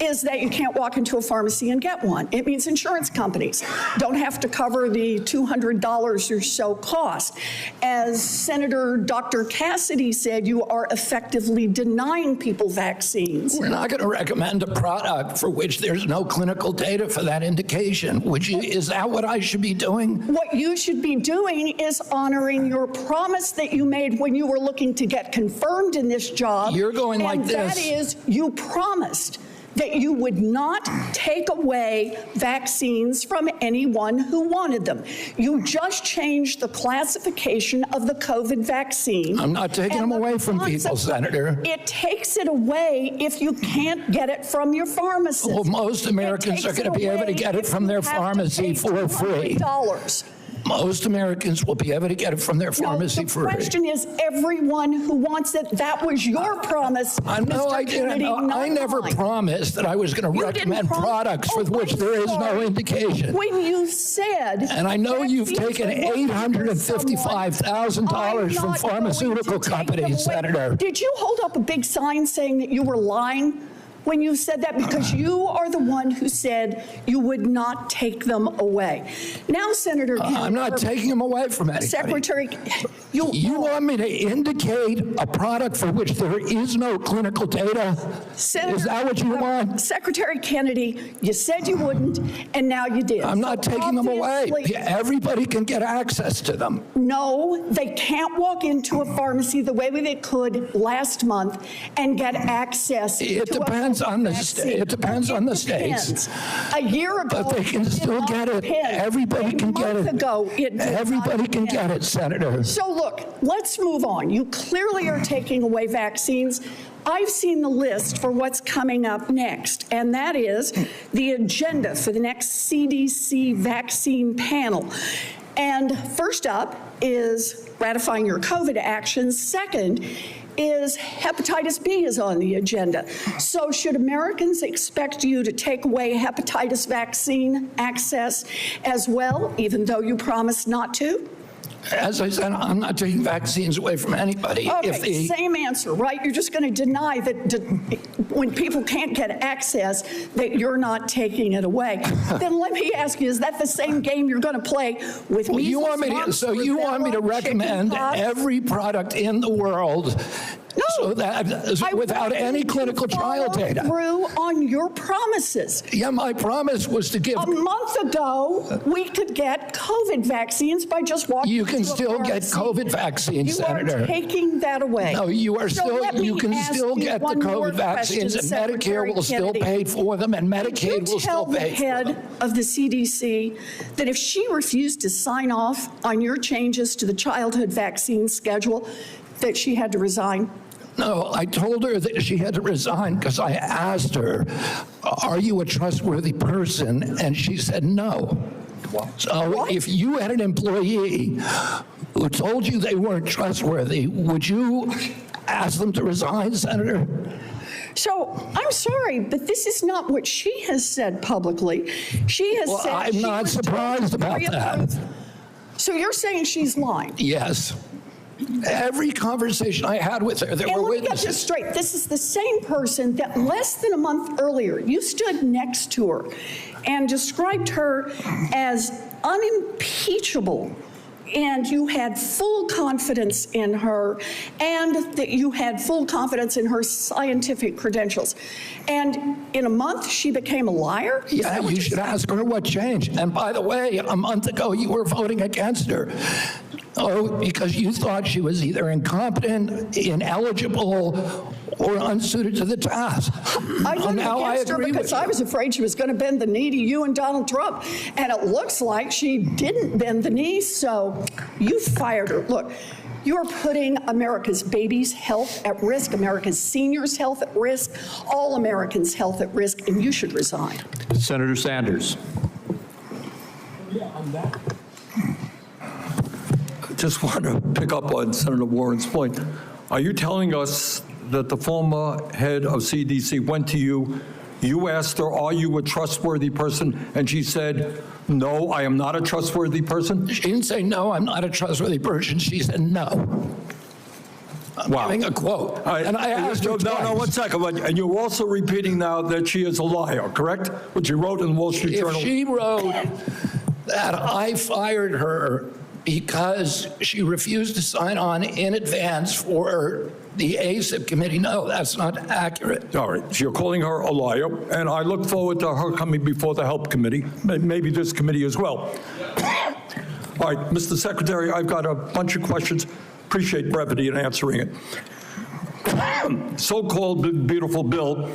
is that you can't walk into a pharmacy and get one. It means insurance companies don't have to cover the $200 or so cost. As Senator Dr. Cassidy said, you are effectively denying people vaccines. We're not going to recommend a product for which there's no clinical data for that indication. Is that what I should be doing? What you should be doing is honoring your promise that you made when you were looking to get confirmed in this job. You're going like this. And that is, you promised that you would not take away vaccines from anyone who wanted them. You just changed the classification of the COVID vaccine. I'm not taking them away from people, Senator. It takes it away if you can't get it from your pharmacist. Well, most Americans are going to be able to get it from their pharmacy for free. Most Americans will be able to get it from their pharmacy for free. The question is everyone who wants it. That was your promise, No, I didn't. I never promised that I was going to recommend products with which there is no indication. When you said... And I know you've taken $855,000 from pharmaceutical companies, Senator. Did you hold up a big sign saying that you were lying when you said that? Because you are the one who said you would not take them away. Now, Senator Kennedy, I'm not taking them away from anybody. Secretary, you want me to indicate a product for which there is no clinical data? Senator, is that what you want? Secretary Kennedy, you said you wouldn't, and now you did. I'm not taking them away. Everybody can get access to them. No, they can't walk into a pharmacy the way they could last month and get access to depends on the state. It depends on the states. A year ago, but they can still get it. Everybody can get it. Everybody can get it, Senator. So look, let's move on. You clearly are taking away vaccines. I've seen the list for what's coming up next, and that is the agenda for the next CDC vaccine panel. And first up is ratifying your COVID actions. Second is hepatitis B is on the agenda. So should Americans expect you to take away hepatitis vaccine access as well, even though you promised not to? As I said, I'm not taking vaccines away from anybody. Okay, same answer, right? You're just going to deny that when people can't get access, that you're not taking it away. Then let me ask you, is that the same game you're going to play with me? You want me to recommend every product in the world so that without any clinical trial data. Through on your promises. Yeah, my promise was to give. A month ago, we could get COVID vaccines by just walking. You can still get COVID vaccines, Senator. You are taking that away. No, you are still. You can still get the COVID vaccines, and Medicare will still pay for them, and Medicaid will still pay for them. Tell the head of the CDC that if she refused to sign off on your changes to the childhood vaccine schedule, that she had to resign. No, I told her that she had to resign because I asked her, are you a trustworthy person? And she said no. So if you had an employee who told you they weren't trustworthy, would you ask them to resign, Senator? So I'm sorry, but this is not what she has said publicly. She has said I'm not surprised about that. So you're saying she's lying? Yes. Every conversation I had with her, there were witnesses. Let me get this straight. This is the same person that less than a month earlier, you stood next to her and described her as unimpeachable, and you had full confidence in her, and that you had full confidence in her scientific credentials. And in a month, she became a liar? Yeah, you should ask her what changed. And by the way, a month ago, you were voting against her. Oh, because you thought she was either incompetent, ineligible, or unsuited to the task. I voted against her because I was afraid she was going to bend the knee to you and Donald Trump. And it looks like she didn't bend the knee, so you fired her. Look, you're putting America's babies' health at risk, America's seniors' health at risk, all Americans' health at risk, and you should resign. Senator Sanders. Just want to pick up on Senator Warren's point. Are you telling us that the former head of CDC went to you, you asked her, are you a trustworthy person? And she said, no, I am not a trustworthy person? She didn't say, no, I'm not a trustworthy person. She said, no. I'm giving a quote. And I asked her twice. No, 1 second. And you're also repeating now that she is a liar, correct? What you wrote in the Wall Street Journal. If she wrote that I fired her because she refused to sign on in advance for the ACIP committee, no, that's not accurate. All right, so you're calling her a liar, and I look forward to her coming before the Health Committee, maybe this committee as well. All right, Mr. Secretary, I've got a bunch of questions. Appreciate brevity in answering it. So-called beautiful bill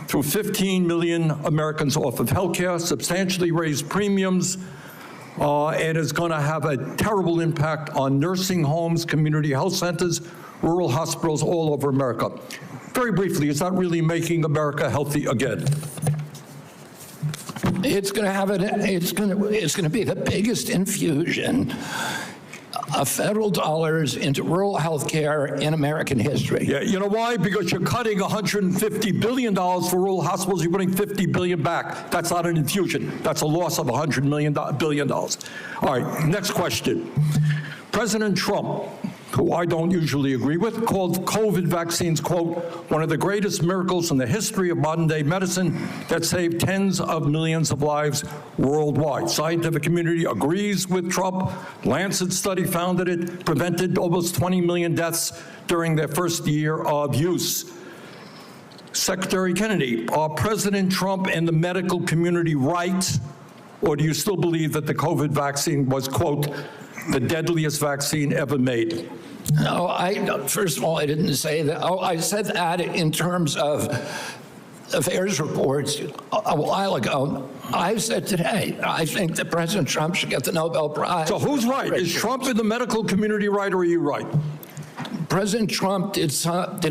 threw 15 million Americans off of health care, substantially raised premiums, and is going to have a terrible impact on nursing homes, community health centers, rural hospitals all over America. Very briefly, is that really making America healthy again? It's going to have it's going to be the biggest infusion of federal dollars into rural health care in American history. Yeah, you know why? Because you're cutting $150 billion for rural hospitals. You're putting $50 billion back. That's not an infusion. That's a loss of $100 billion. All right, next question. President Trump, who I don't usually agree with, called COVID vaccines, quote, one of the greatest miracles in the history of modern-day medicine that saved tens of millions of lives worldwide. Scientific community agrees with Trump. Lancet study found that it prevented almost 20 million deaths during their first year of use. Secretary Kennedy, are President Trump and the medical community right, or do you still believe that the COVID vaccine was, quote, the deadliest vaccine ever made? No, first of all, I didn't say that. Oh, I said that in terms of affairs reports a while ago. I said today, I think that President Trump should get the Nobel Prize. So who's right? Is Trump in the medical community right, or are you right? President Trump did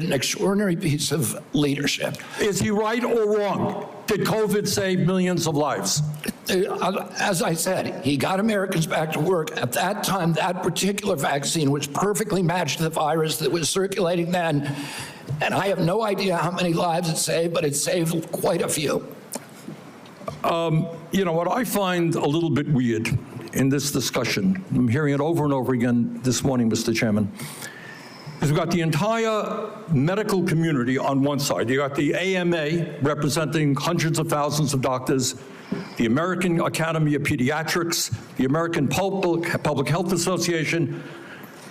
an extraordinary piece of leadership. Is he right or wrong? Did COVID save millions of lives? As I said, he got Americans back to work. At that time, that particular vaccine was perfectly matched to the virus that was circulating then. And I have no idea how many lives it saved, but it saved quite a few. You know, what I find a little bit weird in this discussion, I'm hearing it over and over again this morning, Mr. Chairman, is we've got the entire medical community on one side. You got the AMA representing hundreds of thousands of doctors, the American Academy of Pediatrics, the American Public Health Association.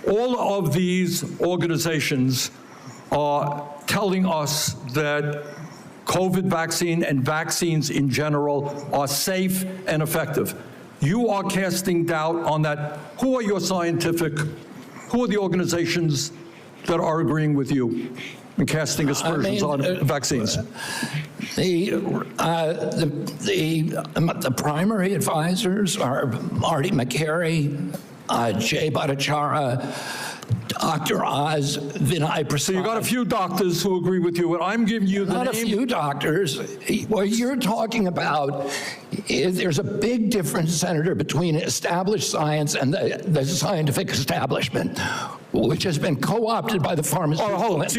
All of these organizations are telling us that COVID vaccine and vaccines in general are safe and effective. You are casting doubt on that. Who are your who are the organizations that are agreeing with you and casting aspersions on vaccines? The primary advisors are Marty McCary, Jay Bhattacharya, Dr. Oz, Vinay Prasad. So you got a few doctors who agree with you, and I'm giving you the name. Not a few doctors. What you're talking about is there's a big difference, Senator, between established science and the scientific establishment, which has been co-opted by the pharmaceutical industry. Hold on. So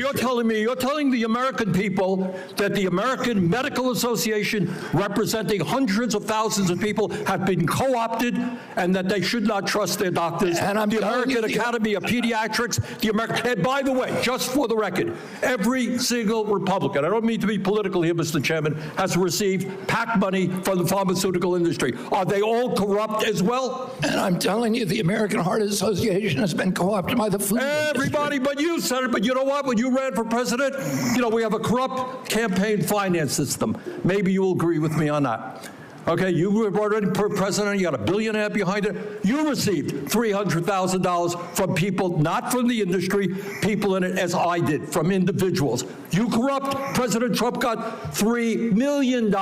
you're telling the American people that the American Medical Association, representing hundreds of thousands of people, have been co-opted and that they should not trust their doctors. And the American Academy of Pediatrics, and by the way, just for the record, every single Republican, I don't mean to be political here, Mr. Chairman, has received PAC money from the pharmaceutical industry. Are they all corrupt as well? And I'm telling you, the American Heart Association has been co-opted by the food Everybody industry. but you, Senator. But you know what? When you ran for president, you know, we have a corrupt campaign finance system. Maybe you'll agree with me on that. Okay, you were already president, you got $1.5 billion behind it. You received $300,000 from people, not from the industry, people in it, as I did, from individuals. You corrupt. President Trump got $3 million.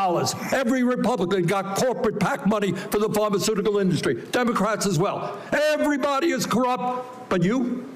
Every Republican got corporate PAC money for the pharmaceutical industry. Democrats as well. Everybody is corrupt, but you?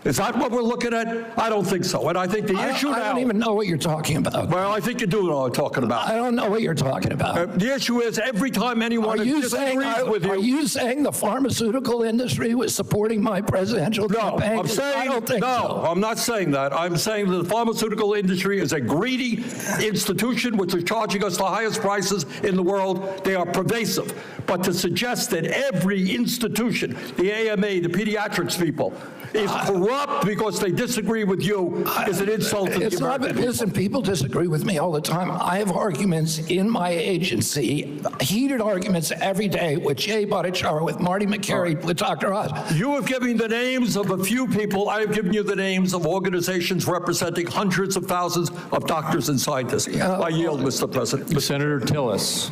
Is that what we're looking at? I don't think so. And I think the issue now... I don't even know what you're talking about. Well, I think you do know what I'm talking about. I don't know what you're talking about. The issue is every time anyone disagrees with you... Are you saying the pharmaceutical industry was supporting my presidential campaign? I'm saying, I don't think so. I'm not saying that. I'm saying that the pharmaceutical industry is a greedy institution which is charging us the highest prices in the world. They are pervasive. But to suggest that every institution, the AMA, the pediatrics people, is corrupt because they disagree with you is an insult to the American people. Listen, people disagree with me all the time. I have arguments in my agency, heated arguments every day with Jay Bhattacharya, with Marty McCary, with Dr. Oz. You have given the names of a few people. I have given you the names of organizations representing hundreds of thousands of doctors and scientists. I yield, Mr. President. Senator Tillis.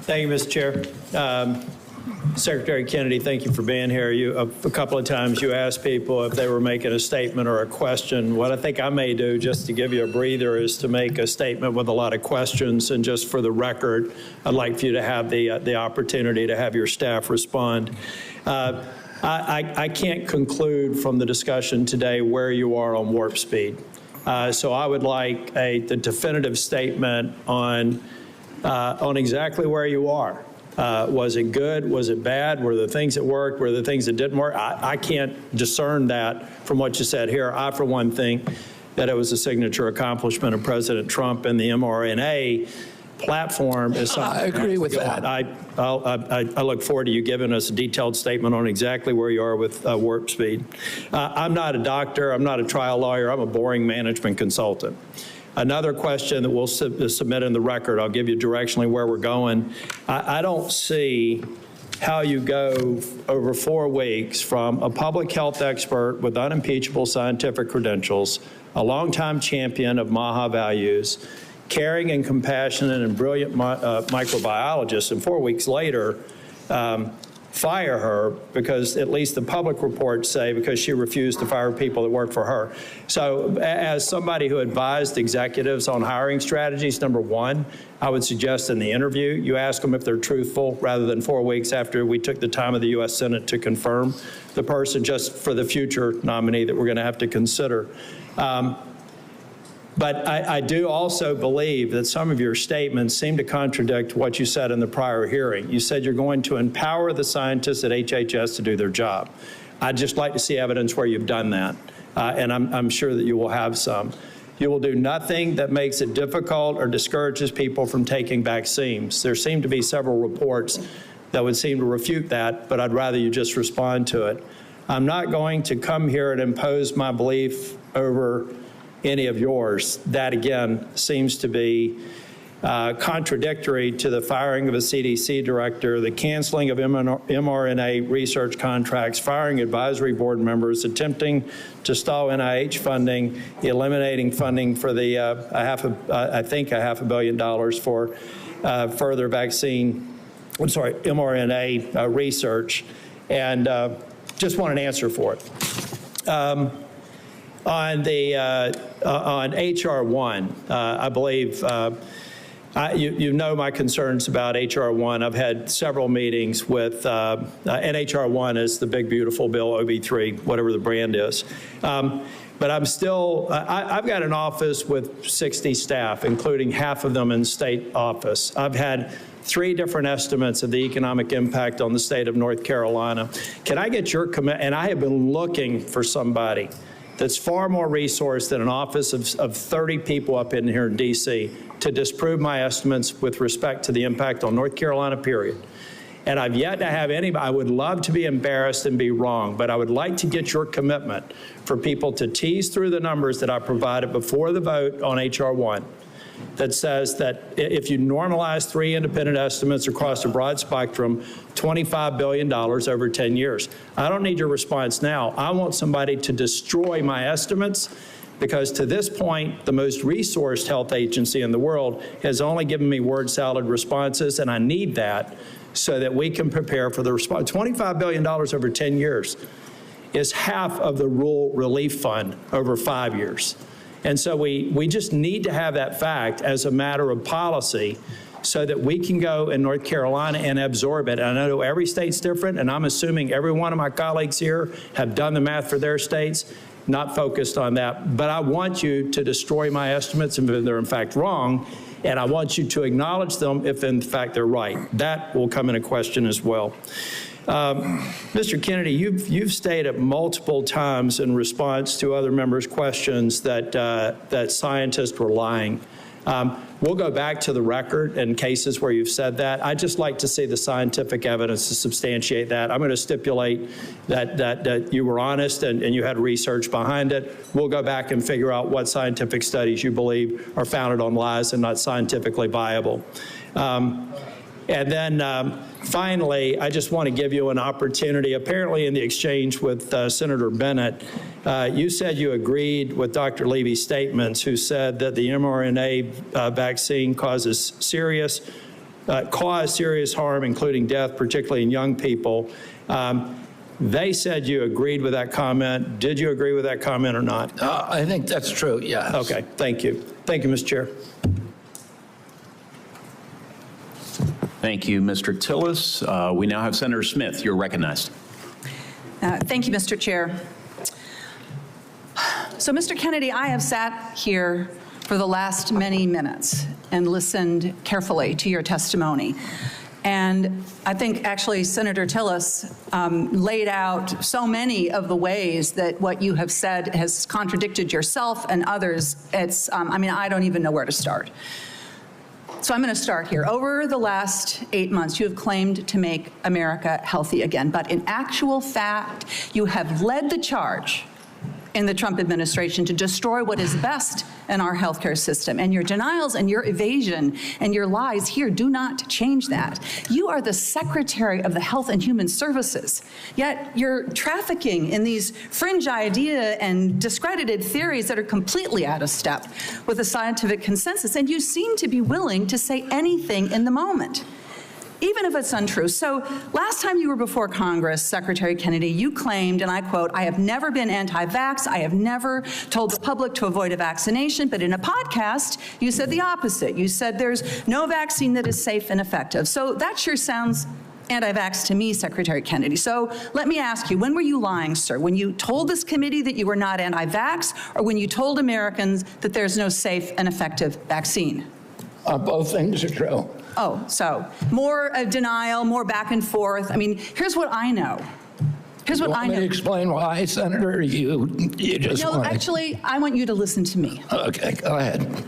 Thank you, Mr. Chair. Secretary Kennedy, thank you for being here. A couple of times you asked people if they were making a statement or a question. What I think I may do, just to give you a breather, is to make a statement with a lot of questions. And just for the record, I'd like for you to have the opportunity to have your staff respond. I can't conclude from the discussion today where you are on warp speed. So I would like the definitive statement on exactly where you are. Was it good? Was it bad? Were there things that worked? Were there things that didn't work? I can't discern that from what you said here. I, for one, think that it was a signature accomplishment of President Trump, and the mRNA platform is something. I agree with that. I look forward to you giving us a detailed statement on exactly where you are with warp speed. I'm not a doctor. I'm not a trial lawyer. I'm a boring management consultant. Another question that we'll submit in the record, I'll give you directionally where we're going. I don't see how you go over 4 weeks from a public health expert with unimpeachable scientific credentials, a longtime champion of MAHA values, caring and compassionate and brilliant microbiologist, and 4 weeks later, fire her because at least the public reports say because she refused to fire people that work for her. So as somebody who advised executives on hiring strategies, number one, I would suggest in the interview, you ask them if they're truthful rather than 4 weeks after we took the time of the U.S. Senate to confirm the person, just for the future nominee that we're going to have to consider. But I do also believe that some of your statements seem to contradict what you said in the prior hearing. You said you're going to empower the scientists at HHS to do their job. I'd just like to see evidence where you've done that, and I'm sure that you will have some. You will do nothing that makes it difficult or discourages people from taking vaccines. There seem to be several reports that would seem to refute that, but I'd rather you just respond to it. I'm not going to come here and impose my belief over any of yours. That, again, seems to be contradictory to the firing of a CDC director, the canceling of mRNA research contracts, firing advisory board members, attempting to stall NIH funding, eliminating funding for the I think $500 million for further mRNA research, and just want an answer for it. On H.R. 1, I believe you know my concerns about H.R. 1. I've had several meetings with, and H.R. 1 is the big, beautiful bill, OB3, whatever the brand is. But I'm still, I've got an office with 60 staff, including half of them in state office. I've had 3 different estimates of the economic impact on the state of North Carolina. Can I get your commitment? And I have been looking for somebody that's far more resourced than an office of 30 people up in here in D.C. to disprove my estimates with respect to the impact on North Carolina, period. And I've yet to have anybody. I would love to be embarrassed and be wrong, but I would like to get your commitment for people to tease through the numbers that I provided before the vote on H.R. 1 that says that if you normalize 3 independent estimates across a broad spectrum, $25 billion over 10 years. I don't need your response now. I want somebody to destroy my estimates, because to this point, the most resourced health agency in the world has only given me word salad responses, and I need that so that we can prepare for the response. $25 billion over 10 years is half of the rural relief fund over 5 years. And so we just need to have that fact as a matter of policy so that we can go in North Carolina and absorb it. And I know every state's different, and I'm assuming every one of my colleagues here have done the math for their states, not focused on that. But I want you to destroy my estimates if they're in fact wrong, and I want you to acknowledge them if in fact they're right. That will come into question as well. Mr. Kennedy, you've stated multiple times in response to other members' questions that scientists were lying. We'll go back to the record in cases where you've said that. I'd just like to see the scientific evidence to substantiate that. I'm going to stipulate that you were honest and you had research behind it. We'll go back and figure out what scientific studies you believe are founded on lies and not scientifically viable. And then finally, I just want to give you an opportunity. Apparently in the exchange with Senator Bennett, you said you agreed with Dr. Levy's statements, who said that the mRNA vaccine causes serious cause serious harm, including death, particularly in young people. They said you agreed with that comment. Did you agree with that comment or not? I think that's true, yes. Okay, thank you. Thank you, Mr. Chair. Thank you, Mr. Tillis. We now have Senator Smith. You're recognized. Thank you, Mr. Chair. So, Mr. Kennedy, I have sat here for the last many minutes and listened carefully to your testimony. And I think actually Senator Tillis laid out so many of the ways that what you have said has contradicted yourself and others. It's, I mean, I don't even know where to start. So I'm going to start here. Over the last 8 months, you have claimed to make America healthy again. But in actual fact, you have led the charge in the Trump administration to destroy what is best in our healthcare system. And your denials and your evasion and your lies here do not change that. You are the Secretary of the Health and Human Services, yet you're trafficking in these fringe idea and discredited theories that are completely out of step with the scientific consensus. And you seem to be willing to say anything in the moment, even if it's untrue. So last time you were before Congress, Secretary Kennedy, you claimed, and I quote, "I have never been anti-vax. I have never told the public to avoid a vaccination." But in a podcast, you said the opposite. You said there's no vaccine that is safe and effective. So that sure sounds anti-vax to me, Secretary Kennedy. So let me ask you, when were you lying, sir? When you told this committee that you were not anti-vax, or when you told Americans that there's no safe and effective vaccine? Both things are true. Oh, so more denial, more back and forth. I mean, here's what I know. Here's what I know. Want me to explain why, Senator? You just No, actually, I want you to listen to me. Okay, go ahead.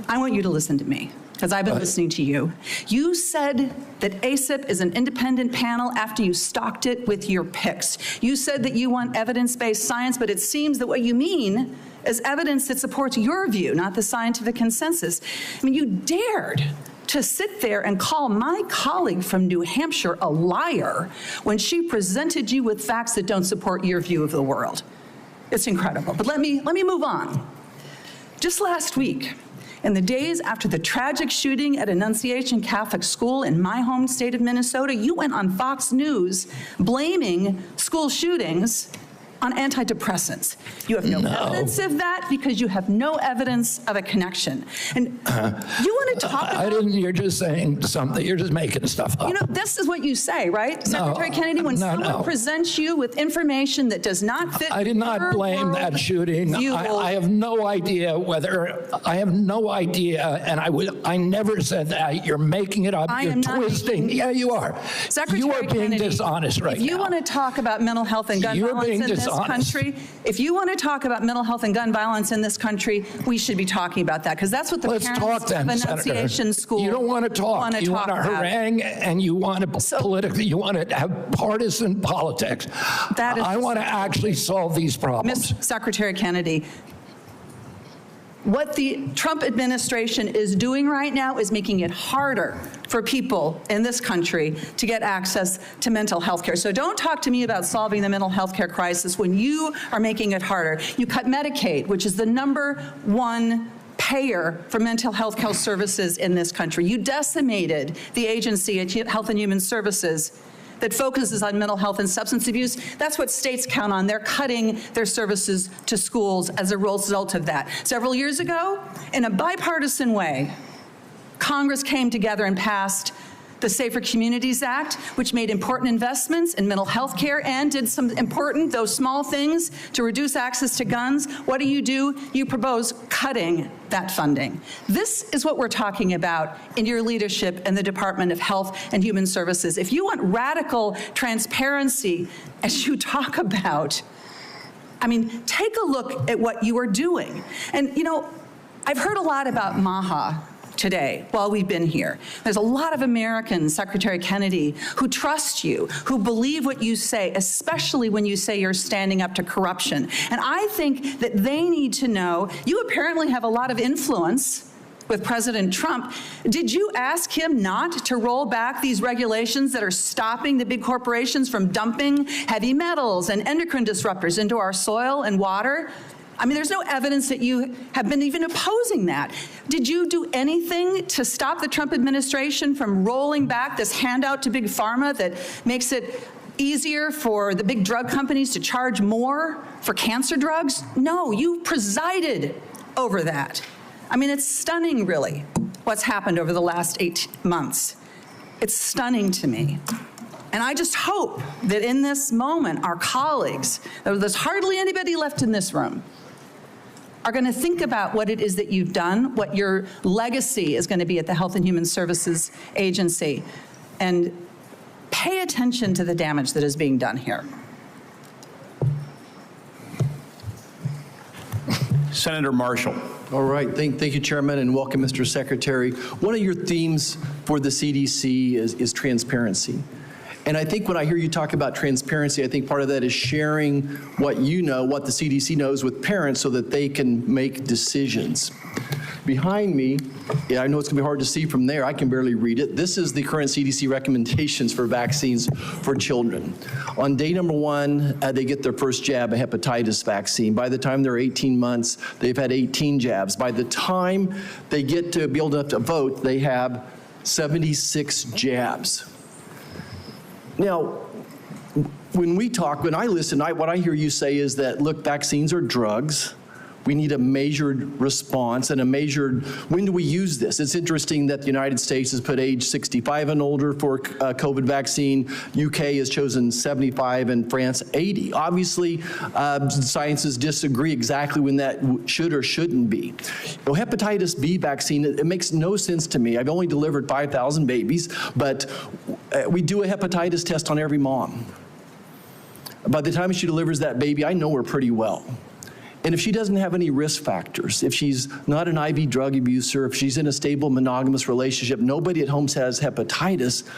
I want you to listen to me, because I've been listening to you. You said that ACIP is an independent panel after you stocked it with your picks. You said that you want evidence-based science, but it seems that what you mean is evidence that supports your view, not the scientific consensus. I mean, you dared to sit there and call my colleague from New Hampshire a liar when she presented you with facts that don't support your view of the world. It's incredible. But let me move on. Just last week, in the days after the tragic shooting at Annunciation Catholic School in my home state of Minnesota, you went on Fox News blaming school shootings on antidepressants. You have no evidence of that because you have no evidence of a connection. And you want to talk about... You're just saying something. You're just making stuff up. You know, this is what you say, right? Secretary Kennedy, when someone presents you with information that does not fit... I did not blame that shooting. I have no idea whether... I have no idea, and I never said that. You're making it up. You're twisting. Yeah, you are. Secretary you are being Kennedy, dishonest right now. If you want to talk about mental health and gun violence in this country, if you want to talk about mental health and gun violence in this country, we should be talking about that, because that's what the parents of Annunciation School You don't want to talk. You want to harangue, and you want to politically. You want to have partisan politics. That is I want to actually solve these problems. Secretary Kennedy, what the Trump administration is doing right now is making it harder for people in this country to get access to mental health care. So don't talk to me about solving the mental health care crisis when you are making it harder. You cut Medicaid, which is the #1 payer for mental health care services in this country. You decimated the agency at Health and Human Services that focuses on mental health and substance abuse. That's what states count on. They're cutting their services to schools as a result of that. Several years ago, in a bipartisan way, Congress came together and passed the Safer Communities Act, which made important investments in mental health care and did some important, though small things, to reduce access to guns. What do? You propose cutting that funding. This is what we're talking about in your leadership in the Department of Health and Human Services. If you want radical transparency, as you talk about, I mean, take a look at what you are doing. And, you know, I've heard a lot about MAHA today while we've been here. There's a lot of Americans, Secretary Kennedy, who trust you, who believe what you say, especially when you say you're standing up to corruption. And I think that they need to know, you apparently have a lot of influence with President Trump. Did you ask him not to roll back these regulations that are stopping the big corporations from dumping heavy metals and endocrine disruptors into our soil and water? I mean, there's no evidence that you have been even opposing that. Did you do anything to stop the Trump administration from rolling back this handout to Big Pharma that makes it easier for the big drug companies to charge more for cancer drugs? No, you presided over that. I mean, it's stunning, really, what's happened over the last 8 months. It's stunning to me. And I just hope that in this moment, our colleagues, there's hardly anybody left in this room, are going to think about what it is that you've done, what your legacy is going to be at the Health and Human Services Agency, and pay attention to the damage that is being done here. Senator Marshall. All right. Thank you, Chairman, and welcome, Mr. Secretary. One of your themes for the CDC is transparency. And I think when I hear you talk about transparency, I think part of that is sharing what you know, what the CDC knows with parents so that they can make decisions. Behind me, I know it's going to be hard to see from there. I can barely read it. This is the current CDC recommendations for vaccines for children. On day number 1, they get their first jab, a hepatitis vaccine. By the time they're 18 months, they've had 18 jabs. By the time they get to be old enough to vote, they have 76 jabs. Now, when I listen, what I hear you say is that, look, vaccines are drugs. We need a measured response and a measured, when do we use this? It's interesting that the United States has put age 65 and older for COVID vaccine. UK has chosen 75 and France 80. Obviously, scientists disagree exactly when that should or shouldn't be. Hepatitis B vaccine, it makes no sense to me. I've only delivered 5,000 babies, but we do a hepatitis test on every mom. By the time she delivers that baby, I know her pretty well. And if she doesn't have any risk factors, if she's not an IV drug abuser, if she's in a stable monogamous relationship, nobody at home has hepatitis,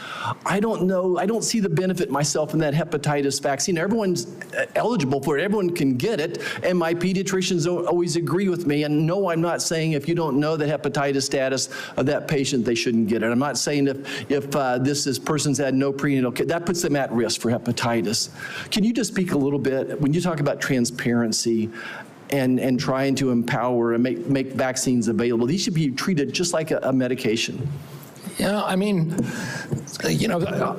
I don't know, I don't see the benefit myself in that hepatitis vaccine. Everyone's eligible for it, everyone can get it, and my pediatricians always agree with me. And no, I'm not saying if you don't know the hepatitis status of that patient, they shouldn't get it. I'm not saying if this person's had no prenatal care, that puts them at risk for hepatitis. Can you just speak a little bit, when you talk about transparency, and trying to empower and make vaccines available, these should be treated just like a medication. Yeah, I mean,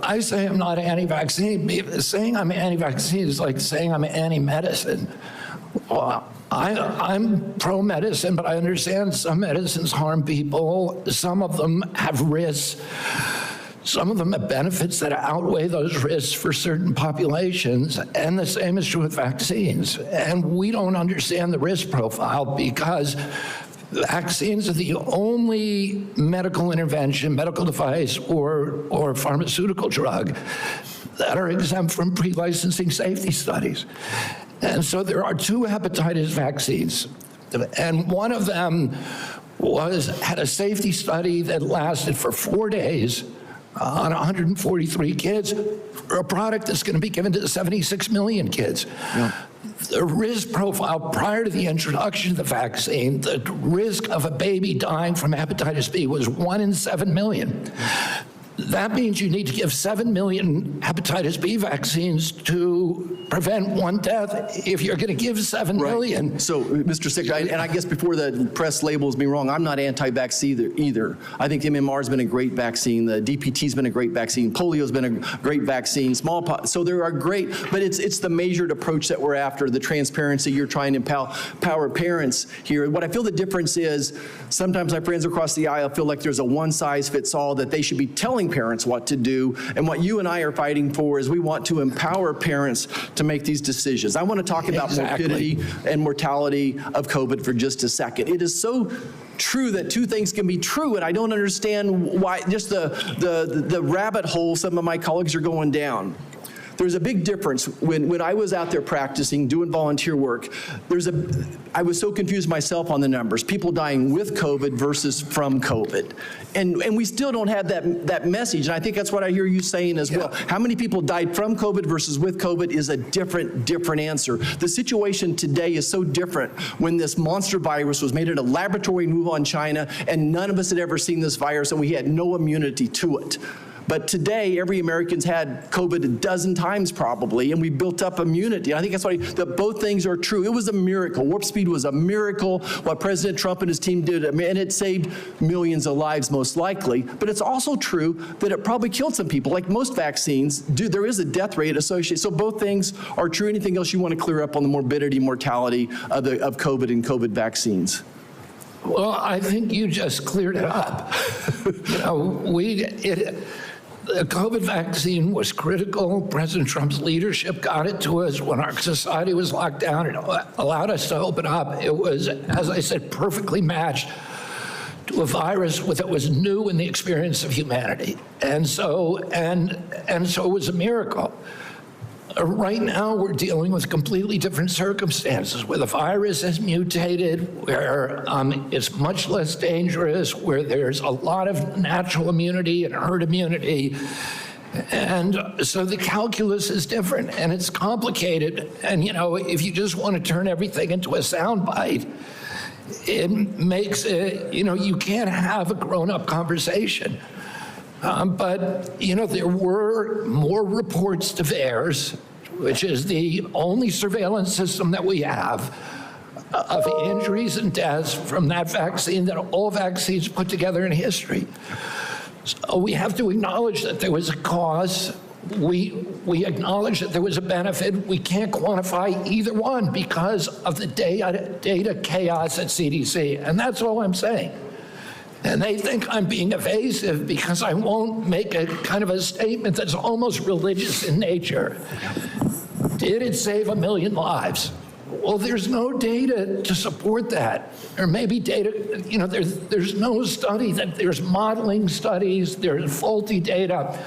I say I'm not anti-vaccine. Saying I'm anti-vaccine is like saying I'm anti-medicine. Well, I'm pro-medicine, but I understand some medicines harm people. Some of them have risks. Some of them have benefits that outweigh those risks for certain populations, and the same is true with vaccines. And we don't understand the risk profile because vaccines are the only medical intervention, medical device, or pharmaceutical drug that are exempt from pre-licensing safety studies. And so there are 2 hepatitis vaccines, and one of them had a safety study that lasted for 4 days on 143 kids for a product that's going to be given to 76 million kids. Yeah. The risk profile prior to the introduction of the vaccine, the risk of a baby dying from hepatitis B was 1 in 7 million. That means you need to give 7 million hepatitis B vaccines to prevent 1 death if you're going to give 7 million. So, Mr. Secretary, and I guess before the press labels me wrong, I'm not anti-vaccine either. I think MMR's been a great vaccine. The DPT's been a great vaccine. Polio's been a great vaccine. Smallpox. So there are great, but it's the measured approach that we're after, the transparency. You're trying to empower parents here. What I feel the difference is, sometimes my friends across the aisle feel like there's a one-size-fits-all, that they should be telling parents what to do. And what you and I are fighting for is we want to empower parents to make these decisions. I want to talk about morbidity and mortality of COVID for just a second. It is so true that 2 things can be true, and I don't understand why, just the rabbit hole some of my colleagues are going down. There's a big difference. When I was out there practicing, doing volunteer work, I was so confused myself on the numbers. People dying with COVID versus from COVID. And we still don't have that message, and I think that's what I hear you saying as well. How many people died from COVID versus with COVID is a different answer. The situation today is so different when this monster virus was made in a laboratory in Wuhan, China, and none of us had ever seen this virus, and we had no immunity to it. But today, every American's had COVID a dozen times probably, and we built up immunity. I think that's why that both things are true. It was a miracle. Warp speed was a miracle, what President Trump and his team did, and it saved millions of lives most likely. But it's also true that it probably killed some people. Like most vaccines do, there is a death rate associated. So both things are true. Anything else you want to clear up on the morbidity, mortality of COVID and COVID vaccines? Well, I think you just cleared it up. The COVID vaccine was critical. President Trump's leadership got it to us when our society was locked down. It allowed us to open up. It was, as I said, perfectly matched to a virus that was new in the experience of humanity. And so it was a miracle. Right now, we're dealing with completely different circumstances, where the virus has mutated, where it's much less dangerous, where there's a lot of natural immunity and herd immunity. And so the calculus is different, and it's complicated. And, if you just want to turn everything into a soundbite, it makes it, you can't have a grown-up conversation. But, there were more reports to VAERS, which is the only surveillance system that we have, of injuries and deaths from that vaccine that all vaccines put together in history. So we have to acknowledge that there was a cause. We acknowledge that there was a benefit. We can't quantify either one because of the data chaos at CDC, and that's all I'm saying. And they think I'm being evasive because I won't make a kind of a statement that's almost religious in nature. Did it save 1 million lives? Well, there's no data to support that. Or maybe data, there's no study there's modeling studies, there's faulty data.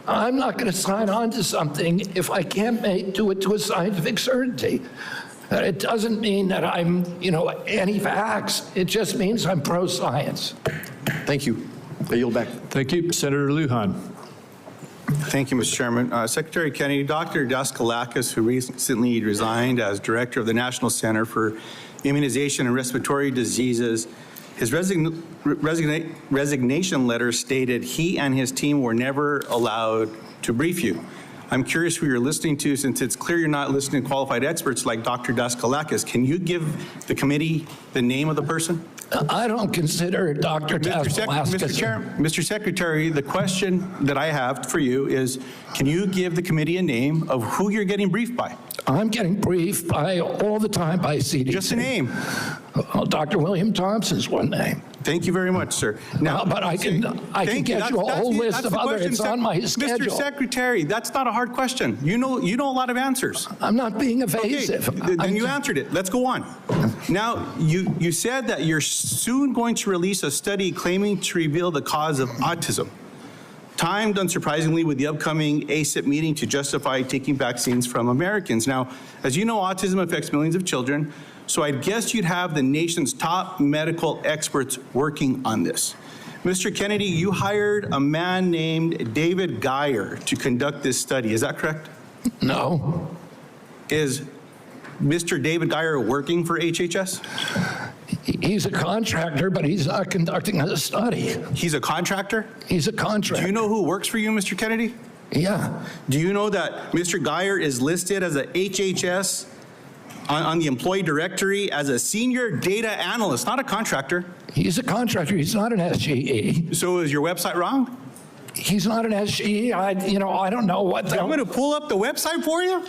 I'm not going to sign on to something if I can't do it to a scientific certainty. It doesn't mean that I'm, anti-vax. It just means I'm pro-science. Thank you. I yield back. Thank you. Senator Lujan. Thank you, Mr. Chairman. Secretary Kennedy, Dr. Daskalakis, who recently resigned as director of the National Center for Immunization and Respiratory Diseases, his resignation letter stated he and his team were never allowed to brief you. I'm curious who you're listening to, since it's clear you're not listening to qualified experts like Dr. Daskalakis. Can you give the committee the name of the person? I don't consider Dr. Daskalakis. Mr. Secretary, the question that I have for you is, can you give the committee a name of who you're getting briefed by? I'm getting briefed all the time by CDC. Just a name. Well, Dr. William Thompson's one name. Thank you very much, sir. Now, but I can get you a whole list of others. It's on my schedule. Mr. Secretary, that's not a hard question. You know a lot of answers. I'm not being evasive. Okay, then you answered it. Let's go on. Now, you said that you're soon going to release a study claiming to reveal the cause of autism, timed unsurprisingly with the upcoming ACIP meeting to justify taking vaccines from Americans. Now, as you know, autism affects millions of children, so I'd guess you'd have the nation's top medical experts working on this. Mr. Kennedy, you hired a man named David Geyer to conduct this study. Is that correct? No. Is Mr. David Geyer working for HHS? He's a contractor, but he's not conducting a study. He's a contractor? He's a contractor. Do you know who works for you, Mr. Kennedy? Yeah. Do you know that Mr. Geyer is listed as a HHS on the employee directory as a senior data analyst, not a contractor? He's a contractor. He's not an SGE. So is your website wrong? He's not an SGE. I don't know what. I'm going to pull up the website for you.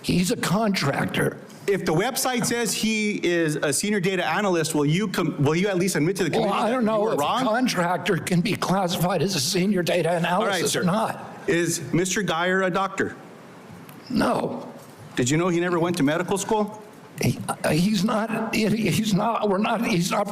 He's a contractor. If the website says he is a senior data analyst, will you at least admit to the committee? Well, I don't know if a contractor can be classified as a senior data analyst or not. Is Mr. Geyer a doctor? No. Did you know he never went to medical school? He's not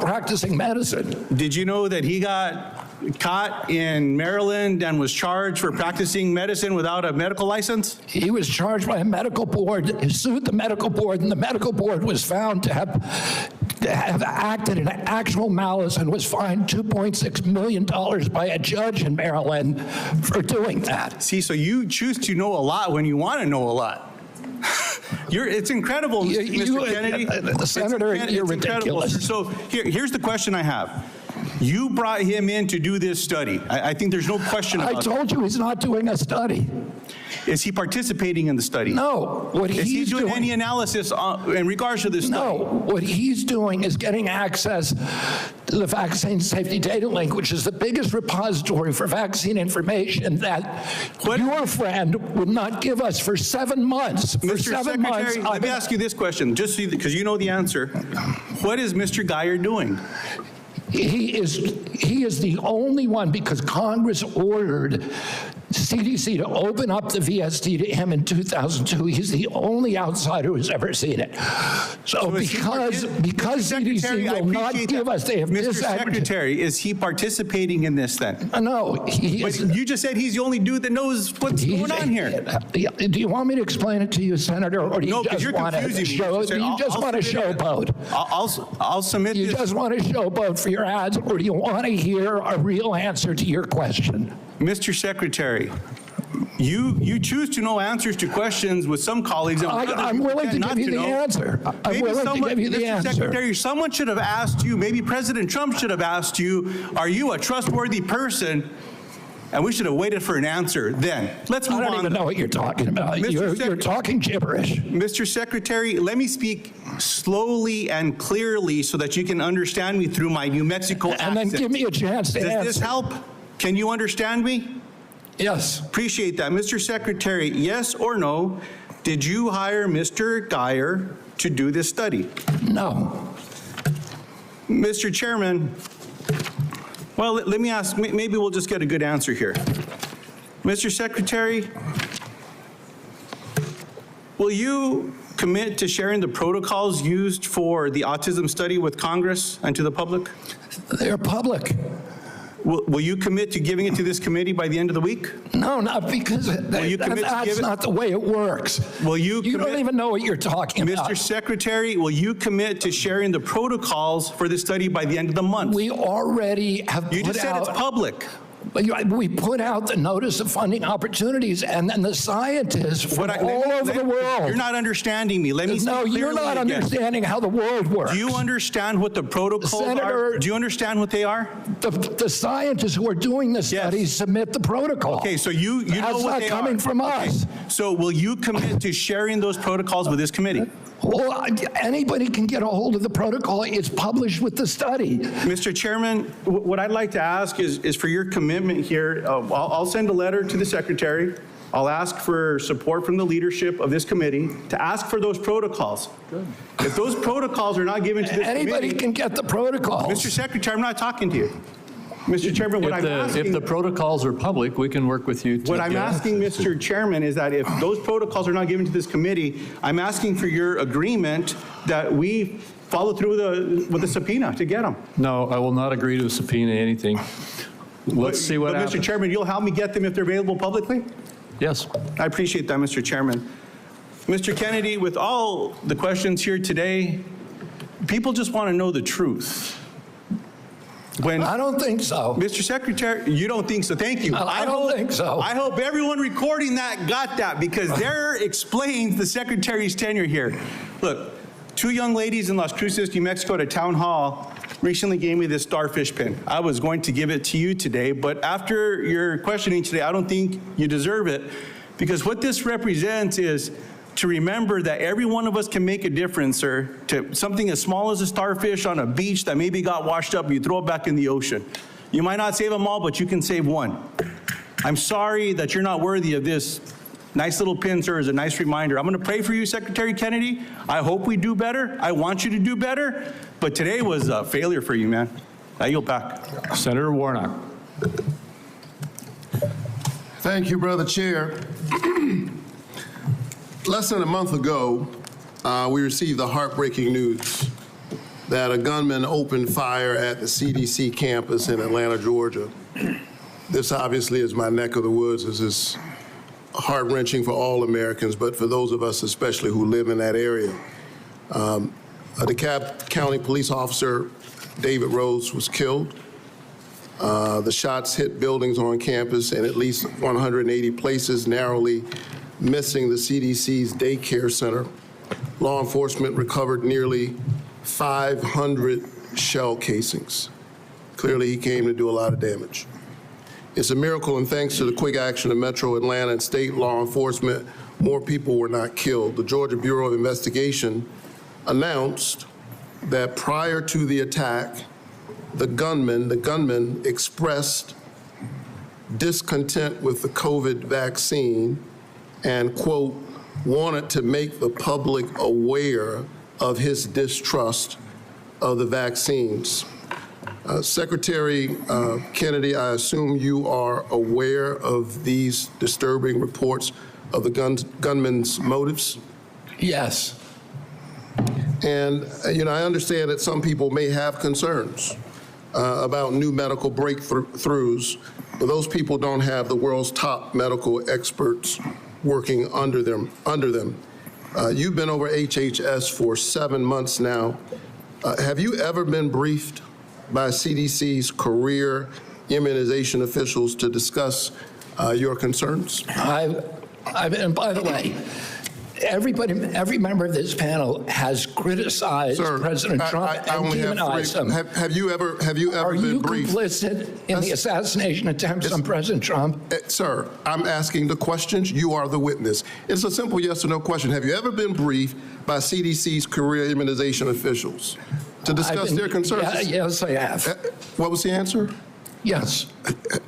practicing medicine. Did you know that he got caught in Maryland and was charged for practicing medicine without a medical license? He was charged by a medical board, he sued the medical board, and the medical board was found to have acted in actual malice and was fined $2.6 million by a judge in Maryland for doing that. See, so you choose to know a lot when you want to know a lot. It's incredible, Mr. Kennedy. Senator, you're ridiculous. So here's the question I have. You brought him in to do this study. I think there's no question about I told you he's not doing a study. Is he participating in the study? No. What Is he doing any analysis in regards to this study? No. What he's doing is getting access to the Vaccine Safety Data Link, which is the biggest repository for vaccine information that your friend would not give us for 7 months. For Mr. 7 Secretary, months. let me ask you this question, just so because you know the answer. What is Mr. Geyer doing? He is the only one, because Congress ordered CDC to open up the VSD to him in 2002. He's the only outsider who's ever seen it. So because CDC will not give us, they have Mr. Secretary, is he participating in this then? No, but you just said he's the only dude that knows what's going on here. Do you want me to explain it to you, Senator, or do you No, because just you're want to confusing me, show? Mr. Do you just want to showboat? I'll submit You just want to showboat for your ads, or do you want to hear a real answer to your question? Mr. Secretary, you choose to know answers to questions with some colleagues. And I'm willing to give you the answer. I'm willing to give you the answer. Mr. Secretary, someone should have asked you, maybe President Trump should have asked you, are you a trustworthy person? And we should have waited for an answer then. Let's move on. I don't even know what you're talking about. You're talking gibberish. Mr. Secretary, let me speak slowly and clearly so that you can understand me through my New Mexico accent. And then give me a chance to answer. Does this help? Can you understand me? Yes. Appreciate that. Mr. Secretary, yes or no, did you hire Mr. Geyer to do this study? No. Mr. Chairman, well, let me ask, maybe we'll just get a good answer here. Mr. Secretary, will you commit to sharing the protocols used for the autism study with Congress and to the public? They're public. Will you commit to giving it to this committee by the end of the week? No, not because that's not the way it works. Will you don't even know what you're talking about. Mr. Secretary, will you commit to sharing the protocols for the study by the end of the month? We already have You just said it's public. We put out the notice of funding opportunities, and then the scientists from all over the world. You're not understanding me. Let me No, speak you're not clearly again. understanding how the world works. Do you understand what the protocols are? Do you understand what they are? The scientists who are doing the studies submit the protocol. Okay, so you know That's what not they coming are. from us. So will you commit to sharing those protocols with this committee? Well, anybody can get a hold of the protocol. It's published with the study. Mr. Chairman, what I'd like to ask is for your commitment here. I'll send a letter to the Secretary. I'll ask for support from the leadership of this committee to ask for those protocols. Good. If those protocols are not given to this Anybody can get the protocols. Mr. Secretary, I'm not talking to you. Mr. Chairman, what I'm asking... If the protocols are public, we can work with you to... What I'm asking, Mr. Chairman, is that if those protocols are not given to this committee, I'm asking for your agreement that we follow through with the subpoena to get them. No, I will not agree to subpoena anything. Let's see what happens. Mr. Chairman, you'll help me get them if they're available publicly? Yes. I appreciate that, Mr. Chairman. Mr. Kennedy, with all the questions here today, people just want to know the truth. I don't think so. Mr. Secretary, you don't think so. Thank you. I don't think so. I hope everyone recording that got that, because there explains the Secretary's tenure here. Look, 2 young ladies in Las Cruces, New Mexico at a town hall recently gave me this starfish pin. I was going to give it to you today, but after your questioning today, I don't think you deserve it, because what this represents is to remember that every one of us can make a difference, sir, to something as small as a starfish on a beach that maybe got washed up, you throw it back in the ocean. You might not save them all, but you can save one. I'm sorry that you're not worthy of this nice little pin, sir, as a nice reminder. I'm going to pray for you, Secretary Kennedy. I hope we do better. I want you to do better. But today was a failure for you, man. I yield back. Senator Warnock. Thank you, Brother Chair. Less than a month ago, we received the heartbreaking news that a gunman opened fire at the CDC campus in Atlanta, Georgia. This obviously is my neck of the woods. This is heart-wrenching for all Americans, but for those of us especially who live in that area. A DeKalb County police officer, David Rose, was killed. The shots hit buildings on campus in at least 180 places, narrowly missing the CDC's daycare center. Law enforcement recovered nearly 500 shell casings. Clearly, he came to do a lot of damage. It's a miracle, and thanks to the quick action of Metro Atlanta and state law enforcement, more people were not killed. The Georgia Bureau of Investigation announced that prior to the attack, the gunman expressed discontent with the COVID vaccine and, quote, wanted to make the public aware of his distrust of the vaccines. Secretary Kennedy, I assume you are aware of these disturbing reports of the gunman's motives? Yes. And, I understand that some people may have concerns about new medical breakthroughs, but those people don't have the world's top medical experts working under them. You've been over HHS for 7 months now. Have you ever been briefed by CDC's career immunization officials to discuss your concerns? And by the way, every member of this panel has criticized President Trump and demonized him. Have you ever Are been you briefed? complicit in the assassination attempts on President Trump? Sir, I'm asking the questions. You are the witness. It's a simple yes or no question. Have you ever been briefed by CDC's career immunization officials to discuss their concerns? Yes, I have. What was the answer? Yes.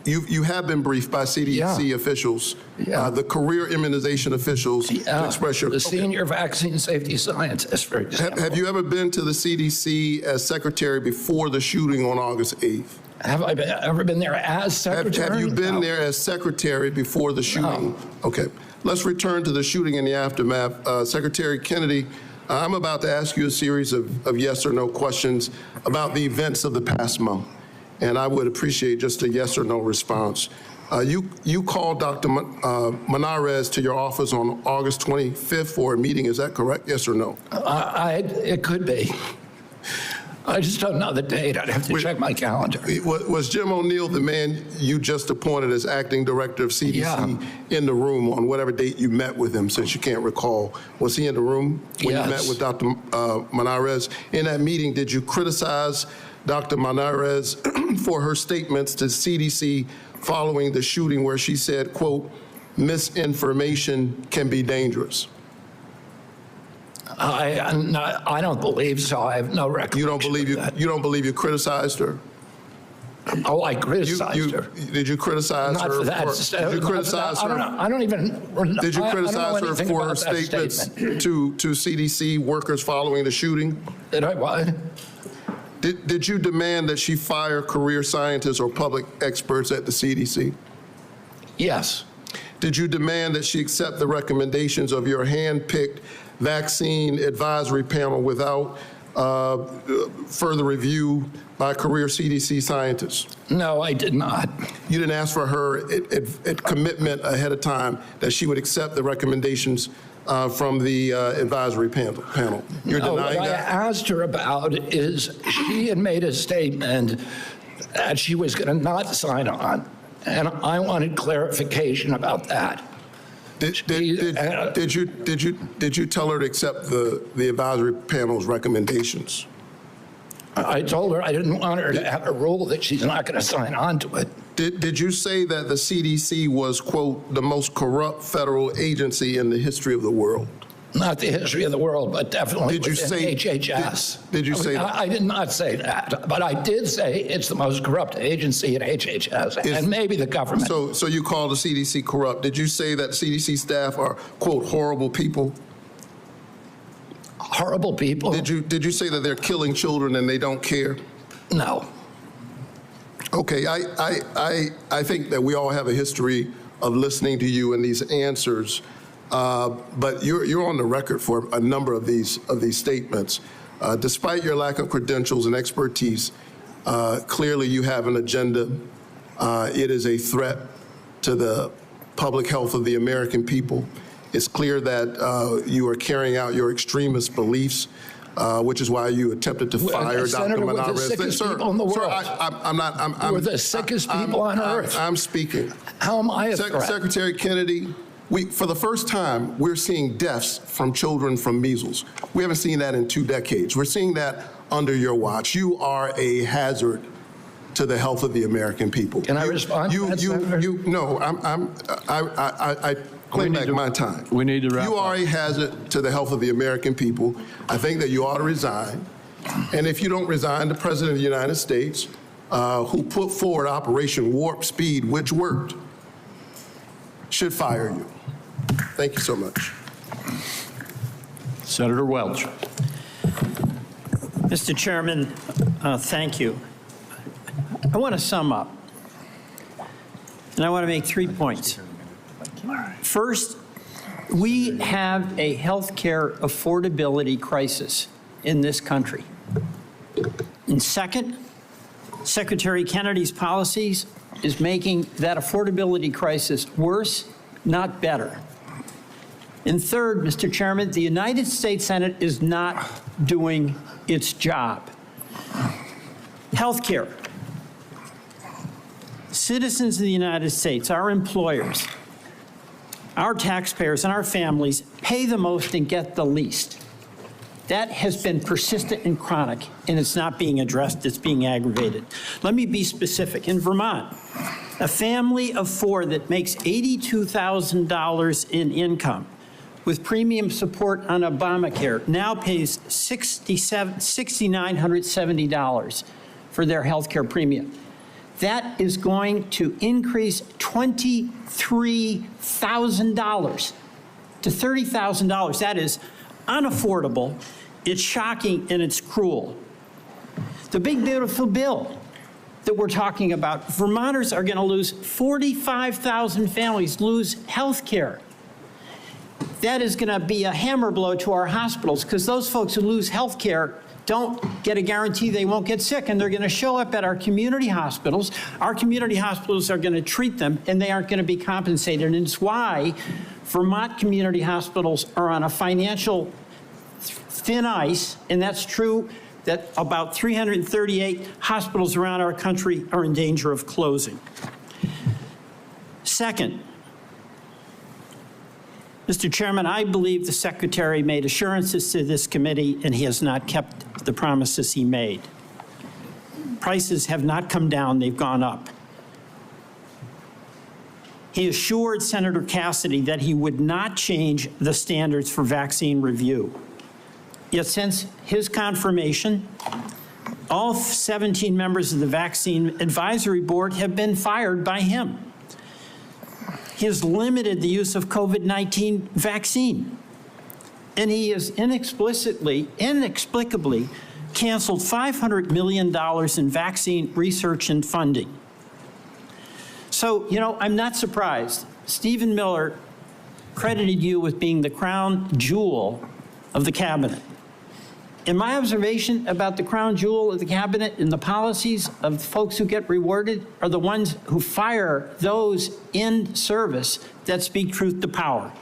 You have been briefed by CDC officials, the career immunization officials, to express your... The senior vaccine safety scientist, for example. Have you ever been to the CDC as secretary before the shooting on August 8th? Have I ever been there as secretary? Have you been there as secretary before the shooting? No. Okay. Let's return to the shooting and the aftermath. Secretary Kennedy, I'm about to ask you a series of yes or no questions about the events of the past month. And I would appreciate just a yes or no response. You called Dr. Manarez to your office on August 25th for a meeting. Is that correct? Yes or no? It could be. I just don't know the date. I'd have to check my calendar. Was Jim O'Neill the man you just appointed as acting director of CDC in the room on whatever date you met with him, since you can't recall? Was he in the room when you met with Dr. Manarez? In that meeting, did you criticize Dr. Manarez for her statements to CDC following the shooting where she said, quote, misinformation can be dangerous? I don't believe so. I have no recollection. You don't believe you criticized her? Oh, I criticized her. Did you criticize her? For that. Did you criticize her? I don't even. Did you criticize her for her statements to CDC workers following the shooting? Did I what? Did you demand that she fire career scientists or public experts at the CDC? Yes. Did you demand that she accept the recommendations of your hand-picked vaccine advisory panel without further review by career CDC scientists? No, I did not. You didn't ask for her commitment ahead of time that she would accept the recommendations from the advisory panel. You're denying what that? I asked her about is she had made a statement that she was going to not sign on, and I wanted clarification about that. Did you tell her to accept the advisory panel's recommendations? I told her I didn't want her to have a rule that she's not going to sign on to it. Did you say that the CDC was, quote, the most corrupt federal agency in the history of the world? Not the history of the world, but definitely Did you within say HHS. Did you say that? I did not say that, but I did say it's the most corrupt agency at HHS, and maybe the government. So you called the CDC corrupt. Did you say that CDC staff are, quote, horrible people? Horrible people? Did you say that they're killing children and they don't care? No. Okay, I think that we all have a history of listening to you and these answers, but you're on the record for a number of these statements. Despite your lack of credentials and expertise, clearly you have an agenda. It is a threat to the public health of the American people. It's clear that you are carrying out your extremist beliefs, which is why you attempted to fire Dr. Manarez. We're the sickest people in the world. Sir, we're the sickest people on earth. I'm speaking. How am I a threat? Secretary Kennedy, for the first time, we're seeing deaths from children from measles. We haven't seen that in 2 decades. We're seeing that under your watch. You are a hazard to the health of the American people. Can I respond to that, Senator? No, I claim back my time. We need to wrap You are a hazard to the health of the American people. I think that you ought to resign. And if you don't resign, the President of the United States, who put forward Operation Warp Speed, which worked, should fire you. Thank you so much. Senator Welch. Mr. Chairman, thank you. I want to sum up, and I want to make 3 points. First, we have a health care affordability crisis in this country. And second, Secretary Kennedy's policies is making that affordability crisis worse, not better. And third, Mr. Chairman, the United States Senate is not doing its job. Health care. Citizens of the United States, our employers, our taxpayers, and our families pay the most and get the least. That has been persistent and chronic, and it's not being addressed, it's being aggravated. Let me be specific. In Vermont, a family of four that makes $82,000 in income with premium support on Obamacare now pays $6,970 for their health care premium. That is going to increase $23,000 to $30,000. That is unaffordable, it's shocking, and it's cruel. The big beautiful bill that we're talking about, Vermonters are going to lose 45,000 families lose health care. That is going to be a hammer blow to our hospitals because those folks who lose health care don't get a guarantee they won't get sick, and they're going to show up at our community hospitals. Our community hospitals are going to treat them, and they aren't going to be compensated. And it's why Vermont community hospitals are on a financial thin ice, and that's true that about 338 hospitals around our country are in danger of closing. Second, Mr. Chairman, I believe the Secretary made assurances to this committee, and he has not kept the promises he made. Prices have not come down, they've gone up. He assured Senator Cassidy that he would not change the standards for vaccine review. Yet since his confirmation, all 17 members of the Vaccine Advisory Board have been fired by him. He has limited the use of COVID-19 vaccine. And he has inexplicably canceled $500 million in vaccine research and funding. So, I'm not surprised. Stephen Miller credited you with being the crown jewel of the cabinet. And my observation about the crown jewel of the cabinet and the policies of folks who get rewarded are the ones who fire those in service that speak truth to power.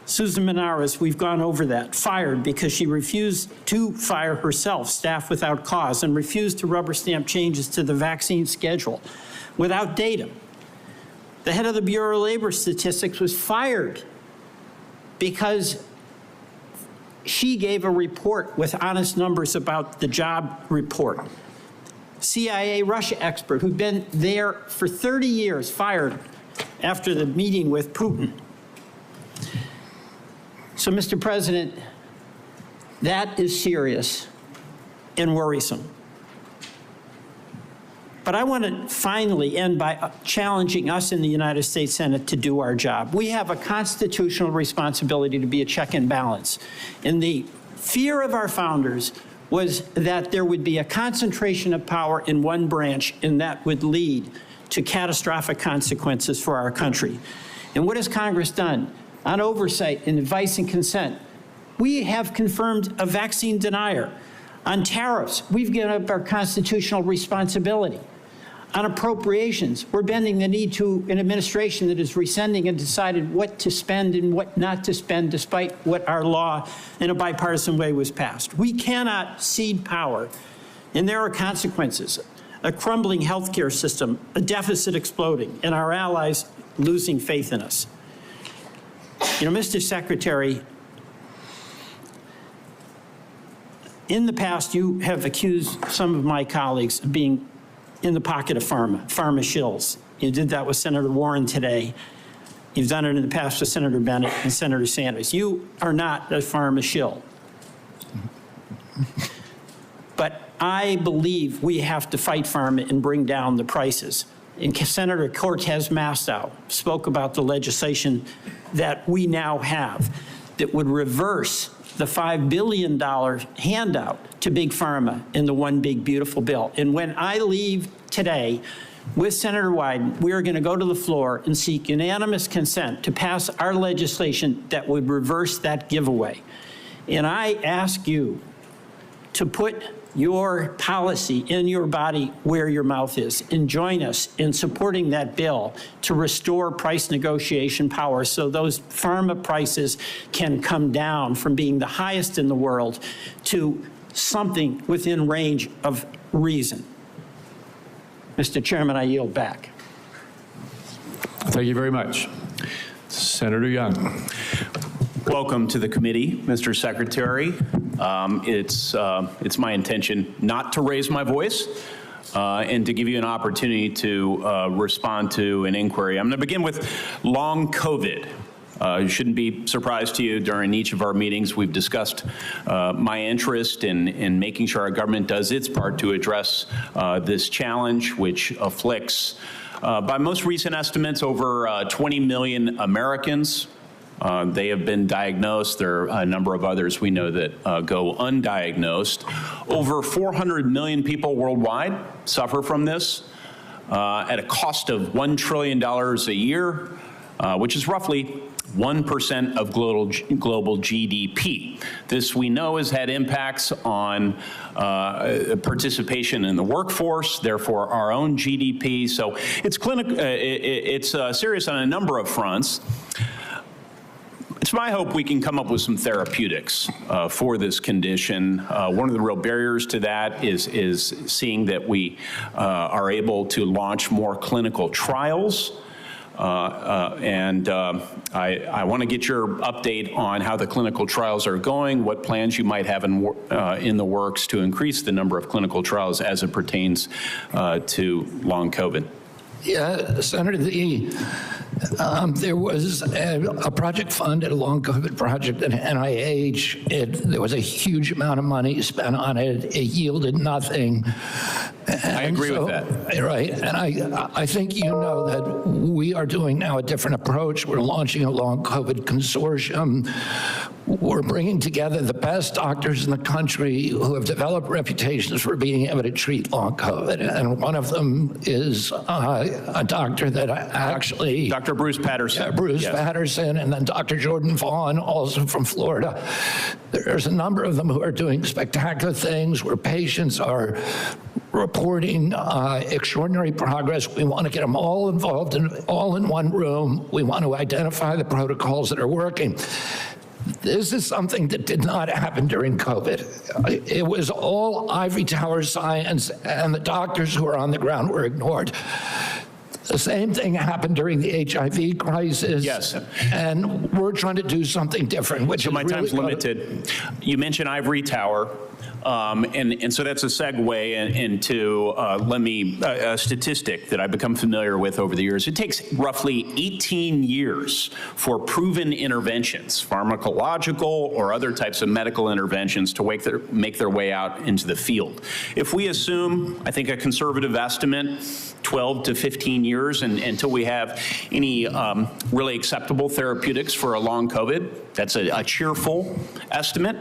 Susan Menares, we've gone over that, fired because she refused to fire herself, staff without cause, and refused to rubber stamp changes to the vaccine schedule without data. The head of the Bureau of Labor Statistics was fired because she gave a report with honest numbers about the job report. CIA Russia expert who'd been there for 30 years, fired after the meeting with Putin. So, Mr. President, that is serious and worrisome. But I want to finally end by challenging us in the United States Senate to do our job. We have a constitutional responsibility to be a check and balance. And the fear of our founders was that there would be a concentration of power in one branch, and that would lead to catastrophic consequences for our country. And what has Congress done? On oversight and advice and consent, we have confirmed a vaccine denier. On tariffs, we've given up our constitutional responsibility. On appropriations, we're bending the knee to an administration that is rescinding and decided what to spend and what not to spend, despite what our law in a bipartisan way was passed. We cannot cede power, and there are consequences. A crumbling healthcare system, a deficit exploding, and our allies losing faith in us. Mr. Secretary, in the past, you have accused some of my colleagues of being in the pocket of pharma shills. You did that with Senator Warren today. You've done it in the past with Senator Bennett and Senator Sanders. You are not a pharma shill. But I believe we have to fight pharma and bring down the prices. And Senator Cortez Masto spoke about the legislation that we now have that would reverse the $5 billion handout to big pharma in the One Big Beautiful Bill. And when I leave today with Senator Wyden, we are going to go to the floor and seek unanimous consent to pass our legislation that would reverse that giveaway. And I ask you to put your policy in your body where your mouth is, and join us in supporting that bill to restore price negotiation power so those pharma prices can come down from being the highest in the world to something within range of reason. Mr. Chairman, I yield back. Thank you very much. Senator Young. Welcome to the committee, Mr. Secretary. It's my intention not to raise my voice and to give you an opportunity to respond to an inquiry. I'm going to begin with long COVID. It shouldn't be surprised to you, during each of our meetings, we've discussed my interest in making sure our government does its part to address this challenge, which afflicts, by most recent estimates, over 20 million Americans. They have been diagnosed. There are a number of others we know that go undiagnosed. Over 400 million people worldwide suffer from this at a cost of $1 trillion a year, which is roughly 1% of global GDP. This, we know, has had impacts on participation in the workforce, therefore our own GDP. So it's serious on a number of fronts. It's my hope we can come up with some therapeutics for this condition. One of the real barriers to that is seeing that we are able to launch more clinical trials. I want to get your update on how the clinical trials are going, what plans you might have in the works to increase the number of clinical trials as it pertains to long COVID. Yeah, Senator, there was a project funded, a long COVID project at NIH. There was a huge amount of money spent on it. It yielded nothing. I agree with that. Right, and I think you know that we are doing now a different approach. We're launching a long COVID consortium. We're bringing together the best doctors in the country who have developed reputations for being able to treat long COVID. And one of them is a doctor that actually... Dr. Bruce Patterson. Yeah, Bruce Patterson, and then Dr. Jordan Vaughn, also from Florida. There's a number of them who are doing spectacular things where patients are reporting extraordinary progress. We want to get them all involved, all in one room. We want to identify the protocols that are working. This is something that did not happen during COVID. It was all ivory tower science, and the doctors who were on the ground were ignored. The same thing happened during the HIV crisis. Yes. And we're trying to do something different, which so is my time's really limited. You mentioned ivory tower. And so that's a segue into a statistic that I've become familiar with over the years. It takes roughly 18 years for proven interventions, pharmacological or other types of medical interventions, to make their way out into the field. If we assume, I think a conservative estimate, 12 to 15 years until we have any really acceptable therapeutics for a long COVID, that's a cheerful estimate.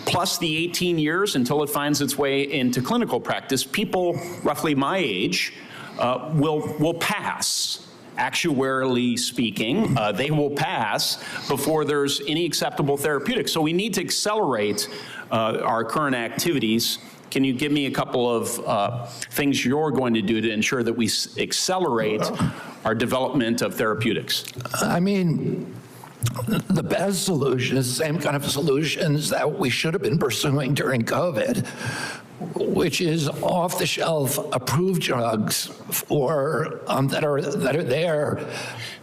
Plus the 18 years until it finds its way into clinical practice, people roughly my age will pass. Actuarially speaking, they will pass before there's any acceptable therapeutic. So we need to accelerate our current activities. Can you give me a couple of things you're going to do to ensure that we accelerate our development of therapeutics? I mean, the best solution is the same kind of solutions that we should have been pursuing during COVID, which is off-the-shelf approved drugs for that are there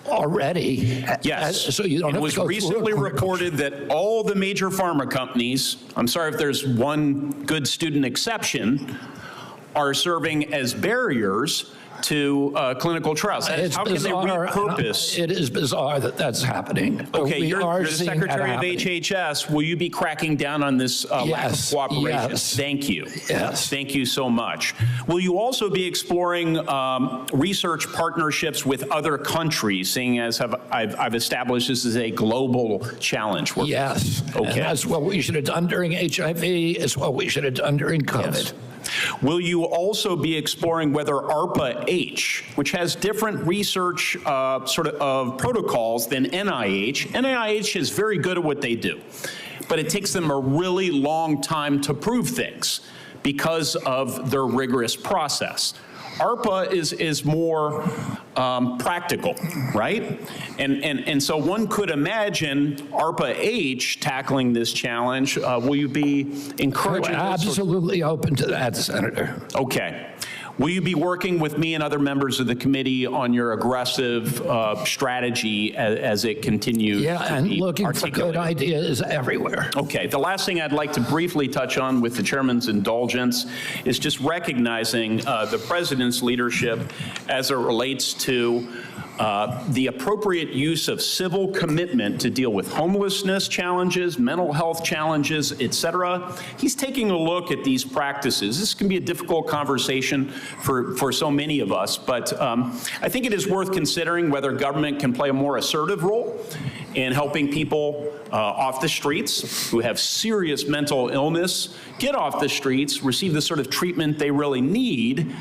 already. Yes. So you don't have to go through. It was recently reported that all the major pharma companies, I'm sorry if there's one good student exception, are serving as barriers to clinical trials. It's How can they bizarre. repurpose? It is bizarre that that's happening. Okay, We are you're the seeing that Secretary of happening. HHS. Will you be cracking down on this lack of Yes, cooperation? yes. Thank you. Yes. Thank you so much. Will you also be exploring research partnerships with other countries, seeing as I've established this is a global challenge? Yes. Okay. And that's what we should have done during HIV. It's what we should have done during COVID. Yes. Will you also be exploring whether ARPA-H, which has different research sort of protocols than NIH, NIH is very good at what they do, but it takes them a really long time to prove things because of their rigorous process. ARPA is more practical, right? And so one could imagine ARPA-H tackling this challenge. Will you be encouraging? We're absolutely open to that, Senator. Okay. Will you be working with me and other members of the committee on your aggressive strategy as it continues? Yeah, to and be looking for articulated? good ideas everywhere. Okay, the last thing I'd like to briefly touch on with the chairman's indulgence is just recognizing the president's leadership as it relates to the appropriate use of civil commitment to deal with homelessness challenges, mental health challenges, et cetera. He's taking a look at these practices. This can be a difficult conversation for so many of us, but I think it is worth considering whether government can play a more assertive role in helping people off the streets who have serious mental illness get off the streets, receive the sort of treatment they really need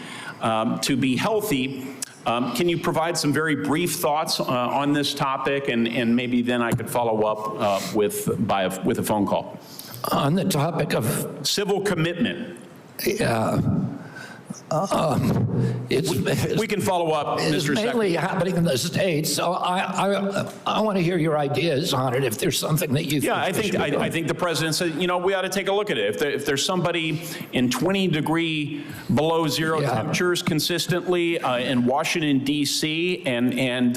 to be healthy. Can you provide some very brief thoughts on this topic, and maybe then I could follow up with a phone call? On the topic of civil commitment. Yeah. We can follow up, It's Mr. mainly Secretary. happening in the States, so I want to hear your ideas on it if there's something that you think. Yeah, I think the president said, you know, we ought to take a look at it. If there's somebody in 20-degree below zero temperatures consistently in Washington, D.C., and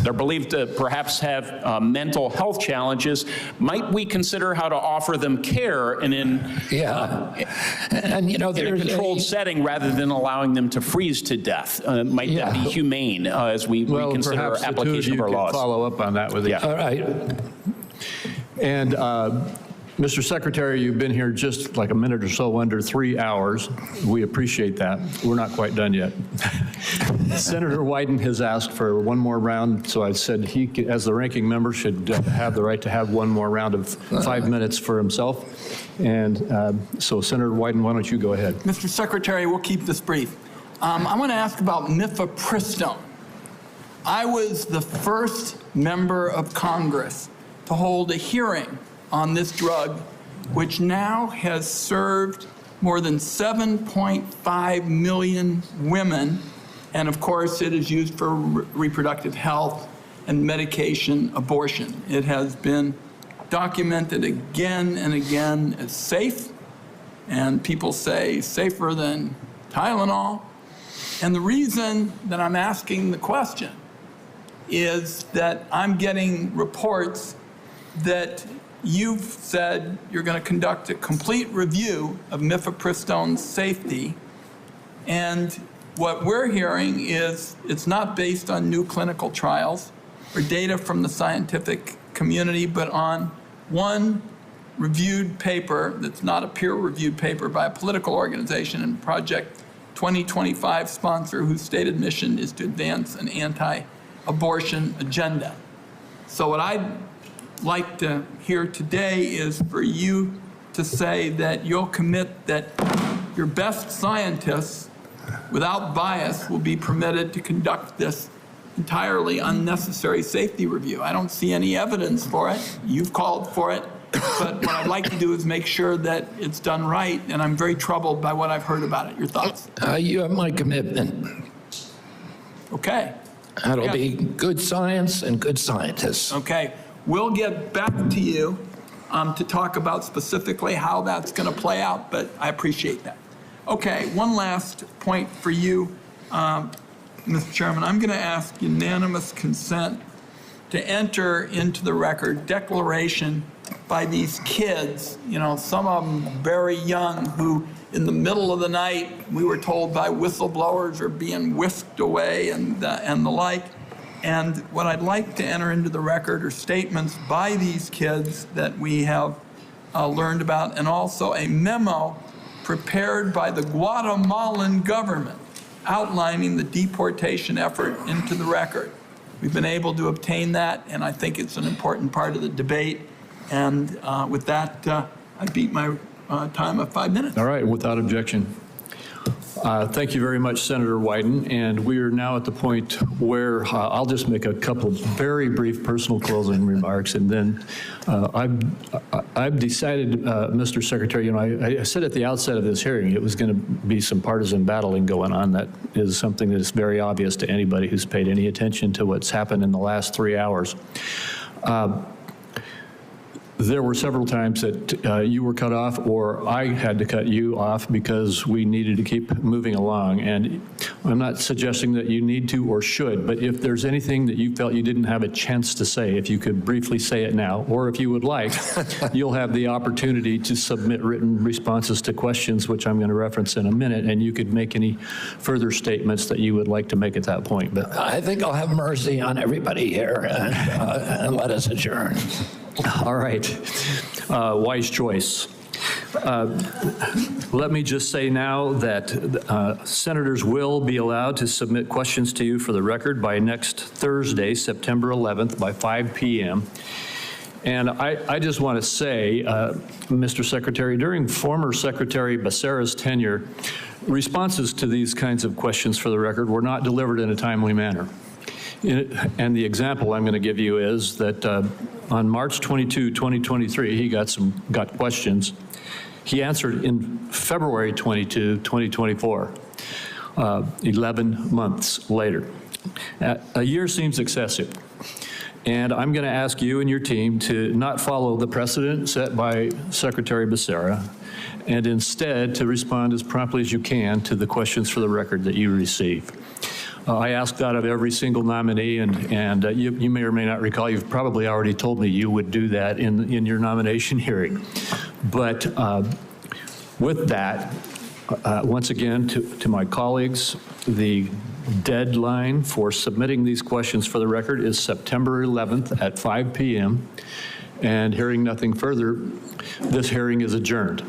they're believed to perhaps have mental health challenges, might we consider how to offer them care and in and you know, in a there's controlled setting rather than allowing them to freeze to death? Might that be humane as we reconsider perhaps the two of application you of our can laws? follow up on that with each other. All right. And Mr. Secretary, you've been here just like a minute or so under 3 hours. We appreciate that. We're not quite done yet. Senator Wyden has asked for one more round, so I said he, as the ranking member, should have the right to have one more round of 5 minutes for himself. And so Senator Wyden, why don't you go ahead? Mr. Secretary, we'll keep this brief. I want to ask about mifepristone. I was the first member of Congress to hold a hearing on this drug, which now has served more than 7.5 million women. And of course, it is used for reproductive health and medication abortion. It has been documented again and again as safe, and people say safer than Tylenol. And the reason that I'm asking the question is that I'm getting reports that you've said you're going to conduct a complete review of mifepristone's safety, and what we're hearing is it's not based on new clinical trials or data from the scientific community, but on one reviewed paper that's not a peer-reviewed paper by a political organization and Project 2025 sponsor whose stated mission is to advance an anti-abortion agenda. So what I'd like to hear today is for you to say that you'll commit that your best scientists, without bias, will be permitted to conduct this entirely unnecessary safety review. I don't see any evidence for it. You've called for it. But what I'd like to do is make sure that it's done right, and I'm very troubled by what I've heard about it. Your thoughts? You have my commitment. Okay. That'll be good science and good scientists. Okay. We'll get back to you to talk about specifically how that's going to play out, but I appreciate that. Okay, one last point for you, Mr. Chairman. I'm going to ask unanimous consent to enter into the record declaration by these kids, some of them very young, who in the middle of the night, we were told by whistleblowers, are being whisked away and the like. And what I'd like to enter into the record are statements by these kids that we have learned about, and also a memo prepared by the Guatemalan government outlining the deportation effort into the record. We've been able to obtain that, and I think it's an important part of the debate. And with that, I beat my time of 5 minutes. All right, without objection. Thank you very much, Senator Wyden. And we are now at the point where I'll just make a couple of very brief personal closing remarks, and then I've decided, Mr. Secretary, I said at the outset of this hearing it was going to be some partisan battling going on. That is something that is very obvious to anybody who's paid any attention to what's happened in the last 3 hours. There were several times that you were cut off, or I had to cut you off because we needed to keep moving along. And I'm not suggesting that you need to or should, but if there's anything that you felt you didn't have a chance to say, if you could briefly say it now, or if you would like, you'll have the opportunity to submit written responses to questions, which I'm going to reference in a minute, and you could make any further statements that you would like to make at that point. But I think I'll have mercy on everybody here and let us adjourn. All right. Wise choice. Let me just say now that senators will be allowed to submit questions to you for the record by next Thursday, September 11th, by 5 p.m. And I just want to say, Mr. Secretary, during former Secretary Becerra's tenure, responses to these kinds of questions for the record were not delivered in a timely manner. And the example I'm going to give you is that on March 22, 2023, he got questions. He answered in February 22, 2024, 11 months later. A year seems excessive. And I'm going to ask you and your team to not follow the precedent set by Secretary Becerra, and instead to respond as promptly as you can to the questions for the record that you receive. I ask that of every single nominee, and you may or may not recall, you've probably already told me you would do that in your nomination hearing. But with that, once again, to my colleagues, the deadline for submitting these questions for the record is September 11th at 5 p.m. And hearing nothing further, this hearing is adjourned.